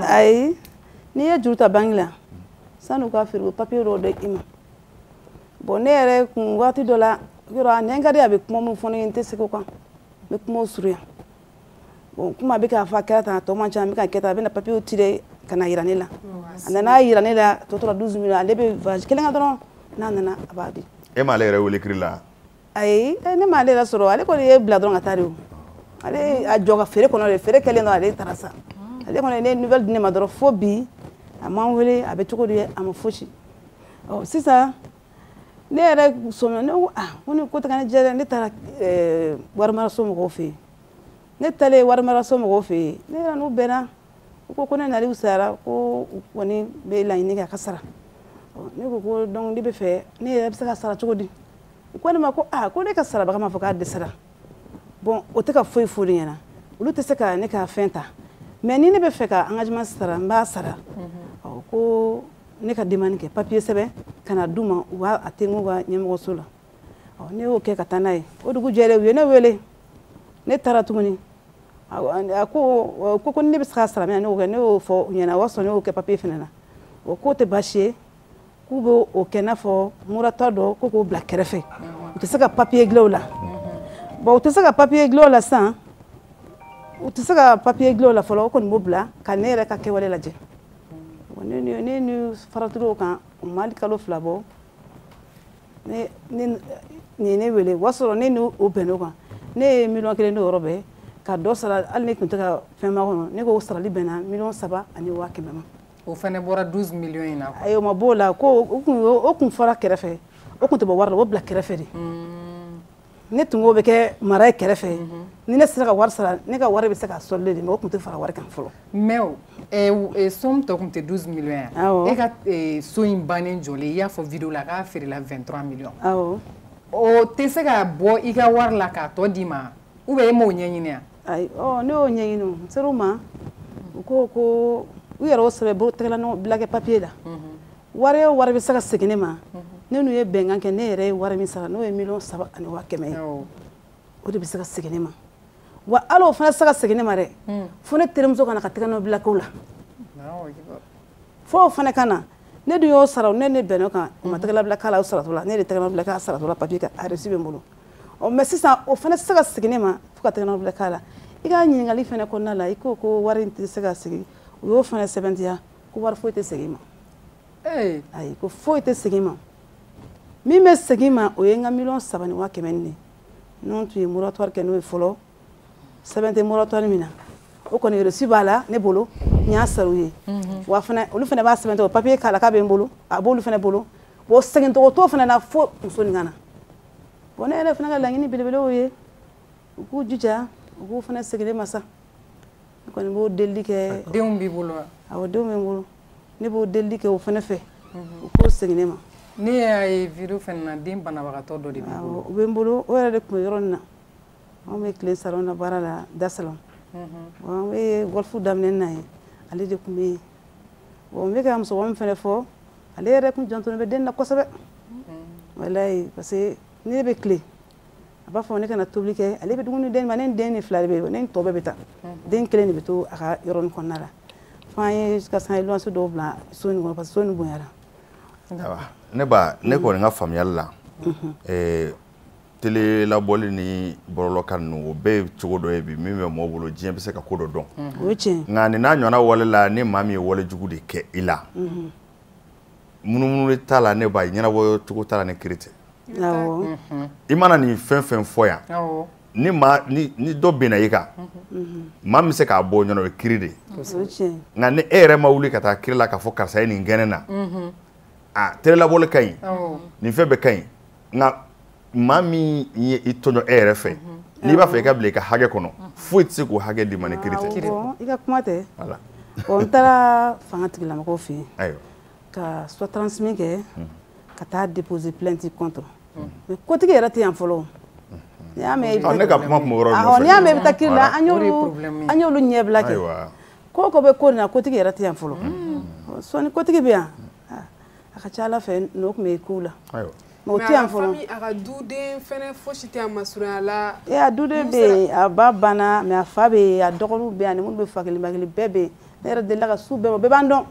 ayi n'i ye juru ta banque la sanu ka feere o papier dɔw de i ma bon ne yɛrɛ kun waati dɔ la yɔrɔ a nɛn ka di a bɛ kuma min fɔ ne ye n tɛ segin o kan n bɛ kuma o surunya bon kuma bɛ k'a fɔ a kɛra tan a tɔ man ca n bɛ ka kɛ tan a bɛ na papier ci de ka na yira ne la a nana yira ne la tɔ tora 12 millions ale bɛ voyage kelen kan dɔrɔn n'a nana a b'a di e m'ale yɛrɛ wele kiri la ayi ne m'ale yɛrɛ sɔrɔ ale kɔni ye bila dɔrɔn ka taa de o ale a jɔ ka feere kɔnɔ de feere kɛlen dɔrɔn ale taara sa ale kɔni ne nouvelle di ne ma dɔrɔn fo bi a m'an wele a bɛ cogo di a ma fosi sisan ne yɛrɛ sɔmina ne ko ko ni ko tɛ ka ne jɛ dɛ ne taara warimaraso mɔgɔw fɛ yen ne taalen warimaraso mɔgɔw fɛ yen ne yɛrɛ n'u bɛnna u ko ne nali usara ko u kɔni bɛ laɲini kɛ a ka sara ne ko donc ne bɛ fɛ ne yɛrɛ bɛ se ka sara cogo di u ko ne ma ko ko ne ka sarabaga m'a fɔ k'a dɛsɛra bon o tɛ ka foyi fɔ ne ɲɛna olu tɛ se ka ne ka fɛn ta mais ni ne bɛ fɛ ka engagement sara n b'a sara ko ne ka demande kɛ papier sɛbɛn ka na d'u ma u b'a a tengu ka ɲɛmɔgɔso la ne y'o kɛ ka taa n'a ye o dugu jɛlen u ye ne wele ne taara tuguni a ko ni ne bɛ se ka sara min na ne y'o kɛ ne y'o fɔ u ɲɛna o y'a sɔrɔ ne y'o kɛ papier fana na o k'o tɛ baasi ye k'u bɛ o kɛ i n'a fɔ murata dɔ ko k'o bila kɛrɛfɛ u tɛ se ka papier dilan o la bon u tɛ se ka papier dilan o la sisan u tɛ se ka papier dilan o la fɔlɔ o kɔni b'o bila ka ne yɛrɛ ka kɛwale lajɛ ne ni faratula o kan u ma hali kalo 2 bɔ nin ye ne wele o y'a sɔrɔ ne ni o bɛnn'o kan ne ye 1 million de yɔrɔ bɛɛ ka dɔ sara hali ne tun tɛ ka fɛn ma kɔnɔ ne ko sarali bɛnna 3 ani 500 ma o fana bɔra 12 millions in na ayi o ma b'o la ko o kun fɔra kɛrɛfɛ o kun tɛ bɔ wari la o bila kɛrɛfɛ de ne tun ko bɛ kɛ mara ye kɛrɛfɛ ni ne sera ka wari sara ne ka wari bɛ se ka sɔrɔlen de mais o kun tɛ fara wari kan fɔlɔ mais somme tɔ kun tɛ 12 millions e ka so in bannen jɔlen i y'a fɔ vidéo la k'a feerela 23 millions awɔ o tɛ se ka bɔ i ka wari la k'a tɔ d'i ma ou bien e m'o ɲɛɲini wa ayi ne y'o ɲɛɲini n ser'u ma u ko u yɛrɛ o sɛbɛn bolo tɛgɛla bila kɛ papier la wari o wari bɛ se ka segin ne ma ne n'u ye bɛnkan kɛ ne yɛrɛ ye wari min sara n'o ye 3 ani 500 ye o de bɛ se ka segin ne ma wa hali o fana tɛ se ka segin ne ma dɛ fo ne terimuso ka na ka tɛgɛnɔ bila kow la fo o fana ka na ne dun y'o sara ne bɛnn'o kan u ma tɛgɛla bila k'a la o saratɔ la ne de tɛgɛnɔ bila k'a saratɔ la papier kan a reçu bɛ n bolo mais sisan o fana tɛ se ka segin ne ma fo ka tɛgɛnɔ bila k'a la i ka ɲininkali fana kɔnɔna la i ko wari in tɛ se ka segin u y'o fana sɛbɛntiya ko wari foyi tɛ segin ma ayi ko foyi tɛ segin ma min bɛ segin ma o ye n ka 3 ni 500 de n'o tun ye moratoire kɛ n'o ye fɔlɔ sɛbɛn tɛ moratoire min na o kɔni reçu b'a la ne bolo n y'a sara u ye wa fana olu fana b'a sɛbɛn o papier k'a la k'a bɛ n bolo a b'olu fana bolo bon segin tɔgɔ t'o fana na fo muso nin ka na bon ne yɛrɛ fana ka laɲini belebele y'o ye u k'u jija u k'u fana segin ma sa ne kɔni b'o delili kɛ denw b'i bolo wa awɔ denw bɛ n bolo ne b'o delili kɛ o fana fɛ u k'o segin ma ne y'a ye vidéo fana na den banabagatɔ dɔ de b'i bolo u bɛ n bolo o yɛrɛ de tun bɛ yɔrɔ nin na anw bɛ tile salon na baara la da salon an bɛ golfu daminɛ na ye ale de tun bɛ yen bon n bɛ ka musokɔrɔba min fana fɔ ale yɛrɛ tun jantonen bɛ den na kosɛbɛ walayi parce que ne bɛ tile a b'a fɔ ne kana tobili kɛ ale bɛ dumuni den ma ne den ni fila de bɛ yen ne tɔ bɛɛ bɛ taa den kelen de bɛ to a ka yɔrɔnin kɔnɔna la fo an ye ka san luwanse dɔw bila so nin kɔnɔ parce que so nin bonyara ne ba ne kɔni ka faamuyali la télé labɔli ni bɔlɔlɔkan ninnu o bɛɛ ye cogo dɔ ye bi min bɛ mɔgɔ bolo diɲɛ bɛ se ka ko dɔ dɔn o ye tiɲɛ nka nin n'a ɲɔgɔnna wale la ni maa min ye wale jugu de kɛ i la munumunu t'a la ne ba ɲɛnabɔ cogo t'a la ni kiri tɛ i mana nin fɛn fɛn fɔ yan ni dɔ bɛnna i kan maa min bɛ se k'a bɔ ɲɔgɔn o ye kiri de nka ni e yɛrɛ ma wuli ka taa kiri la k'a fɔ karisa ye nin kɛnɛ na télé labɔli ka ɲi nin fɛn bɛɛ ka ɲi nka maa min ye i tɔɲɔ e yɛrɛ fɛ n'i b'a fɛ i ka bila i ka hakɛ kɔnɔ foyi tɛ se k'o hakɛ d'i ma ni kiri tɛ i ka kuma tɛ bon n taara fanga tigilamɔgɔw fɛ yen ka soit transmis kɛ ka taa déposer plainte contre mais kotigi yɛrɛ tɛ yan fɔlɔ n'i y'a mɛn ne ka kuma tun bɛ yɔrɔ nɔfɛ n'i y'a mɛn i bɛ taa kiri la an y'olu ɲɛbila kɛ ko o ko bɛ ko nin na kotigi yɛrɛ tɛ yan fɔlɔ sɔɔni kotigi bɛ yan a ka ca ala fɛ n'o tun bɛ kow la mais a ka famille a ka duden fɛnɛ fosi tɛ a masurunya la a duden bɛ yen a ba banna mais a fa bɛ yen a dɔgɔninw bɛ yan ani minnu bɛ fa kelen ba kelen bɛɛ bɛ yen ne yɛrɛ delila ka su bɛɛ ma bɛɛ b'an dɔn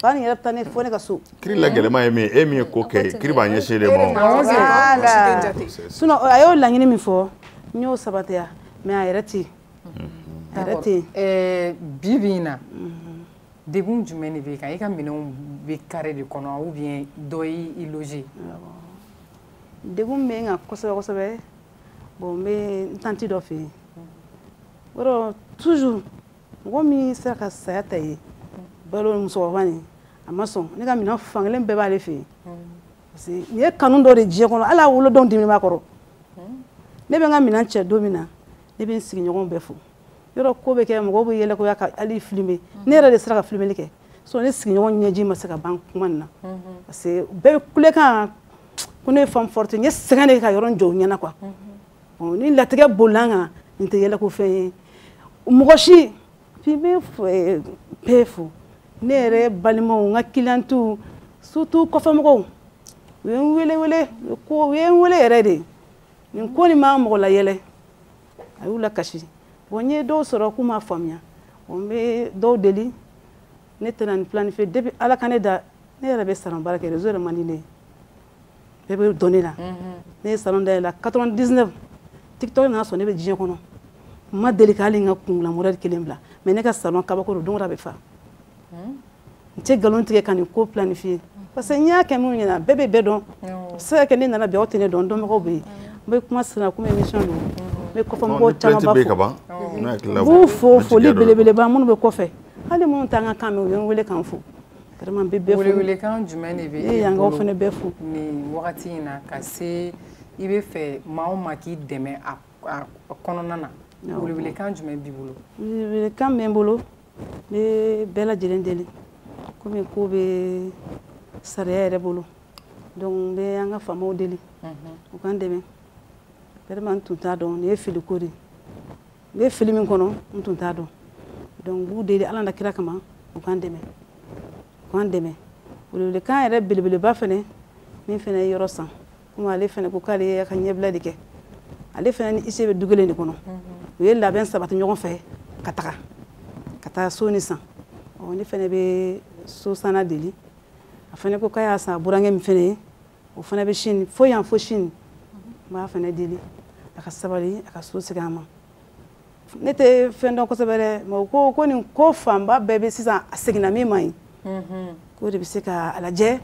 fa ni yɛrɛ bɛ taa ne fɔ ne ka so kiri la gɛlɛma ye min ye e min ye ko kɛ kiri b'a ɲɛsin de ma sinon a y'o laɲini min fɔ n y'o sabatiya mais a yɛrɛ tɛ yen a yɛrɛ tɛ yen bi bi in na degun jumɛn de b'i kan i ka minɛnw bɛ carré de kɔnɔ ou bien dɔ y'i loger degun bɛ n kan kosɛbɛ kosɛbɛ bon n bɛ n tanti dɔ fɛ yen yɔrɔ toujours mɔgɔ min sera ka saya ta ye balo musokɔrɔba nin a ma sɔn ne ka minɛn fankelen bɛɛ b'ale fɛ yen parce que nin ye kanu dɔ de diɲɛ kɔnɔ hali a wolodenw dimi b'a kɔrɔ ne bɛ n ka minɛn cɛ don min na ne bɛ n sigiɲɔgɔnw bɛɛ fo yɔrɔ ko bɛ kɛ mɔgɔw bɛ yɛlɛ ko ka hali filmer ne yɛrɛ de sera ka filmeli kɛ so ne sigiɲɔgɔn ɲɛji ma se ka ban kuma nin na parce que bɛɛ bɛ kulekan ko ne ye femme forte n ye sɛgɛn de ka yɔrɔ jɔ u ɲɛna quoi bon ni latigɛ bolila n kan nin tɛ yɛlɛ ko fɛn ye mɔgɔ si f'i bɛ bɛɛ fo ne yɛrɛ balimaw n ka clientew surtout kɔfɛmɔgɔw u ye n wele u ye n wele yɛrɛ de nin ko nin ma mɔgɔ la yɛlɛ a y'u la kasi bon n ye dɔw sɔrɔ k'u m'a faamuya bon n bɛ dɔw deli ne tɛna nin planifier depuis ala ka ne da ne yɛrɛ bɛ salon baara kɛ réseau yɛrɛ man di ne ye bɛɛ bɛ don ne la ne ye salon dayɛlɛ 99 tiktok nana sɔn ne bɛ diɲɛ kɔnɔ n ma deli ka hali n ka kungilan modèle kelen bila mais ne ka salon kabako don don o don a bɛ fa n tɛ nkalon tigɛ ka nin ko planifier parce que n y'a kɛ minnu ɲɛna bɛɛ bɛ bɛɛ dɔn se ka kɛ ne nana bi aw tɛ ne dɔn dɔnbagaw bɛ yen n bɛ kuma sira komi émission don n bɛ kɔfɛmɔgɔw caman ba fo b'u fo foli belebeleba minnu bɛ kɔfɛ hali minnu t'an ka kan mɛn u ye n wele k'an fo vraiment n bɛ bɛɛ fo welekan jumɛn de bɛ e yankaw fana bɛɛ fo nin wagati in na ka se i bɛ fɛ maa o maa k'i dɛmɛ a kɔnɔna na welekan jumɛn b'i bolo welekan bɛ n bolo n bɛ bɛɛ lajɛlen deli komi ko bɛ sariya yɛrɛ bolo donc n bɛ an ka faamaw deli u k'an dɛmɛ vraiment n tun t'a dɔn nin ye fili ko de ye n bɛ fili min kɔnɔ n tun t'a dɔn donc n b'u deli ala na kira kama u k'an dɛmɛ welekan yɛrɛ belebeleba fɛnɛ min fɛnɛ ye yɔrɔ san komi ale fɛnɛ ko k'ale ye ka ɲɛbila de kɛ ale fɛnɛ ni ise bɛ du kelen de kɔnɔ u ye labɛn sabati ɲɔgɔn fɛ ka taa so ni san ne fɛnɛ bɛ so sanna deli a fɛnɛ ko k'a y'a san a burankɛ min fɛnɛ ye o fɛnɛ bɛ Chine fo yan fo Chine n b'a fɛnɛ deli a ka sabali a ka so segin a ma ne tɛ fɛn dɔn kosɛbɛ dɛ mais u ko nin ko fanba bɛɛ bɛ sisan a seginna min ma ɲi k'o de bɛ se ka a lajɛ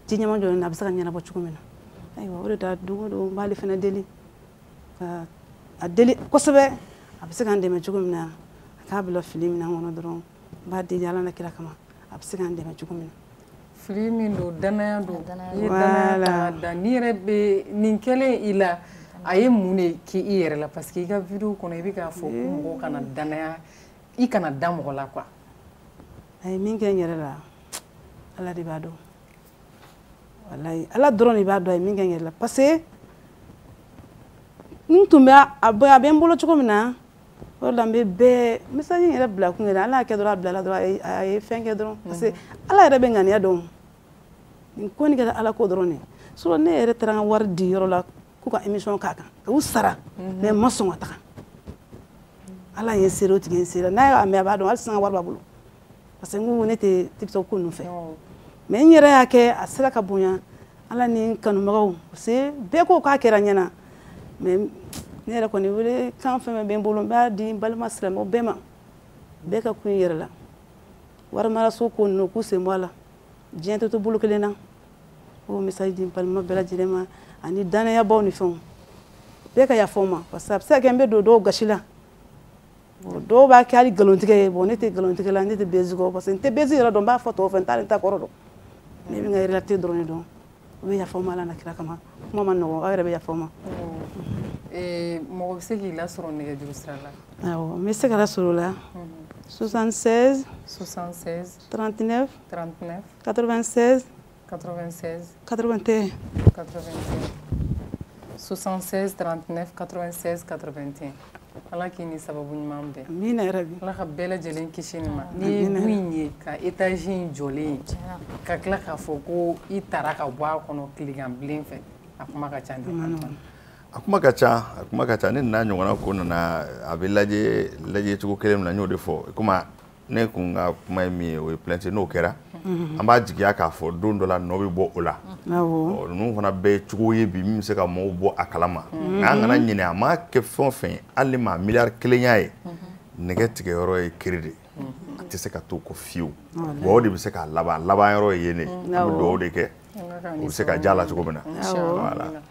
ji ɲɛma jɔ a bɛ se ka ɲɛnabɔ cogo min na ayiwa o de la don o don n b'ale fɛnɛ deli a deli kosɛbɛ a bɛ se k'an dɛmɛ cogo min na a k'a bila fili min kɔnɔ dɔrɔn n b'a deli Ala na kira kama a bɛ se k'an dɛmɛ cogo min na. Fili min don danaya don i ye danaya ta da n'i yɛrɛ bɛ nin kɛlen i la a ye mun de k'i yɛrɛ la parce que i ka vidéo kɔnɔ i bɛ k'a fɔ ko mɔgɔw kana danaya i kana da mɔgɔ la quoi. A ye min kɛ n yɛrɛ la Ala de b'a dɔn walayi Ala dɔrɔn de b'a dɔn a ye min kɛ n yɛrɛ la parce que n tun bɛ a bɛ n bolo cogo min na o de la n bɛ bɛɛ message in yɛrɛ bila kun yɛrɛ Ala y'a kɛ dɔrɔn a bilala dɔrɔn a ye fɛn kɛ dɔrɔn parce que Ala yɛrɛ bɛ ŋaniya dɔn nin ko nin kɛra Ala ko dɔrɔn de sinon ne yɛrɛ taara n ka wari di yɔrɔ la k'u ka émission k'a kan ka u sara mais n ma sɔn ka taga Ala ye n seere o tigi ye n seere n'a y'a mɛn a b'a dɔn hali sisan n ka wari b'a bolo parce que n ko ne tɛ TikTok ko ninnu fɛ mais n yɛrɛ y'a kɛ a sera ka bonya Ala ni n kanubagaw parce que bɛɛ ko k'a kɛra n ɲɛna mais ne yɛrɛ kɔni wele kan fɛn fɛn bɛ n bolo n b'a di n balima silamɛw bɛɛ ma bɛɛ ka kun i yɛrɛ la warimaraso ko ninnu k'u sen bɔ a la diɲɛ tɛ to bolo kelen na o message di n balima bɛɛ lajɛlen ma ani danayabaw ni fɛnw bɛɛ ka yafa n ma parce que a bɛ se ka kɛ n bɛ don dɔw gasi la dɔw b'a kɛ hali nkalontigɛ ye bon ne tɛ nkalontigɛ la ne tɛ bezi kɔ parce que n tɛ bezi yɛrɛ dɔn n b'a fɔ tɔw fɛ n t'a kɔrɔ dɔn ne bɛ n ka réalité dɔrɔn de dɔn u bɛ yafa n ma Ala na kira kama kuma ma nɔgɔn aw yɛrɛ bɛ yafa n ma. Mɔgɔ bɛ se k'i lasɔrɔ nɛgɛjuru sira la. Awɔ n bɛ se ka lasɔrɔ o la 76 39 96 81 76 39 96 81 Ala k'i ni sababu ɲuman bɛn. Amina yarabi. Ala ka bɛɛ lajɛlen kisi nin ma. Ni ye du in ye ka étage in jɔlen ka tila k'a fɔ ko i taara ka bɔ a kɔnɔ tileganbilen fɛ a kuma ka ca dɛ. A kuma ka ca ne n'a ɲɔgɔnna ko nana a bɛ lajɛ cogo kelen min na n y'o de fɔ komi ne kun ka kuma ye min ye o ye plainte n'o kɛra an b'a jigiya k'a fɔ don dɔ la nɔ bɛ bɔ o la ninnu fana bɛɛ ye cogo ye bi min bɛ se ka mɔgɔw bɔ a kalama nka an kana ɲinɛ a ma kɛ fɛn o fɛn hali maa miliyari kelen y'a ye nɛgɛ tigɛyɔrɔ ye kiri de a tɛ se ka to ko fiyewu wa o de bɛ se k'a laban yɔrɔ ye ne an bɛ dugawu de kɛ o bɛ se ka diya la cogo min na voilà.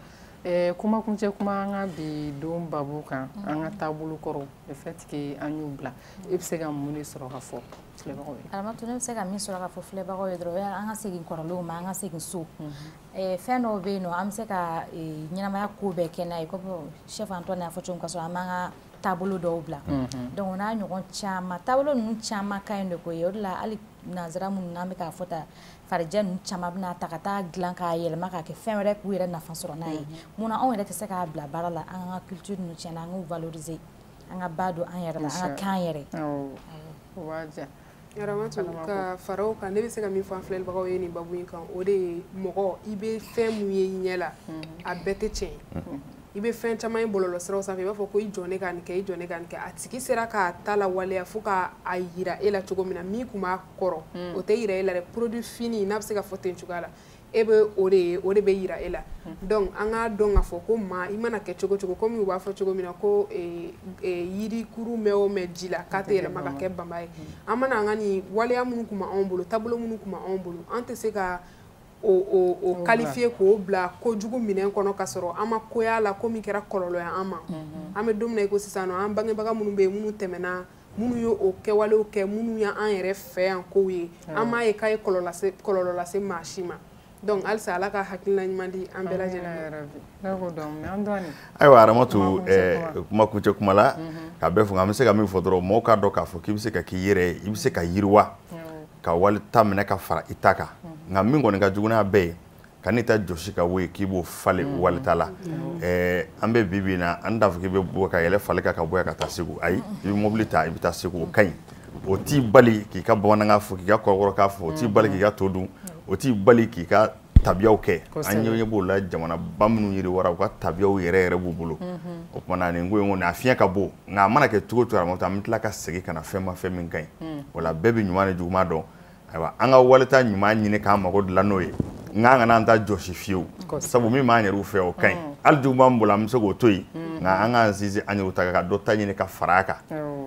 Kuma kuncɛ kuma an ka bi don babu kan an ka taabolo kɔrɔ le fait que an y'u bila i bɛ se ka mun de sɔrɔ ka fɔ filɛbagaw ye. Aramatu ne bɛ se ka min sɔrɔ ka fɔ filɛbagaw ye dɔrɔn an ka segin kɔrɔlenw ma an ka segin so fɛn dɔw bɛ yen nɔ an bɛ se ka ɲɛnamaya ko bɛɛ kɛ n'a ye comme chef Antoine y'a fɔ cogo min ka sɔrɔ an b'an ka taabolo dɔw bila donc o n'a ɲɔgɔn caman taabolo ninnu caman ka ɲi de ko ye o de la hali nanzara minnu n'an bɛ k'a fɔ ta farijɛ ninnu caman bɛna ta ka taa dilan k'a yɛlɛma k'a kɛ fɛn wɛrɛ k'u yɛrɛ nafa sɔrɔ n'a ye munna anw yɛrɛ tɛ se k'a bila baara la an ka culture ninnu tiɲɛna an k'u valoriser an ka ba don an yɛrɛ la an ka k'an yɛrɛ. O b'a diya. Aramatu ka fara o kan ne bɛ se ka min fɔ an filɛbagaw ye nin babu in kan o de ye mɔgɔ i bɛ fɛn mun ye i ɲɛ la a bɛɛ tɛ tiɲɛ i bɛ fɛn caman ye bɔlɔlɔsiraw sanfɛ i b'a fɔ ko i jɔ ne ka nin kɛ i jɔ ne ka nin kɛ a tigi sera k'a ta lawaleya fo k'a yira e la cogo min na min kun b'a kɔrɔ o tɛ yira e la dɛ produit fini n'a bɛ se ka fɔ ten cogoya la e bɛ o de bɛ yira e la donc an k'a dɔn k'a fɔ ko maa i mana kɛ cogo cogo komi u b'a fɔ cogo min na ko yirikuru mɛn o mɛn ji la k'a tɛ yɛlɛma ka kɛ bama ye an mana an ka nin waleya minnu kun b'anw bolo taabolo minnu kun b'anw bolo an tɛ se ka o qualifier k'o bila kojugu minɛn kɔnɔ ka sɔrɔ an ma koya la ko min kɛra kɔlɔlɔ ye an ma an bɛ don min na i ko sisan nɔ an bangebaga minnu bɛ yen minnu tɛmɛna minnu ye o kɛwalew kɛ minnu ye an yɛrɛ fɛ yan kow ye an m'a ye k'a ye kɔlɔlɔ lase maa si ma donc halisa Ala ka hakilina ɲuman di an bɛɛ lajɛlen ma. Ayiwa Aramatu kuma kuncɛ kuma la ka bɛɛ fɔ an bɛ se ka min fɔ dɔrɔn mɔgɔw k'a dɔn k'a fɔ k'i bɛ se ka k'i yɛrɛ ye i bɛ se ka yiriwa ka wali ta minɛ ka fara i ta kan nka min kɔni ka jugu n'a bɛɛ ye ka n'i ta jɔsi ka wo ye k'i b'o falen wali ta la an bɛ bi bi in na an t'a fɔ k'i bɛ bɔ ka yɛlɛ fali kan ka bɔ yan ka taa Segu ayi i bɛ mobili ta i bɛ taa Segu o ka ɲi o t'i bali k'i ka bamanankan fɔ k'i ka kɔrɔkɔrɔkan fɔ o t'i bali k'i ka to dun o t'i bali k'i ka tabiyaw kɛ an ɲɛ b'o la jamanaba minnu yiriwara u ka tabiyaw yɛrɛ b'u bolo o kumana nin ko in kɔni a fiɲɛ ka bon nka a mana kɛ cogo o cogo Aramatu an bɛ tila ka segin ka na fɛn min ka ɲi o la bɛɛ bɛ ɲuman ni juguman dɔn ayiwa an ka walita ɲuman ɲini k'an mago dilan n'o ye nka an kana an ta jɔsi fiyewu sabu min b'an yɛrɛw fɛ o ka ɲi hali juguman bolo an bɛ se k'o to yen nka an k'an sinsin an yɛrɛw ta ka dɔ ta ɲini ka fara a kan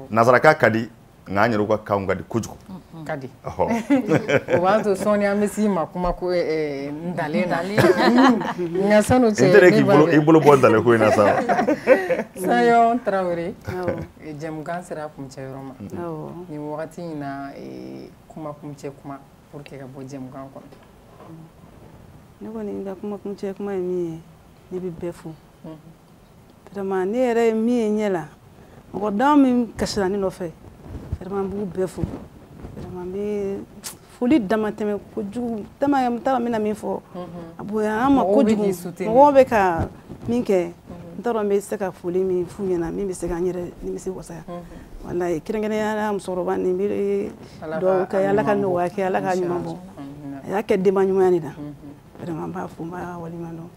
nanzarakan ka di nka an yɛrɛw ka kanw ka di kojugu ka di o b'a to sɔɔni an bɛ s'i ma kuma ko ntalen na nka sanu cɛ i bolo bɔ ntalen ko in na sa Sayon Traoré jɛmukan sera kuncɛyɔrɔ ma nin wagati in na kuma kuncɛ kuma pour que ka bɔ jɛmukan kɔnɔ ne kɔni ka kuma kuncɛ kuma ye min ye ne bɛ bɛɛ fo vraiment ne yɛrɛ ye min ye ɲɛ la mɔgɔ dama min kasira ne nɔfɛ vraiment n b'u bɛɛ fo vraiment n bɛ foli dama tɛmɛ kojugu tellement n t'a dɔn n bɛna min fɔ a bonya an ma kojugu mɔgɔw bɛ ka min kɛ n t'a dɔn n bɛ se ka foli min f'u ɲɛna min bɛ se ka n yɛrɛ nimisi wasaya walayi kɛrɛnkɛrɛnnenya la musokɔrɔba nin bɛ dugawu kɛ ala ka nɔgɔya kɛ ala ka ɲuman bɔ a y'a kɛ denba ɲumanya de la vraiment n b'a fo n b'a waleɲuman dɔn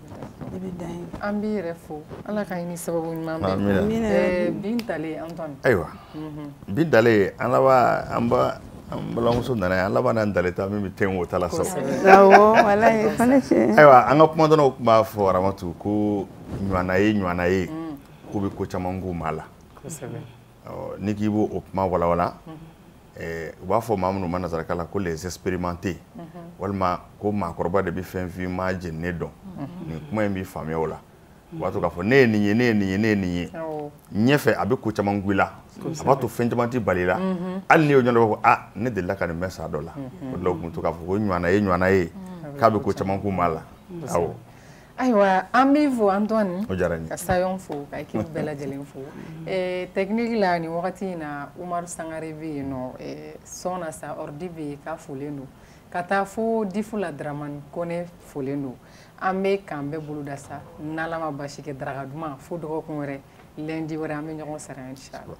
ne bɛ dan ye an b'i yɛrɛ fo ala ka ɲini sababu ɲuman bɛɛ bin talen Antoine ayiwa bin dalen an laban an balimamuso nana yan an laban n'an dalen ta min bɛ ten o ta la sabu awɔ walayi fana cɛ ayiwa an ka kumadɔnnaw tun b'a fɔ Aramatu ko ɲɔana ye k'u bɛ ko caman k'u maa la ni k'i b'o o kuma walawala u b'a fɔ maa minnu ma nansarakan la ko les expérimentés walima ko maakɔrɔba de bɛ fɛn f'i ma jeninen dɔn nin kuma in b'i faamuya o la u b'a to k'a fɔ ne ye nin ye ne ye nin ye ne ye nin ye ɲɛfɛ a bɛ ko caman k'i la a b'a to fɛn caman t'i bali la hali n'i y'o ɲɔgɔn dɔ fɔ ah ne delila ka nin mɛn sa dɔ la o de la u tun to k'a fɔ ko ɲɔana ye k'a bɛ ko caman k'u maa la awɔ ayiwa an b'i fo Antoine o diyara n ye ka Sayon fo ka équipe bɛɛ lajɛlen fo technique la nin wagati in na Umaru Sangare bɛ yen nɔ son na sa ordi bɛ yen k'a folen don ka taa fo Difu la Dramani Kone folen don an bɛ k'an bɛɛ bolo da sa n'Ala ma basi kɛ daraka duman fo dɔgɔkun wɛrɛ lundi wɛrɛ an bɛ ɲɔgɔn sara inchallah